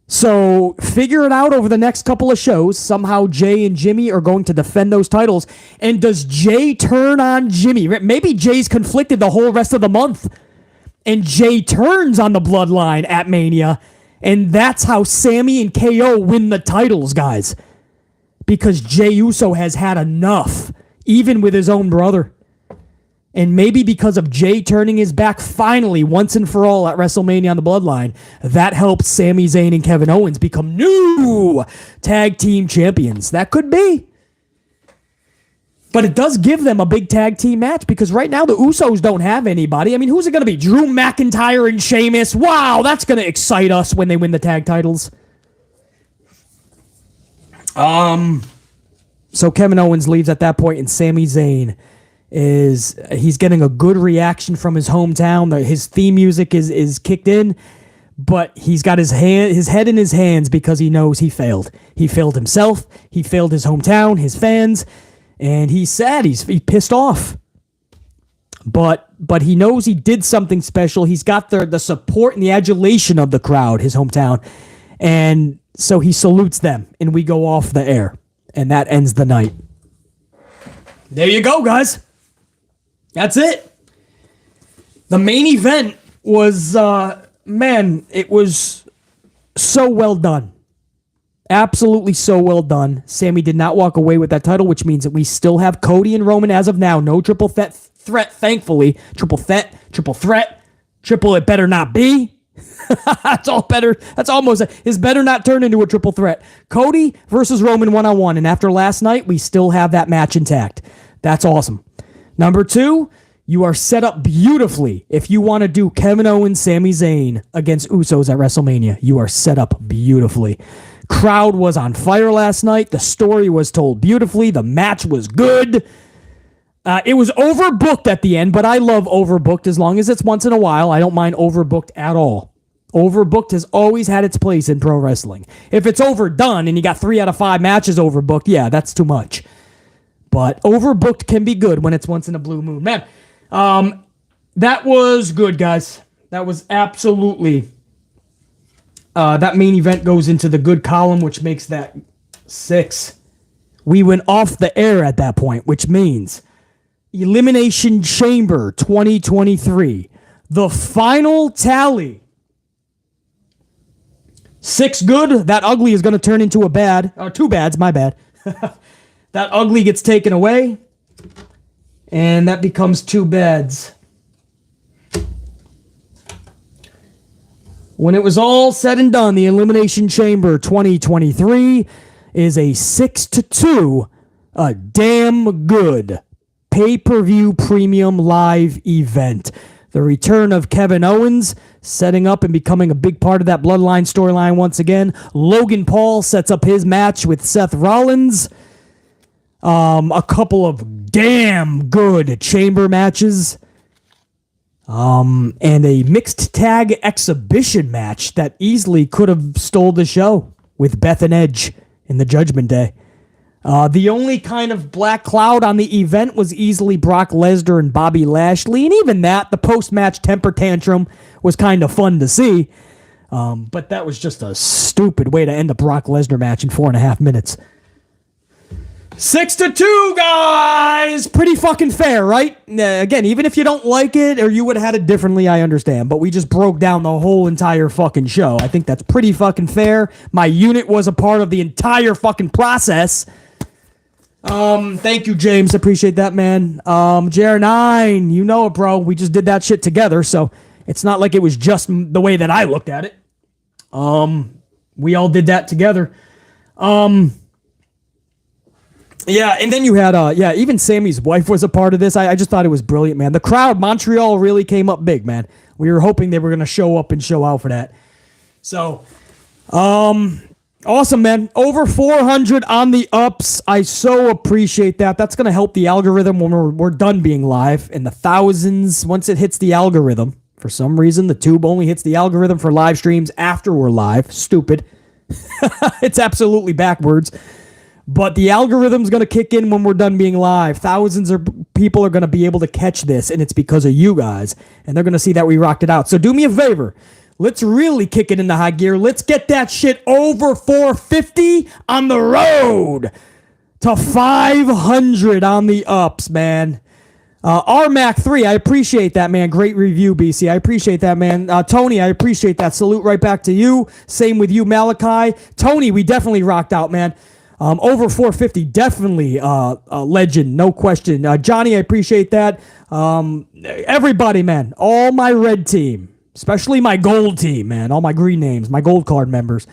Speaker 1: So figure it out over the next couple of shows. Somehow Jey and Jimmy are going to defend those titles. And does Jey turn on Jimmy? Maybe Jey's conflicted the whole rest of the month. and Jay turns on the Bloodline at Mania, and that's how Sami and KO win the titles, guys. Because Jey Uso has had enough, even with his own brother. And maybe because of Jay turning his back finally, once and for all at WrestleMania on the Bloodline, that helped Sami Zayn and Kevin Owens become new tag team champions. That could be. But it does give them a big tag team match because right now the Usos don't have anybody. I mean, who's it going to be? Drew McIntyre and Sheamus? Wow, that's going to excite us when they win the tag titles. So Kevin Owens leaves at that point, and Sami Zayn he's getting a good reaction from his hometown. His theme music is kicked in, but he's got his head in his hands because he knows he failed. He failed himself. He failed his hometown, his fans, and he's sad. He's pissed off. But he knows he did something special. He's got the support and the adulation of the crowd, his hometown, and so he salutes them, and we go off the air, and that ends the night. There you go, guys. That's it. The main event was, it was so well done. Absolutely so well done. Sami did not walk away with that title, which means that we still have Cody and Roman as of now. No triple threat, thankfully. Triple threat. Triple it better not be. That's all better. That's almost it better not turn into a triple threat. Cody versus Roman 1-on-1. And after last night, we still have that match intact. That's awesome. Number 2, you are set up beautifully if you want to do Kevin Owens, Sami Zayn against Usos at WrestleMania. You are set up beautifully. Crowd was on fire last night. The story was told beautifully. The match was good. It was overbooked at the end, but I love overbooked as long as it's once in a while. I don't mind overbooked at all. Overbooked has always had its place in pro wrestling. If it's overdone and you got 3 out of 5 matches overbooked, yeah, that's too much. But overbooked can be good when it's once in a blue moon. Man, that was good, guys. That was absolutely... that main event goes into the good column, which makes that 6. We went off the air at that point, which means Elimination Chamber 2023. The final tally. 6 good. That ugly is going to turn into a bad. Or 2 bads, my bad. That ugly gets taken away, and that becomes 2 bads. When it was all said and done, the Elimination Chamber 2023 is a 6-2, a damn good pay-per-view premium live event. The return of Kevin Owens, setting up and becoming a big part of that Bloodline storyline once again. Logan Paul sets up his match with Seth Rollins. A couple of damn good chamber matches. And a mixed tag exhibition match that easily could have stole the show with Beth and Edge in the Judgment Day. The only kind of black cloud on the event was easily Brock Lesnar and Bobby Lashley. And even that, the post-match temper tantrum was kind of fun to see. But that was just a stupid way to end the Brock Lesnar match in 4.5 minutes. 6-2, guys! Pretty fucking fair, right? Again, even if you don't like it or you would have had it differently, I understand. But we just broke down the whole entire fucking show. I think that's pretty fucking fair. My unit was a part of the entire fucking process. Thank you, James. Appreciate that, man. JR9, you know it, bro. We just did that shit together, so it's not like it was just the way that I looked at it. We all did that together. Yeah, and then you had, even Sammy's wife was a part of this. I just thought it was brilliant, man. The crowd, Montreal really came up big, man. We were hoping they were going to show up and show out for that. So, awesome, man. Over 400 on the ups. I so appreciate that. That's going to help the algorithm when we're done being live. In the thousands, once it hits the algorithm. For some reason, the tube only hits the algorithm for live streams after we're live. Stupid. It's absolutely backwards. But the algorithm's going to kick in when we're done being live. Thousands of people are going to be able to catch this, and it's because of you guys. And they're going to see that we rocked it out. So do me a favor. Let's really kick it into high gear. Let's get that shit over 450 on the road to 500 on the ups, man. RMAC3, I appreciate that, man. Great review, BC. I appreciate that, man. Tony, I appreciate that. Salute right back to you. Same with you, Malachi. Tony, we definitely rocked out, man. Over 450, definitely a legend, no question. Johnny, I appreciate that. Everybody, man. All my red team, especially my gold team, man. All my green names, my gold card members.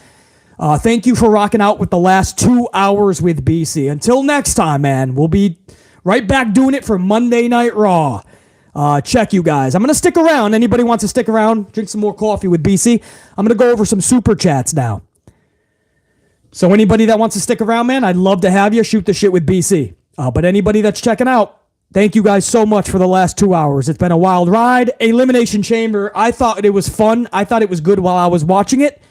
Speaker 1: Thank you for rocking out with the last 2 hours with BC. Until next time, man, we'll be right back doing it for Monday Night Raw. Check you guys. I'm going to stick around. Anybody wants to stick around, drink some more coffee with BC? I'm going to go over some super chats now. So anybody that wants to stick around, man, I'd love to have you. Shoot the shit with BC. But anybody that's checking out, thank you guys so much for the last 2 hours. It's been a wild ride. Elimination Chamber, I thought it was fun. I thought it was good while I was watching it.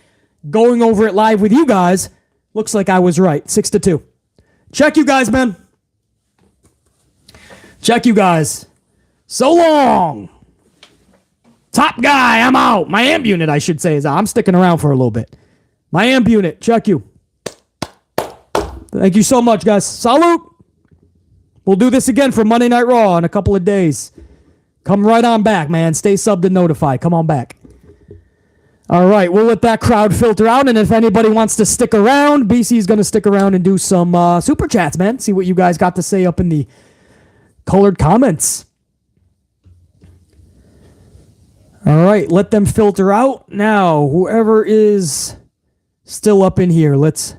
Speaker 1: Going over it live with you guys, looks like I was right. 6-2. Check you guys, man. Check you guys. So long. Top guy, I'm out. My amp unit, I should say, is out. I'm sticking around for a little bit. My amp unit, check you. Thank you so much, guys. Salute. We'll do this again for Monday Night Raw in a couple of days. Come right on back, man. Stay subbed and notified. Come on back. All right, we'll let that crowd filter out, and if anybody wants to stick around, BC's going to stick around and do some super chats, man. See what you guys got to say up in the colored comments. All right, let them filter out. Now, whoever is still up in here, let's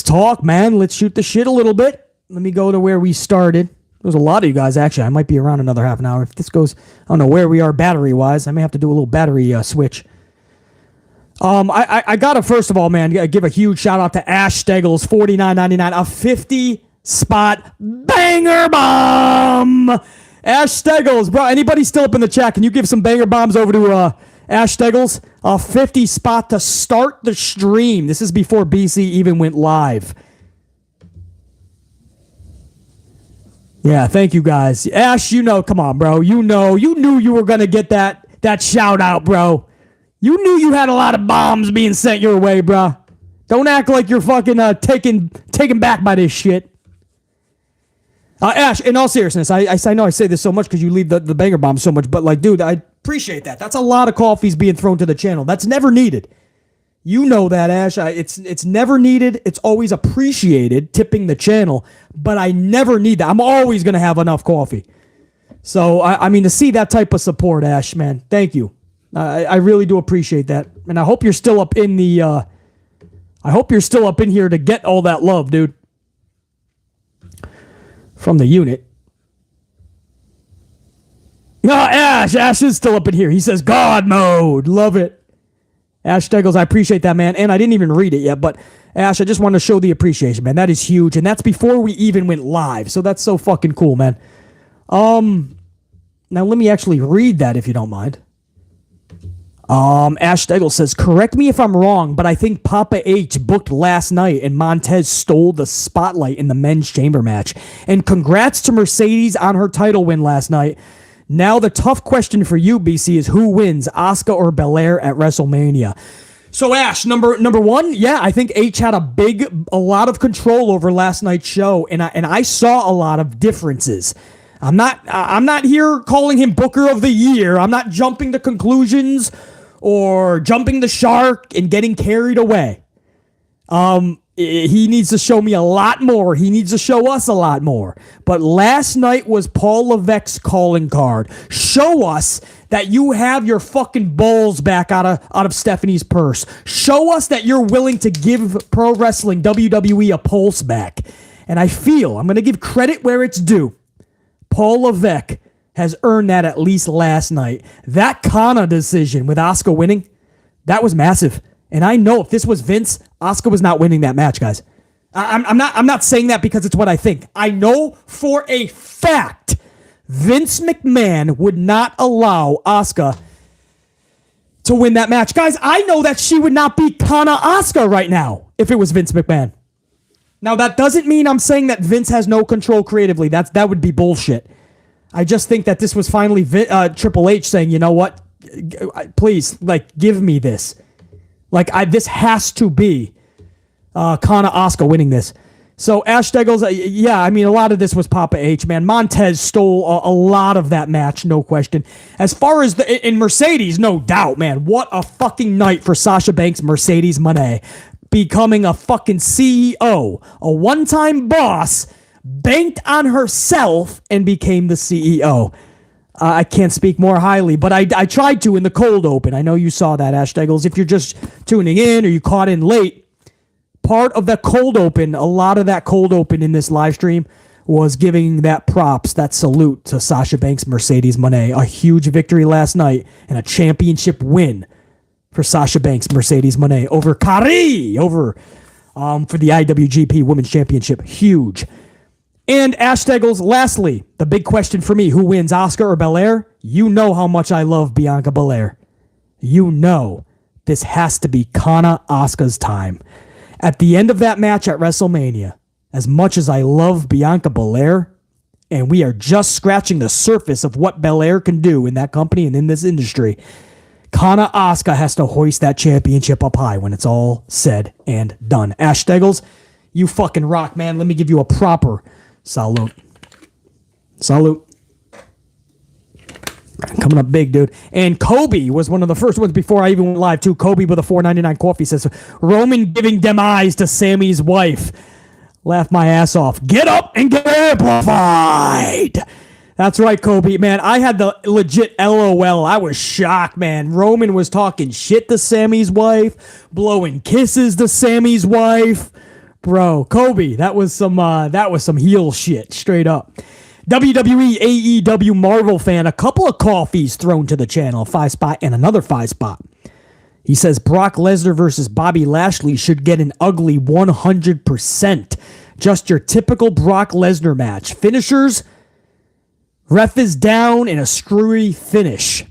Speaker 1: talk, man. Let's shoot the shit a little bit. Let me go to where we started. There's a lot of you guys, actually. I might be around another half an hour. If this goes, I don't know where we are battery-wise. I may have to do a little battery switch. I got to, first of all, man, give a huge shout-out to Ash Steggles, $49.99, a 50-spot banger bomb. Ash Steggles, bro, anybody still up in the chat, can you give some banger bombs over to Ash Steggles? A 50 spot to start the stream. This is before BC even went live. Yeah, thank you guys. Ash, you know, come on, bro. You knew you were going to get that shout out, bro. You knew you had a lot of bombs being sent your way, bro. Don't act like you're fucking taken back by this shit. Ash, in all seriousness, I know I say this so much because you leave the banger bomb so much, but like, dude, I appreciate that. That's a lot of coffees being thrown to the channel. That's never needed. You know that, Ash. It's never needed. It's always appreciated, tipping the channel, but I never need that. I'm always going to have enough coffee. So, I mean, to see that type of support, Ash, man, thank you. I really do appreciate that. And I hope you're still up in the, I hope you're still up in here to get all that love, dude. From the unit. No, Ash is still up in here. He says, God mode. Love it. Ash Steggles, I appreciate that, man. And I didn't even read it yet, but Ash, I just want to show the appreciation, man. That is huge. And that's before we even went live. So that's so fucking cool, man. Now let me actually read that if you don't mind. Ash Steggles says, correct me if I'm wrong, but I think Papa H booked last night and Montez stole the spotlight in the men's chamber match. And congrats to Mercedes on her title win last night. Now the tough question for you, BC, is who wins, Asuka or Belair at WrestleMania? So Ash, number one, yeah, I think H had a lot of control over last night's show, and I saw a lot of differences. I'm not here calling him Booker of the Year. I'm not jumping to conclusions or jumping the shark and getting carried away. He needs to show me a lot more. He needs to show us a lot more. But last night was Paul Levesque's calling card. Show us that you have your fucking balls back out of Stephanie's purse. Show us that you're willing to give pro wrestling WWE a pulse back. And I feel, I'm going to give credit where it's due. Paul Levesque has earned that at least last night. That Kana decision with Asuka winning, that was massive. And I know if this was Vince, Asuka was not winning that match, guys. I'm not saying that because it's what I think. I know for a fact Vince McMahon would not allow Asuka to win that match. Guys, I know that she would not be Kana Asuka right now if it was Vince McMahon. Now, that doesn't mean I'm saying that Vince has no control creatively. That would be bullshit. I just think that this was finally Triple H saying, you know what? Please, like, give me this. Like, this has to be Kana Asuka winning this. So Ash Steggles, yeah, I mean, a lot of this was Papa H, man. Montez stole a lot of that match, no question. As far as in Mercedes, no doubt, man. What a fucking night for Sasha Banks, Mercedes Moné. Becoming a fucking CEO, a one-time boss, banked on herself, and became the CEO. I can't speak more highly, but I tried to in the cold open. I know you saw that, Ash Steggles. If you're just tuning in or you caught in late, part of the cold open, a lot of that cold open in this live stream was giving that props, that salute to Sasha Banks, Mercedes Moné. A huge victory last night and a championship win for Sasha Banks, Mercedes Moné over Kairi, for the IWGP Women's Championship. Huge. And Ash Steggles, lastly, the big question for me, who wins, Asuka or Belair? You know how much I love Bianca Belair. You know this has to be Kana Asuka's time. At the end of that match at WrestleMania, as much as I love Bianca Belair, and we are just scratching the surface of what Belair can do in that company and in this industry, Kana Asuka has to hoist that championship up high when it's all said and done. Ash Steggles, you fucking rock, man. Let me give you a proper salute. Salute. Coming up big, dude. And Kobe was one of the first ones before I even went live, too. Kobe with a $4.99 coffee says, Roman giving demise to Sami's wife. Laugh my ass off. Get up and get amplified. That's right, Kobe. Man, I had the legit LOL. I was shocked, man. Roman was talking shit to Sami's wife, blowing kisses to Sami's wife. Bro, Kobe, that was some heel shit, straight up. WWE, AEW, Marvel fan, a couple of coffees thrown to the channel, 5 spot and another 5 spot. He says Brock Lesnar versus Bobby Lashley should get an ugly 100%. Just your typical Brock Lesnar match. Finishers, ref is down, and a screwy finish.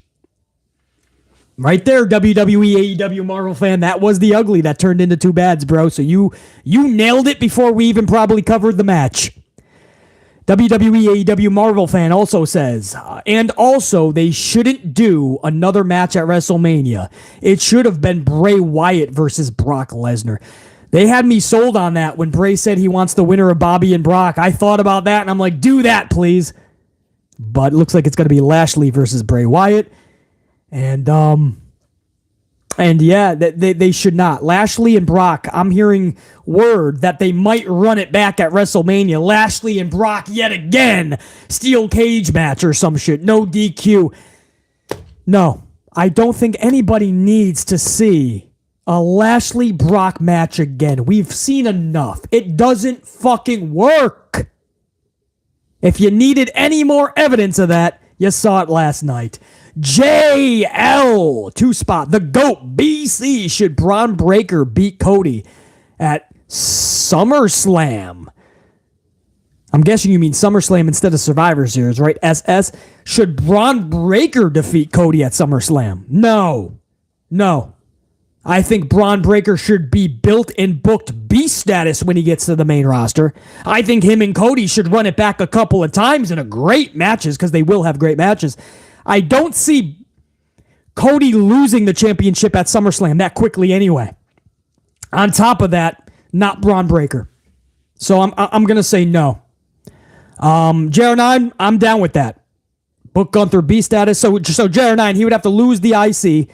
Speaker 1: Right there, WWE, AEW, Marvel fan. That was the ugly that turned into 2 bads, bro. So you nailed it before we even probably covered the match. WWE, AEW, Marvel fan also says, and also they shouldn't do another match at WrestleMania. It should have been Bray Wyatt versus Brock Lesnar. They had me sold on that when Bray said he wants the winner of Bobby and Brock. I thought about that, and I'm like, do that, please. But it looks like it's going to be Lashley versus Bray Wyatt. And yeah, they should not. Lashley and Brock, I'm hearing word that they might run it back at WrestleMania. Lashley and Brock yet again. Steel cage match or some shit. No DQ. No, I don't think anybody needs to see a Lashley-Brock match again. We've seen enough. It doesn't fucking work. If you needed any more evidence of that, you saw it last night. JL 2 spot. The GOAT BC. Should Braun Breaker beat Cody at SummerSlam? I'm guessing you mean SummerSlam instead of Survivor Series, right? SS. Should Braun Breaker defeat Cody at SummerSlam? No. I think Braun Breaker should be built and booked beast status when he gets to the main roster. I think him and Cody should run it back a couple of times in a great matches, because they will have great matches. I don't see Cody losing the championship at SummerSlam that quickly anyway. On top of that, not Braun Breaker. So I'm going to say no. JR9, I'm down with that. Book Gunther B status. So JR9, he would have to lose the IC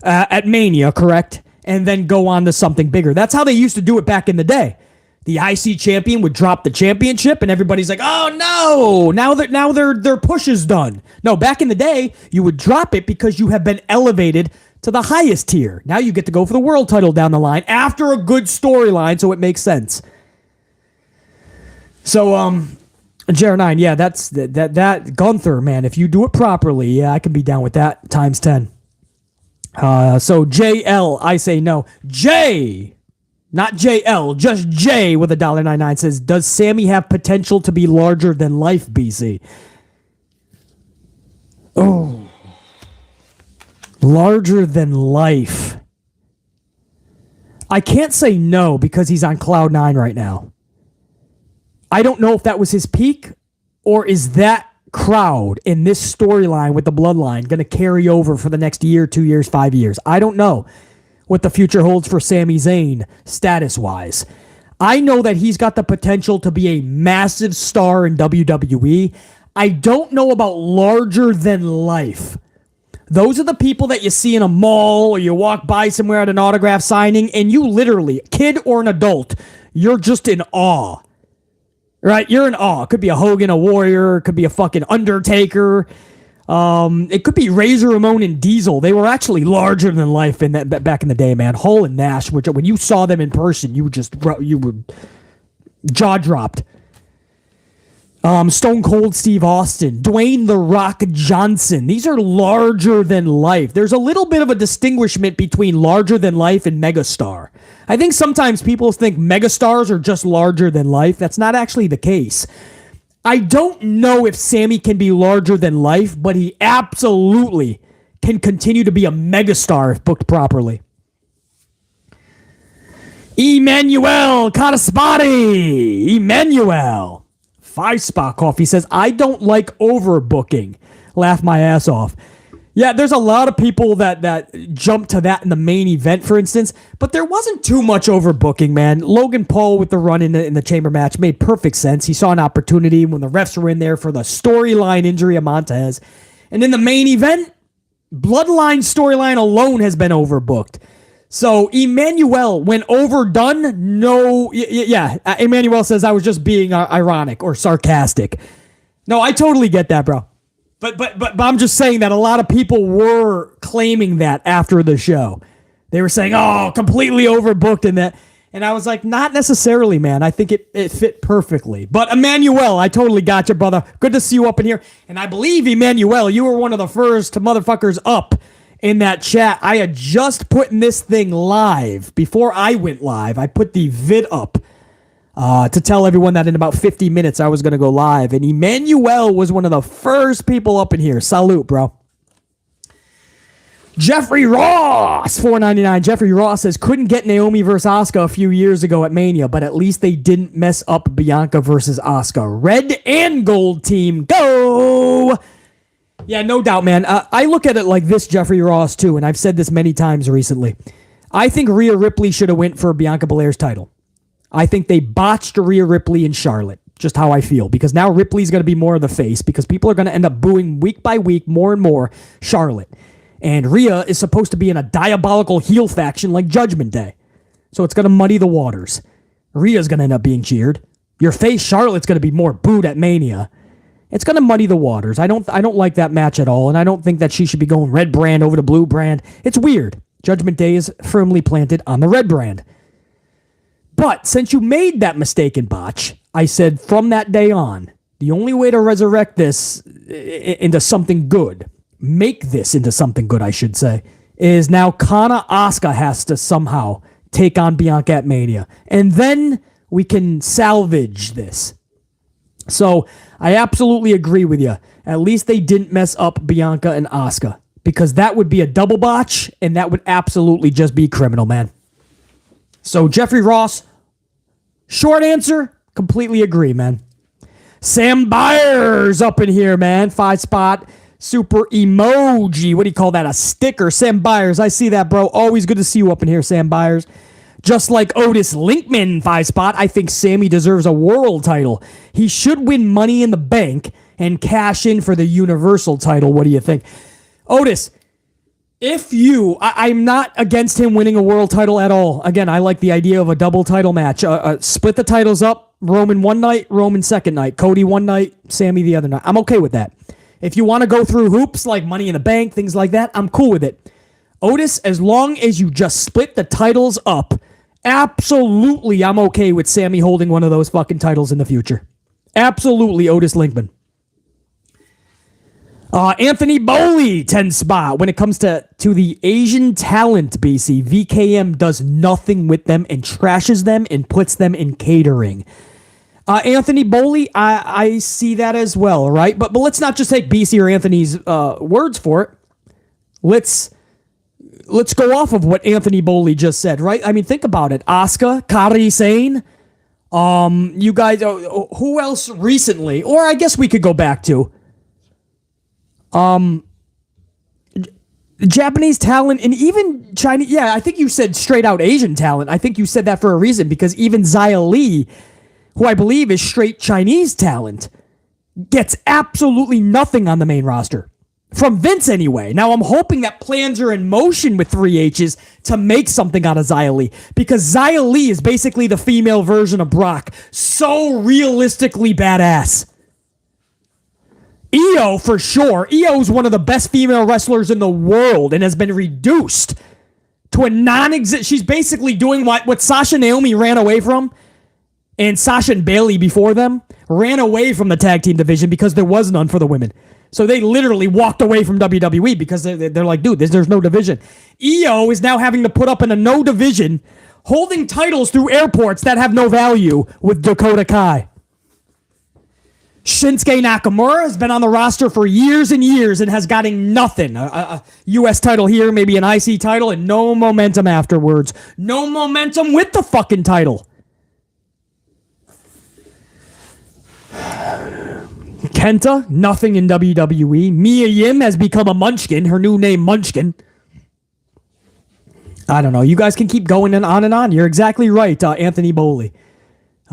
Speaker 1: at Mania, correct? And then go on to something bigger. That's how they used to do it back in the day. The IC champion would drop the championship, and everybody's like, "Oh no! Now their push is done." No, back in the day, you would drop it because you have been elevated to the highest tier. Now you get to go for the world title down the line after a good storyline, so it makes sense. So, JR9, yeah, that's that Gunther, man. If you do it properly, yeah, I can be down with that times 10. So JL, I say no. J. Not JL, just J with $1.99 says, does Sami have potential to be larger than life, BC? Oh. Larger than life. I can't say no because he's on cloud 9 right now. I don't know if that was his peak, or is that crowd in this storyline with the bloodline going to carry over for the next year, 2 years, 5 years? I don't know what the future holds for Sami Zayn status-wise. I know that he's got the potential to be a massive star in WWE. I don't know about larger than life. Those are the people that you see in a mall or you walk by somewhere at an autograph signing and you literally, kid or an adult, you're just in awe. Right? You're in awe. It could be a Hogan, a Warrior. It could be a fucking Undertaker. It could be Razor Ramon and Diesel. They were actually larger than life in that back in the day, man. Hall and Nash, which when you saw them in person, you were jaw dropped. Stone Cold Steve Austin, Dwayne The Rock Johnson. These are larger than life. There's a little bit of a distinguishment between larger than life and megastar. I think sometimes people think megastars are just larger than life. That's not actually the case. I don't know if Sami can be larger than life, but he absolutely can continue to be a megastar if booked properly. Emmanuel Kataspati. Emmanuel. 5-spot coffee says, I don't like overbooking. Laugh my ass off. Yeah, there's a lot of people that jump to that in the main event, for instance, but there wasn't too much overbooking, man. Logan Paul with the run in the chamber match made perfect sense. He saw an opportunity when the refs were in there for the storyline injury of Montez. And in the main event, Bloodline storyline alone has been overbooked. So Emmanuel, when overdone, no, yeah. Emmanuel says I was just being ironic or sarcastic. No, I totally get that, bro. But I'm just saying that a lot of people were claiming that after the show. They were saying, oh, completely overbooked in that. And I was like, not necessarily, man. I think it fit perfectly. But Emmanuel, I totally got you, brother. Good to see you up in here. And I believe, Emmanuel, you were one of the first motherfuckers up in that chat. I had just put this thing live. Before I went live, I put the vid up to tell everyone that in about 50 minutes I was going to go live. And Emmanuel was one of the first people up in here. Salute, bro. Jeffrey Ross, $4.99. Jeffrey Ross says, couldn't get Naomi versus Asuka a few years ago at Mania, but at least they didn't mess up Bianca versus Asuka. Red and gold team, go! Yeah, no doubt, man. I look at it like this, Jeffrey Ross, too, and I've said this many times recently. I think Rhea Ripley should have went for Bianca Belair's title. I think they botched Rhea Ripley and Charlotte, just how I feel, because now Ripley's going to be more of the face, because people are going to end up booing week by week more and more Charlotte. And Rhea is supposed to be in a diabolical heel faction like Judgment Day. So it's going to muddy the waters. Rhea's going to end up being cheered. Your face, Charlotte's going to be more booed at Mania. It's going to muddy the waters. I don't like that match at all, and I don't think that she should be going red brand over to blue brand. It's weird. Judgment Day is firmly planted on the red brand. But since you made that mistake in botch, I said from that day on, the only way to resurrect this into something good, make this into something good, I should say, is now Kana Asuka has to somehow take on Bianca at Mania. And then we can salvage this. So I absolutely agree with you. At least they didn't mess up Bianca and Asuka, because that would be a double botch, and that would absolutely just be criminal, man. So Jeffrey Ross, short answer, completely agree, man. Sam Byers up in here, man. 5-spot super emoji. What do you call that? A sticker. Sam Byers, I see that, bro. Always good to see you up in here, Sam Byers. Just like Otis Linkman, 5-spot, I think Sami deserves a world title. He should win Money in the Bank and cash in for the Universal title. What do you think? Otis, I'm not against him winning a world title at all. Again, I like the idea of a double title match. Split the titles up. Roman one night, Roman second night. Cody one night, Sami the other night. I'm okay with that. If you want to go through hoops like Money in the Bank, things like that, I'm cool with it. Otis, as long as you just split the titles up, absolutely I'm okay with Sami holding one of those fucking titles in the future. Absolutely, Otis Linkman. Anthony Boley, 10-spot. When it comes to the Asian talent, BC, VKM does nothing with them and trashes them and puts them in catering. Anthony Boley, I see that as well, right? But let's not just take BC or Anthony's words for it. Let's go off of what Anthony Boley just said, right? I mean, think about it. Asuka, Kairi Sane, you guys, who else recently? Or I guess we could go back to Japanese talent and even Chinese. Yeah, I think you said straight out Asian talent. I think you said that for a reason because even Xia Li, who I believe is straight Chinese talent, gets absolutely nothing on the main roster. From Vince anyway. Now I'm hoping that plans are in motion with 3H's to make something out of Xia Li because Xia Li is basically the female version of Brock. So realistically badass. Io, for sure. Io is one of the best female wrestlers in the world and has been reduced to a non-existent. She's basically doing what Sasha and Naomi ran away from, and Sasha and Bayley before them ran away from the tag team division because there was none for the women. So they literally walked away from WWE because they're like, dude, there's no division. Io is now having to put up in a no division, holding titles through airports that have no value with Dakota Kai. Shinsuke Nakamura has been on the roster for years and years and has gotten nothing. A U.S. title here, maybe an IC title, and no momentum afterwards. No momentum with the fucking title. Kenta, nothing in WWE. Mia Yim has become a Munchkin. Her new name, Munchkin. I don't know. You guys can keep going and on. You're exactly right, Anthony Boley.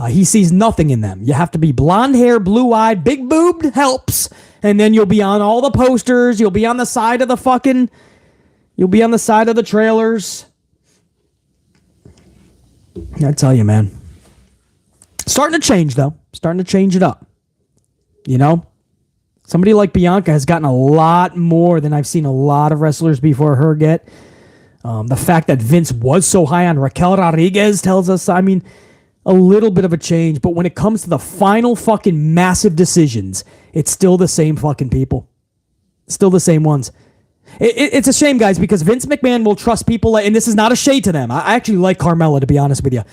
Speaker 1: He sees nothing in them. You have to be blonde hair, blue-eyed, big-boobed helps, and then you'll be on all the posters. You'll be on the side of the fucking... You'll be on the side of the trailers. I tell you, man. Starting to change, though. Starting to change it up. You know? Somebody like Bianca has gotten a lot more than I've seen a lot of wrestlers before her get. The fact that Vince was so high on Raquel Rodriguez tells us, I mean... a little bit of a change, but when it comes to the final fucking massive decisions, it's still the same fucking people. Still the same ones. It's a shame, guys, because Vince McMahon will trust people, and this is not a shade to them. I actually like Carmella, to be honest with you.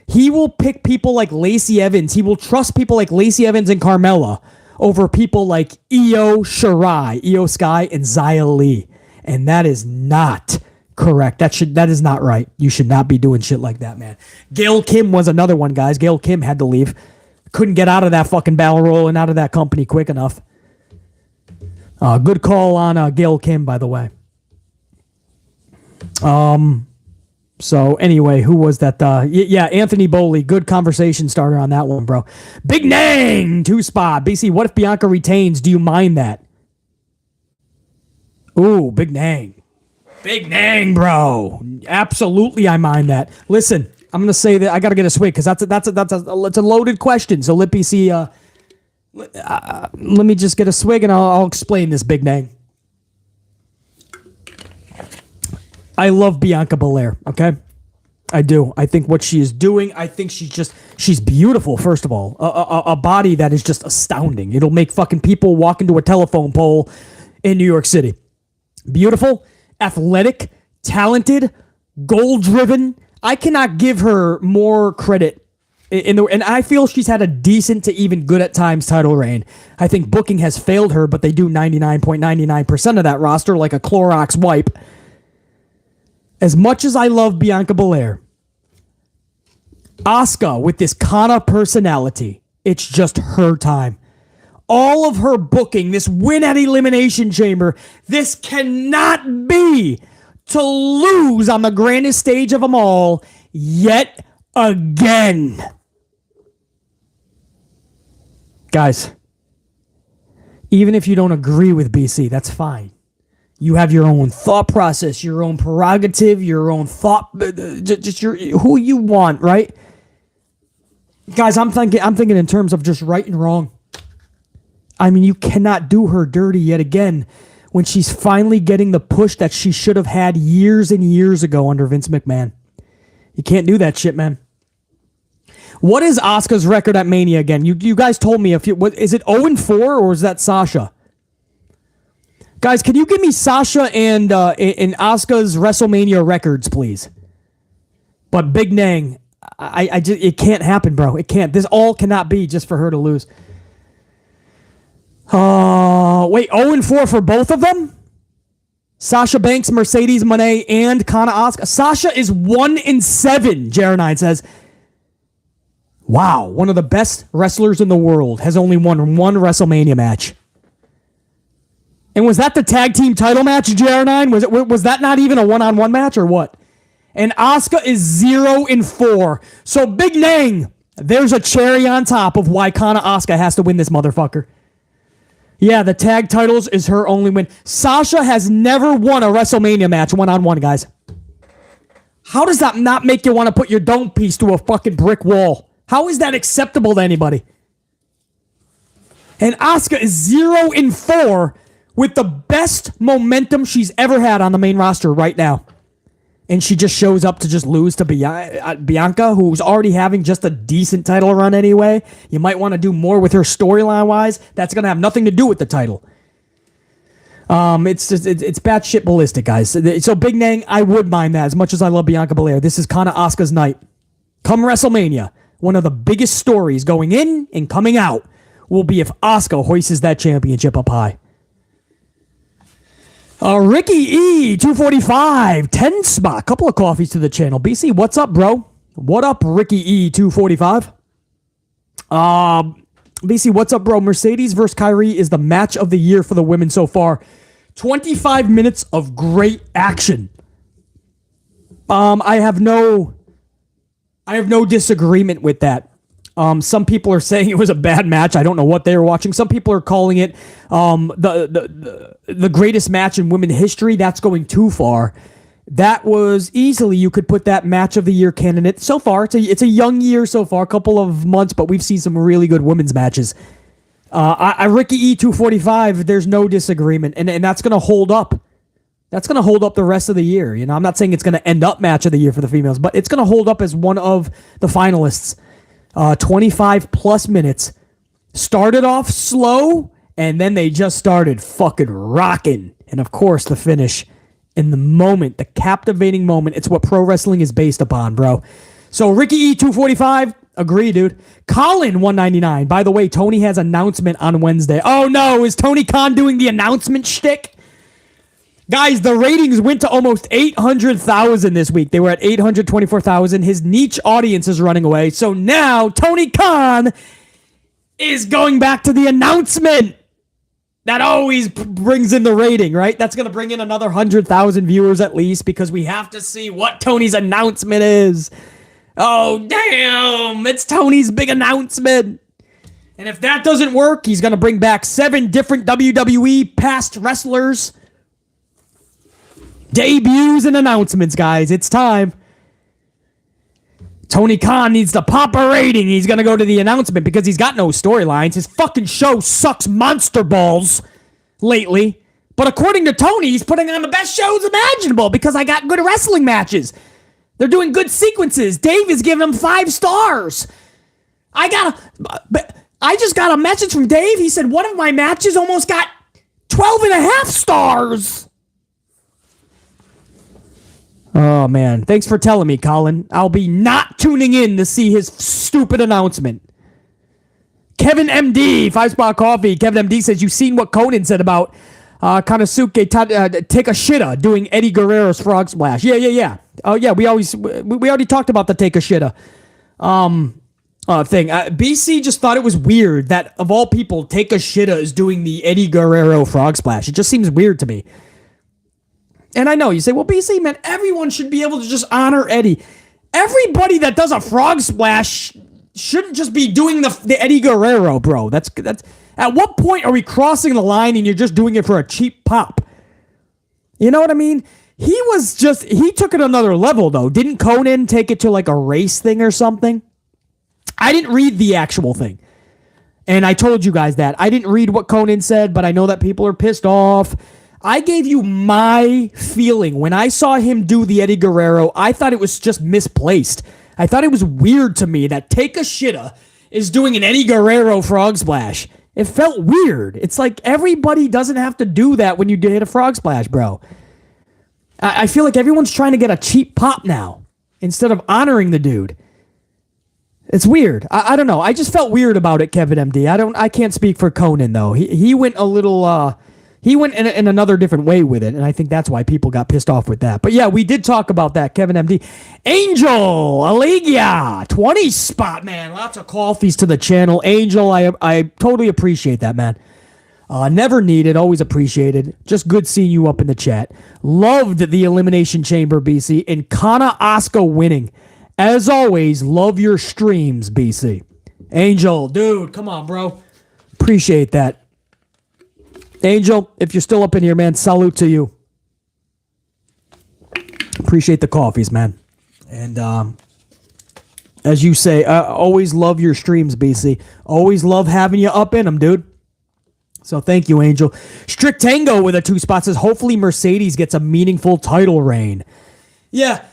Speaker 1: He will pick people like Lacey Evans. He will trust people like Lacey Evans and Carmella over people like Io Sky, and Xia Li. And that is not correct. That is not right. You should not be doing shit like that, man. Gail Kim was another one, guys. Gail Kim had to leave. Couldn't get out of that fucking battle roll and out of that company quick enough. Good call on Gail Kim, by the way. So anyway, who was that? Yeah, Anthony Boley. Good conversation starter on that one, bro. Big Nang, 2-spot. BC, what if Bianca retains? Do you mind that? Ooh, Big Nang. Big Nang, bro. Absolutely, I mind that. Listen, I'm gonna say that I gotta get a swig because that's a loaded question. So let me see. Let me just get a swig and I'll explain this, Big Nang. I love Bianca Belair. Okay, I do. I think what she is doing. I think she's beautiful. First of all, a body that is just astounding. It'll make fucking people walk into a telephone pole in New York City. Beautiful. Athletic, talented, goal-driven. I cannot give her more credit. And I feel she's had a decent to even good at times title reign. I think booking has failed her, but they do 99.99% of that roster like a Clorox wipe. As much as I love Bianca Belair, Asuka with this Kana personality, it's just her time. All of her booking, this win at Elimination Chamber, this cannot be to lose on the grandest stage of them all yet again. Guys, even if you don't agree with BC, that's fine. You have your own thought process, your own prerogative, your own thought, just who you want, right? Guys, I'm thinking in terms of just right and wrong. I mean, you cannot do her dirty yet again when she's finally getting the push that she should have had years and years ago under Vince McMahon. You can't do that shit, man. What is Asuka's record at Mania again? You guys told me. Is it 0-4 or is that Sasha? Guys, can you give me Sasha and Asuka's WrestleMania records, please? But Big Nang, I just, it can't happen, bro. It can't. This all cannot be just for her to lose. Wait, 0-4 for both of them? Sasha Banks, Mercedes Moné, and Kana Asuka. Sasha is 1-7, Jared9 says. Wow, one of the best wrestlers in the world has only won one WrestleMania match. And was that the tag team title match, JR9? Was that not even a one-on-one match or what? And Asuka is 0-4. So Big Nang, there's a cherry on top of why Kana Asuka has to win this motherfucker. Yeah, the tag titles is her only win. Sasha has never won a WrestleMania match one-on-one, guys. How does that not make you want to put your dome piece to a fucking brick wall? How is that acceptable to anybody? And Asuka is 0-4 with the best momentum she's ever had on the main roster right now. And she just shows up to just lose to Bianca, who's already having just a decent title run anyway. You might want to do more with her storyline-wise. That's going to have nothing to do with the title. It's batshit ballistic, guys. So Big Nang, I would mind that as much as I love Bianca Belair. This is kind of Asuka's night. Come WrestleMania, one of the biggest stories going in and coming out will be if Asuka hoists that championship up high. Ricky E, 245, 10 spot. Couple of coffees to the channel. BC, what's up, bro? What up, Ricky E, 245? BC, what's up, bro? Mercedes versus Kairi is the match of the year for the women so far. 25 minutes of great action. I have no disagreement with that. Some people are saying it was a bad match. I don't know what they were watching. Some people are calling it the greatest match in women history. That's going too far. That was easily, you could put that match of the year candidate so far. It's a young year so far, a couple of months, but we've seen some really good women's matches. Ricky E 245, there's no disagreement, and that's going to hold up. That's going to hold up the rest of the year. You know, I'm not saying it's going to end up match of the year for the females, but it's going to hold up as one of the finalists. 25 plus minutes. Started off slow, and then they just started fucking rocking. And of course, the finish in the moment, the captivating moment. It's what pro wrestling is based upon, bro. So Ricky E 245, agree, dude. Colin 199. By the way, Tony has announcement on Wednesday. Oh no, is Tony Khan doing the announcement shtick? Guys, the ratings went to almost 800,000 this week. They were at 824,000. His niche audience is running away. So now Tony Khan is going back to the announcement. That always brings in the rating, right? That's going to bring in another 100,000 viewers at least because we have to see what Tony's announcement is. Oh, damn. It's Tony's big announcement. And if that doesn't work, he's going to bring back 7 different WWE past wrestlers. Debuts and announcements, guys. It's time. Tony Khan needs to pop a rating. He's going to go to the announcement because he's got no storylines. His fucking show sucks monster balls lately. But according to Tony, he's putting on the best shows imaginable because I got good wrestling matches. They're doing good sequences. Dave is giving them 5 stars. I just got a message from Dave. He said one of my matches almost got 12.5 stars. Oh, man. Thanks for telling me, Colin. I'll be not tuning in to see his stupid announcement. Kevin MD, 5-spot coffee. Kevin MD says, you've seen what Conan said about Konosuke Takeshita doing Eddie Guerrero's frog splash. Yeah. Oh, yeah, we already talked about the Takeshita thing. BC just thought it was weird that, of all people, Takeshita is doing the Eddie Guerrero frog splash. It just seems weird to me. And I know, you say, well, BC, man, everyone should be able to just honor Eddie. Everybody that does a frog splash shouldn't just be doing the Eddie Guerrero, bro. That's at what point are we crossing the line and you're just doing it for a cheap pop? You know what I mean? He took it another level, though. Didn't Conan take it to like a race thing or something? I didn't read the actual thing. And I told you guys that. I didn't read what Conan said, but I know that people are pissed off. I gave you my feeling. When I saw him do the Eddie Guerrero, I thought it was just misplaced. I thought it was weird to me that Takeshita is doing an Eddie Guerrero frog splash. It felt weird. It's like everybody doesn't have to do that when you hit a frog splash, bro. I feel like everyone's trying to get a cheap pop now instead of honoring the dude. It's weird. I don't know. I just felt weird about it, Kevin MD. I can't speak for Conan, though. He went a little... He went in another different way with it, and I think that's why people got pissed off with that. But yeah, we did talk about that, Kevin MD. Angel, Allegia, 20 spot, man. Lots of coffees to the channel. Angel, I totally appreciate that, man. Never needed, always appreciated. Just good seeing you up in the chat. Loved the Elimination Chamber, BC, and Kana Asuka winning. As always, love your streams, BC. Angel, dude, come on, bro. Appreciate that. Angel, if you're still up in here, man, salute to you. Appreciate the coffees, man. And as you say, always love your streams, BC. Always love having you up in them, dude. So thank you, Angel. Strict Tango with a 2 spot says, hopefully Mercedes gets a meaningful title reign. Yeah,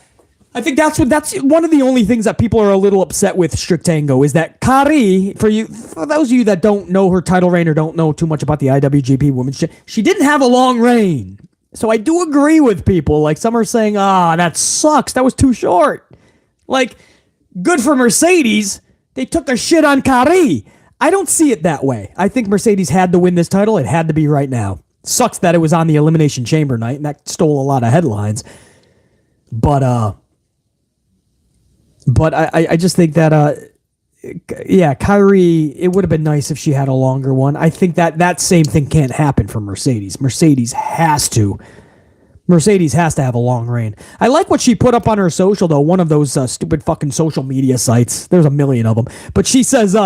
Speaker 1: I think that's one of the only things that people are a little upset with Strict Tango is that Kairi, for those of you that don't know her title reign or don't know too much about the IWGP Women's Championship, she didn't have a long reign. So I do agree with people. Like, some are saying, that sucks. That was too short. Like, good for Mercedes. They took a shit on Kairi. I don't see it that way. I think Mercedes had to win this title. It had to be right now. Sucks that it was on the Elimination Chamber night, and that stole a lot of headlines. But I just think that, Kairi, it would have been nice if she had a longer one. I think that same thing can't happen for Mercedes. Mercedes has to have a long reign. I like what she put up on her social, though, one of those stupid fucking social media sites. There's a million of them. But she says,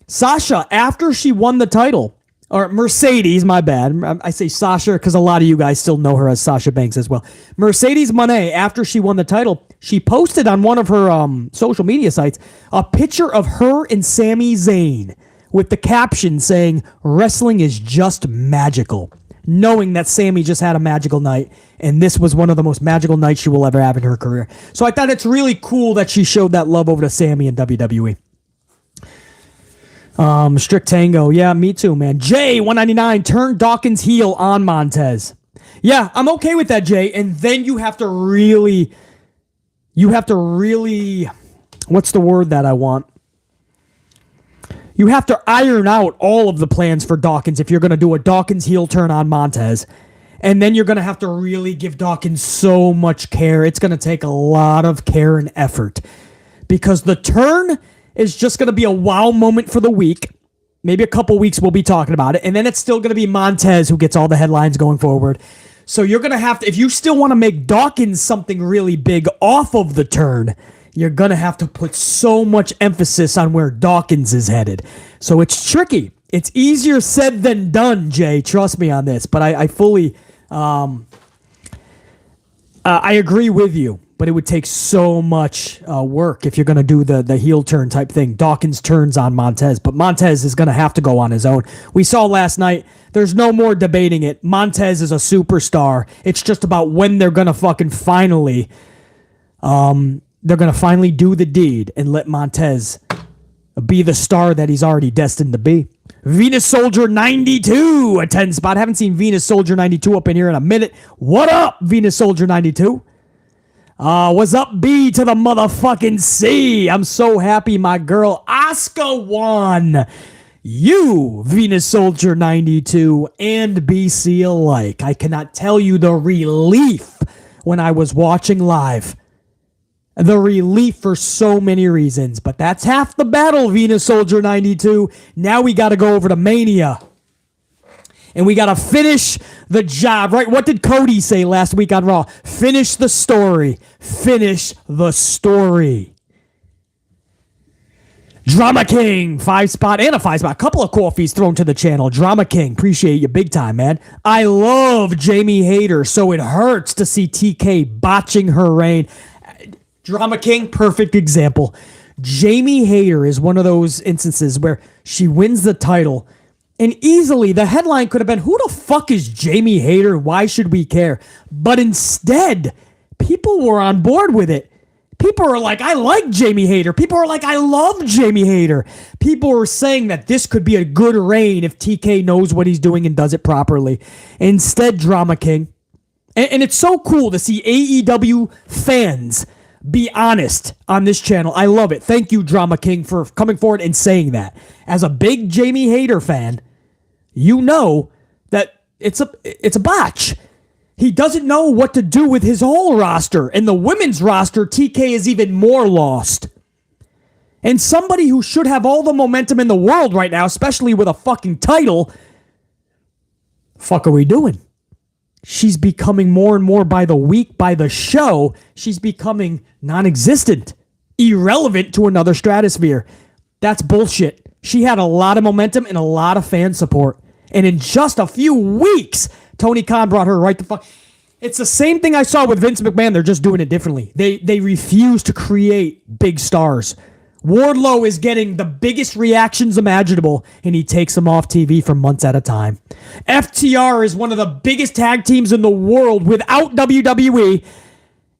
Speaker 1: Sasha, after she won the title, or Mercedes, my bad. I say Sasha because a lot of you guys still know her as Sasha Banks as well. Mercedes Moné, after she won the title, she posted on one of her social media sites a picture of her and Sami Zayn with the caption saying, wrestling is just magical. Knowing that Sami just had a magical night, and this was one of the most magical nights she will ever have in her career. So I thought it's really cool that she showed that love over to Sami in WWE. Strict Tango. Yeah, me too, man. Jay, 199, turn Dawkins heel on Montez. Yeah, I'm okay with that, Jay. And then you have to really, what's the word that I want? You have to iron out all of the plans for Dawkins if you're going to do a Dawkins heel turn on Montez. And then you're going to have to really give Dawkins so much care. It's going to take a lot of care and effort. Because the turn is just going to be a wow moment for the week. Maybe a couple weeks we'll be talking about it. And then it's still going to be Montez who gets all the headlines going forward. So you're going to have to, if you still want to make Dawkins something really big off of the turn, you're going to have to put so much emphasis on where Dawkins is headed. So it's tricky. It's easier said than done, Jay. Trust me on this. But I fully, I agree with you. But it would take so much work if you're going to do the heel turn type thing. Dawkins turns on Montez, but Montez is going to have to go on his own. We saw last night, there's no more debating it. Montez is a superstar. It's just about when they're going to fucking finally, do the deed and let Montez be the star that he's already destined to be. Venus Soldier 92, a 10 spot. Haven't seen Venus Soldier 92 up in here in a minute. What up, Venus Soldier 92? What's up, B to the motherfucking C? I'm so happy my girl Asuka won. You, Venus Soldier 92 and BC alike. I cannot tell you the relief when I was watching live. The relief for so many reasons. But that's half the battle, Venus Soldier 92. Now we got to go over to Mania. And we got to finish the job, right? What did Cody say last week on Raw? Finish the story. Finish the story. Drama King, 5 spot and a 5 spot. Couple of coffees thrown to the channel. Drama King, appreciate you big time, man. I love Jamie Hayter, so it hurts to see TK botching her reign. Drama King, perfect example. Jamie Hayter is one of those instances where she wins the title. And easily, the headline could have been, who the fuck is Jamie Hayter? Why should we care? But instead, people were on board with it. People are like, I like Jamie Hayter. People are like, I love Jamie Hayter. People were saying that this could be a good reign if TK knows what he's doing and does it properly. Instead, Drama King. And it's so cool to see AEW fans be honest on this channel. I love it. Thank you, Drama King, for coming forward and saying that. As a big Jamie Hayter fan, you know that it's a botch. He doesn't know what to do with his whole roster. And the women's roster, TK is even more lost. And somebody who should have all the momentum in the world right now, especially with a fucking title, Fuck are we doing? She's becoming more and more by the week, by the show. She's becoming non-existent, irrelevant to another stratosphere. That's bullshit. She had a lot of momentum and a lot of fan support. And in just a few weeks, Tony Khan brought her right the fuck. It's the same thing I saw with Vince McMahon. They're just doing it differently. They refuse to create big stars. Wardlow is getting the biggest reactions imaginable, and he takes them off TV for months at a time. FTR is one of the biggest tag teams in the world without WWE,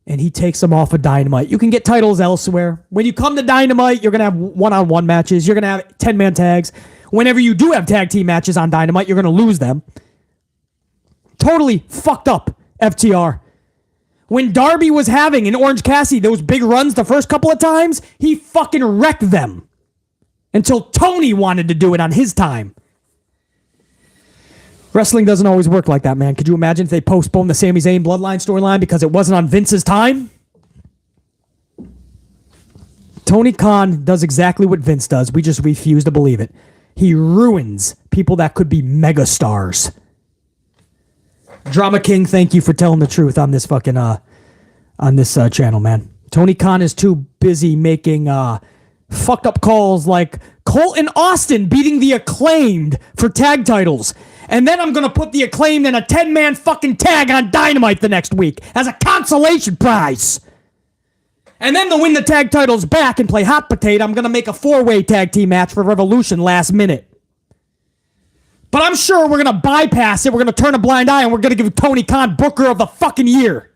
Speaker 1: and he takes them off of Dynamite. You can get titles elsewhere. When you come to Dynamite, you're going to have one-on-one matches. You're going to have 10-man tags. Whenever you do have tag team matches on Dynamite, you're going to lose them. Totally fucked up, FTR. When Darby was having in Orange Cassidy those big runs the first couple of times, he fucking wrecked them. Until Tony wanted to do it on his time. Wrestling doesn't always work like that, man. Could you imagine if they postponed the Sami Zayn Bloodline storyline because it wasn't on Vince's time? Tony Khan does exactly what Vince does. We just refuse to believe it. He ruins people that could be megastars. Drama King, thank you for telling the truth on this fucking on this channel, man. Tony Khan is too busy making fucked up calls like Colt and Austin beating the Acclaimed for tag titles. And then I'm going to put the Acclaimed in a 10-man fucking tag on Dynamite the next week as a consolation prize. And then to win the tag titles back and play hot potato, I'm going to make a 4-way tag team match for Revolution last minute. But I'm sure we're going to bypass it. We're going to turn a blind eye and we're going to give Tony Khan Booker of the fucking year.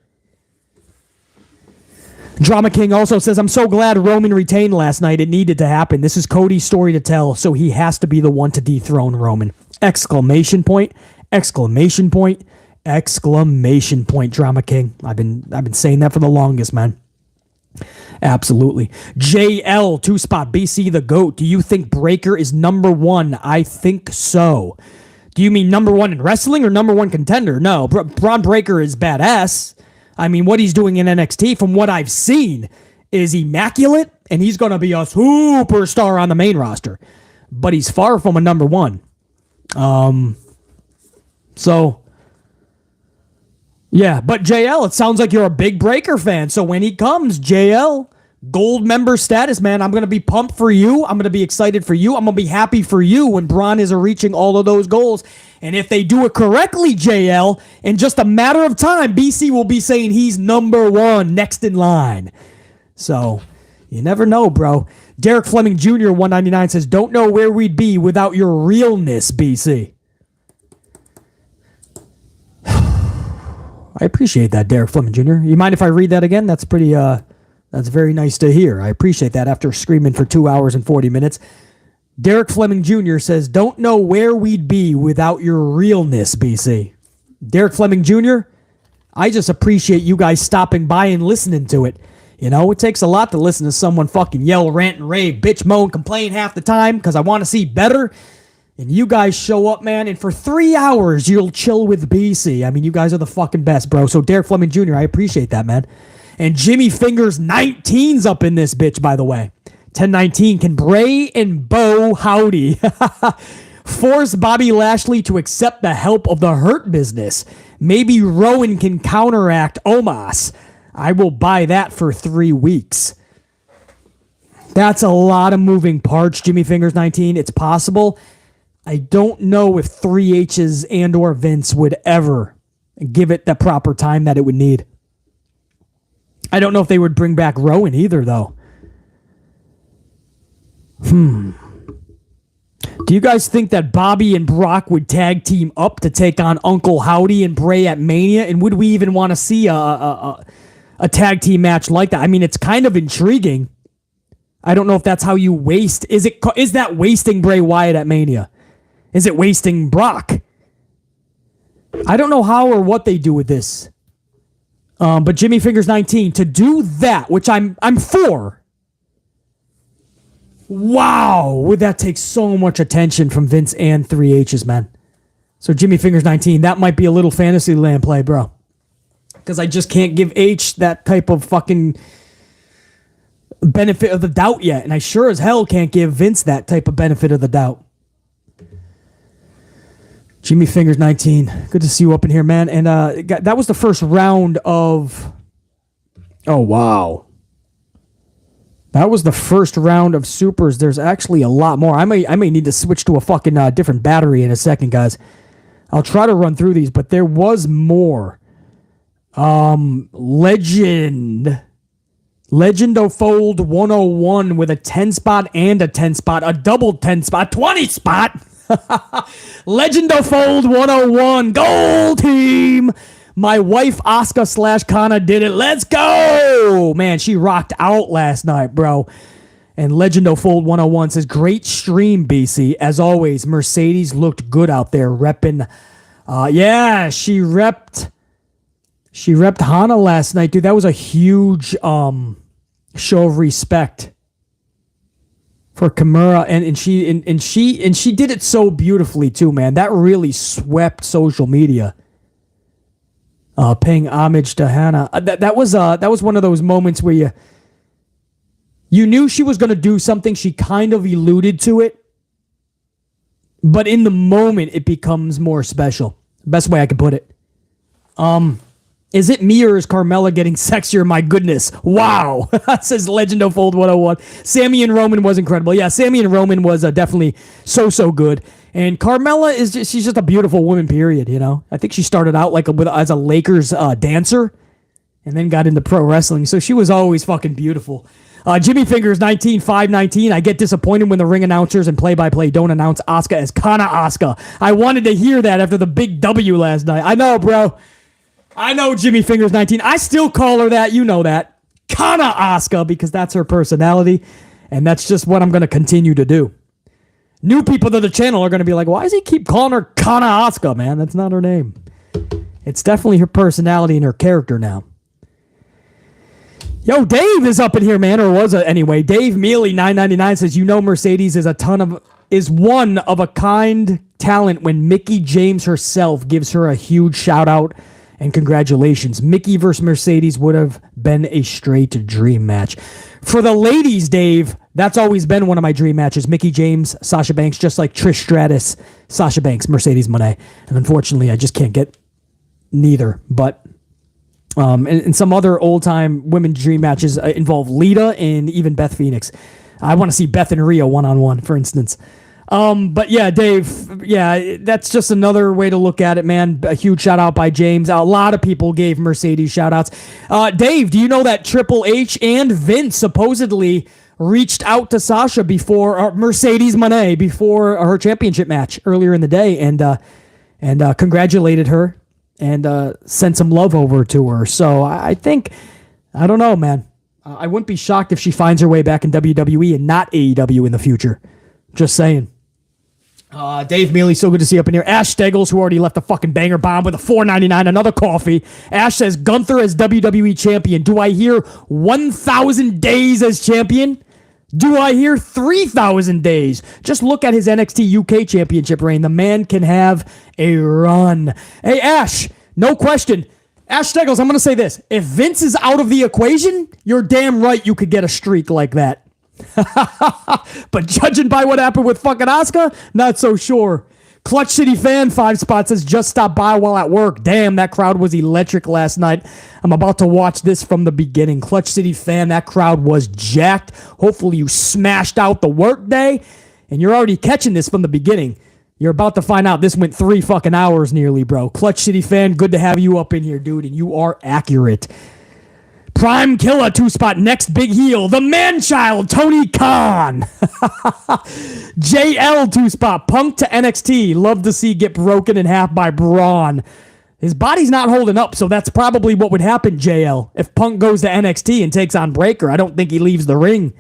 Speaker 1: Drama King also says, I'm so glad Roman retained last night. It needed to happen. This is Cody's story to tell, so he has to be the one to dethrone Roman. Exclamation point, exclamation point, exclamation point, Drama King. I've been saying that for the longest, man. Absolutely. JL, 2-spot, BC the GOAT. Do you think Breaker is number one? I think so. Do you mean number one in wrestling or number one contender? No, Braun Breaker is badass. I mean, what he's doing in NXT, from what I've seen, is immaculate, and he's going to be a superstar on the main roster. But he's far from a number one. So, yeah. But JL, it sounds like you're a big Breaker fan. So when he comes, JL, gold member status, man, I'm going to be pumped for you. I'm going to be excited for you. I'm going to be happy for you when Braun is reaching all of those goals. And if they do it correctly, JL, in just a matter of time, BC will be saying he's number one, next in line. So, you never know, bro. Derek Fleming Jr., 199, says, don't know where we'd be without your realness, BC. I appreciate that, Derek Fleming Jr. You mind if I read that again? That's pretty, that's very nice to hear. I appreciate that after screaming for 2 hours and 40 minutes. Derek Fleming Jr. says, don't know where we'd be without your realness, BC. Derek Fleming Jr., I just appreciate you guys stopping by and listening to it. You know, it takes a lot to listen to someone fucking yell, rant, and rave, bitch, moan, complain half the time because I want to see better. And you guys show up, man, and for 3 hours, you'll chill with BC. I mean, you guys are the fucking best, bro. So Derek Fleming Jr., I appreciate that, man. And Jimmy Fingers 19's up in this bitch, by the way. 1019, can Bray and Bo howdy force Bobby Lashley to accept the help of the Hurt Business? Maybe Rowan can counteract Omos. I will buy that for 3 weeks. That's a lot of moving parts, Jimmy Fingers 19. It's possible. I don't know if 3H's and or Vince would ever give it the proper time that it would need. I don't know if they would bring back Rowan either, though. Do you guys think that Bobby and Brock would tag team up to take on Uncle Howdy and Bray at Mania? And would we even want to see a tag team match like that? I mean, it's kind of intriguing. I don't know if that's how you waste. Is that wasting Bray Wyatt at Mania? Is it wasting Brock? I don't know how or what they do with this. But Jimmy Fingers 19, to do that, which I'm for. Wow, would that take so much attention from Vince and 3H's, man. So Jimmy Fingers 19, that might be a little fantasy land play, bro. Because I just can't give H that type of fucking benefit of the doubt yet. And I sure as hell can't give Vince that type of benefit of the doubt. Jimmy Fingers 19. Good to see you up in here, man. And that was the first round of... Oh, wow. That was the first round of supers. There's actually a lot more. I may need to switch to a fucking different battery in a second, guys. I'll try to run through these, but there was more. Legend of Fold 101 with a 10 spot and a 10 spot, a double 10 spot, 20 spot. Legend of Fold 101, gold team. My wife Asuka / Kana did it. Let's go. Man, she rocked out last night, bro. And Legend of Fold 101 says, great stream, BC. As always, Mercedes looked good out there repping. Yeah, she repped Hana last night, dude. That was a huge show of respect for Kimura, and she did it so beautifully too, man. That really swept social media. Paying homage to Hana. That was one of those moments where you knew she was going to do something. She kind of alluded to it, but in the moment it becomes more special. Best way I can put it. Is it me or is Carmella getting sexier? My goodness. Wow. Says Legend of Fold 101. Sami and Roman was incredible. Yeah, Sami and Roman was definitely so good. And Carmella she's just a beautiful woman, period, you know. I think she started out as a Lakers dancer and then got into pro wrestling. So she was always fucking beautiful. Jimmy Fingers 19-5-19. I get disappointed when the ring announcers and play-by-play don't announce Asuka as Kana Asuka. I wanted to hear that after the big W last night. I know, bro. I know, Jimmy Fingers 19. I still call her that. You know that. Kana Asuka, because that's her personality. And that's just what I'm going to continue to do. New people to the channel are going to be like, why does he keep calling her Kana Asuka, man? That's not her name. It's definitely her personality and her character now. Yo, Dave is up in here, man, or was it anyway? Dave Mealy 999 says, you know, Mercedes is one of a kind talent when Mickie James herself gives her a huge shout out and congratulations. Mickie versus Mercedes would have been a straight dream match. For the ladies, Dave, that's always been one of my dream matches. Mickie James, Sasha Banks, just like Trish Stratus, Sasha Banks, Mercedes Moné. And unfortunately, I just can't get neither. But and some other old-time women dream matches involve Lita and even Beth Phoenix. I want to see Beth and Rhea one-on-one, for instance. But yeah, Dave, yeah, that's just another way to look at it, man. A huge shout out by James. A lot of people gave Mercedes shout outs. Dave, do you know that Triple H and Vince supposedly reached out to Sasha before Mercedes Moné before her championship match earlier in the day and congratulated her and sent some love over to her. So I think, I don't know, man. I wouldn't be shocked if she finds her way back in WWE and not AEW in the future. Just saying. Dave Mealy, so good to see you up in here. Ash Steggles, who already left a fucking banger bomb with a $4.99, another coffee. Ash says, Gunther as WWE champion. Do I hear 1,000 days as champion? Do I hear 3,000 days? Just look at his NXT UK championship reign. The man can have a run. Hey, Ash, no question. Ash Steggles, I'm going to say this. If Vince is out of the equation, you're damn right you could get a streak like that. But judging by what happened with fucking Asuka, not so sure. Clutch City Fan 5 spots says just stopped by while at work. Damn, that crowd was electric last night. I'm about to watch this from the beginning. Clutch City Fan, that crowd was jacked. Hopefully you smashed out the work day and you're already catching this from the beginning. You're about to find out this went 3 fucking hours nearly, bro. Clutch City Fan, good to have you up in here, dude, and you are accurate. Prime Killer 2 spot, next big heel, the man-child, Tony Khan. JL 2 spot, Punk to NXT. Love to see get broken in half by Braun. His body's not holding up, so that's probably what would happen, JL. If Punk goes to NXT and takes on Breaker, I don't think he leaves the ring.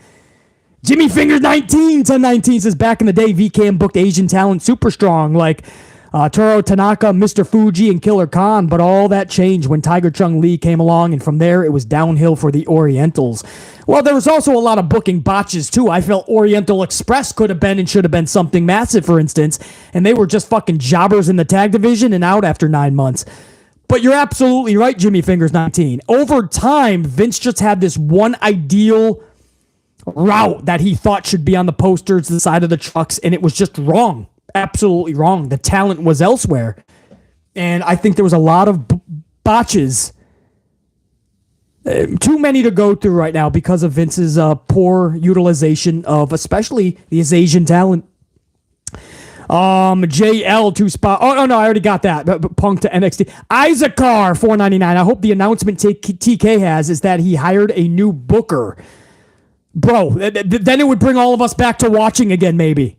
Speaker 1: Jimmy Fingers 19-19 says, back in the day, VKM booked Asian talent super strong, like Toru Tanaka, Mr. Fuji, and Killer Khan, but all that changed when Tiger Chung Lee came along, and from there, it was downhill for the Orientals. Well, there was also a lot of booking botches, too. I felt Oriental Express could have been and should have been something massive, for instance, and they were just fucking jobbers in the tag division and out after 9 months. But you're absolutely right, Jimmy Fingers 19. Over time, Vince just had this one ideal route that he thought should be on the posters, the side of the trucks, and it was just wrong. absolutely wrong. The talent was elsewhere. And I think there was a lot of botches. Too many to go through right now because of Vince's poor utilization of especially these Asian talent. JL 2 spot. Oh, no, I already got that. Punk to NXT. Isaacar $4.99. I hope the announcement TK has is that he hired a new booker. Bro, then it would bring all of us back to watching again, maybe.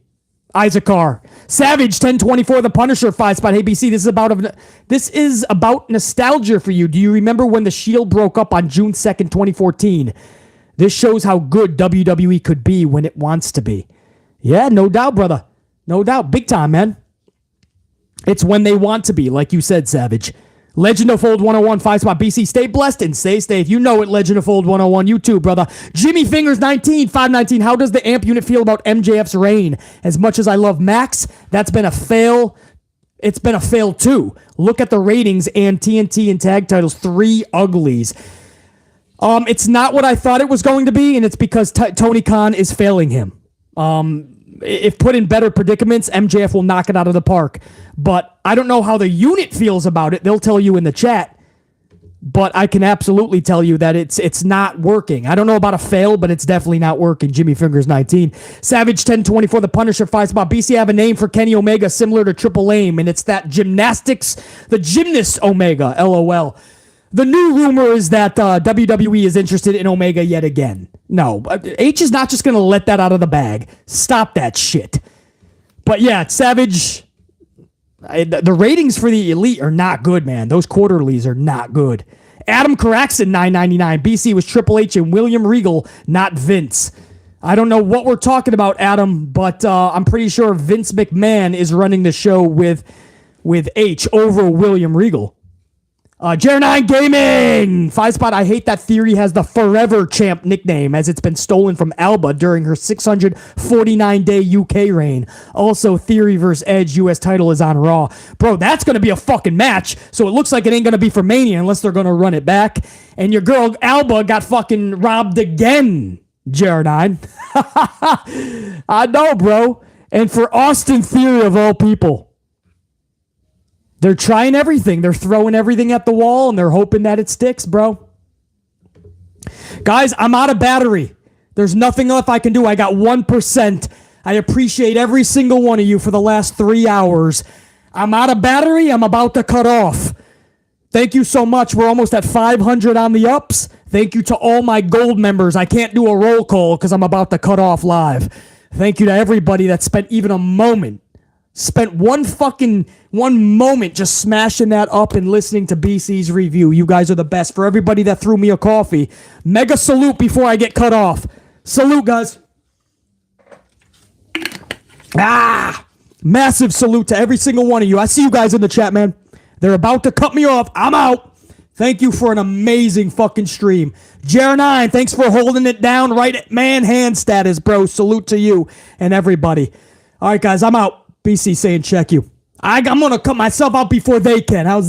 Speaker 1: Isaacar. Savage 1024. The Punisher 5 spot. Hey BC, this is about nostalgia for you. Do you remember when the Shield broke up on June 2nd, 2014? This shows how good WWE could be when it wants to be. Yeah, no doubt, brother. No doubt. Big time, man. It's when they want to be, like you said, Savage. Legend of Fold 101, 5 spot. BC, stay blessed and stay safe. You know it, Legend of Fold 101. You too, brother. Jimmy Fingers 19, 519. How does the AMP unit feel about MJF's reign? As much as I love Max, that's been a fail. It's been a fail too. Look at the ratings and TNT and tag titles. 3 uglies. It's not what I thought it was going to be, and it's because Tony Khan is failing him. If put in better predicaments, MJF will knock it out of the park. But I don't know how the unit feels about it. They'll tell you in the chat. But I can absolutely tell you that it's not working. I don't know about a fail, but it's definitely not working. Jimmy Fingers 19. Savage 1024, the Punisher 5 spot. BC have a name for Kenny Omega similar to Triple Aim, and it's that the gymnast Omega, LOL. The new rumor is that WWE is interested in Omega yet again. No, H is not just going to let that out of the bag. Stop that shit. But yeah, Savage, the ratings for the Elite are not good, man. Those quarterlies are not good. Adam Caraxon, $9.99. BC was Triple H and William Regal, not Vince. I don't know what we're talking about, Adam, but I'm pretty sure Vince McMahon is running the show with H over William Regal. Jer9 Gaming, 5 spot. I hate that Theory has the Forever Champ nickname as it's been stolen from Alba during her 649-day UK reign. Also, Theory vs. Edge US title is on Raw. Bro, that's going to be a fucking match, so it looks like it ain't going to be for Mania unless they're going to run it back. And your girl Alba got fucking robbed again, Jer9. I know, bro. And for Austin Theory of all people. They're trying everything. They're throwing everything at the wall, and they're hoping that it sticks, bro. Guys, I'm out of battery. There's nothing left I can do. I got 1%. I appreciate every single one of you for the last 3 hours. I'm out of battery. I'm about to cut off. Thank you so much. We're almost at 500 on the ups. Thank you to all my gold members. I can't do a roll call because I'm about to cut off live. Thank you to everybody that spent even a moment. Spent one moment just smashing that up and listening to BC's review. You guys are the best. For everybody that threw me a coffee, mega salute before I get cut off. Salute, guys. Massive salute to every single one of you. I see you guys in the chat, man. They're about to cut me off. I'm out. Thank you for an amazing fucking stream. Jer9, thanks for holding it down right at man hand status, bro. Salute to you and everybody. All right, guys, I'm out. BC saying check you. I'm going to cut myself out before they can. How's that?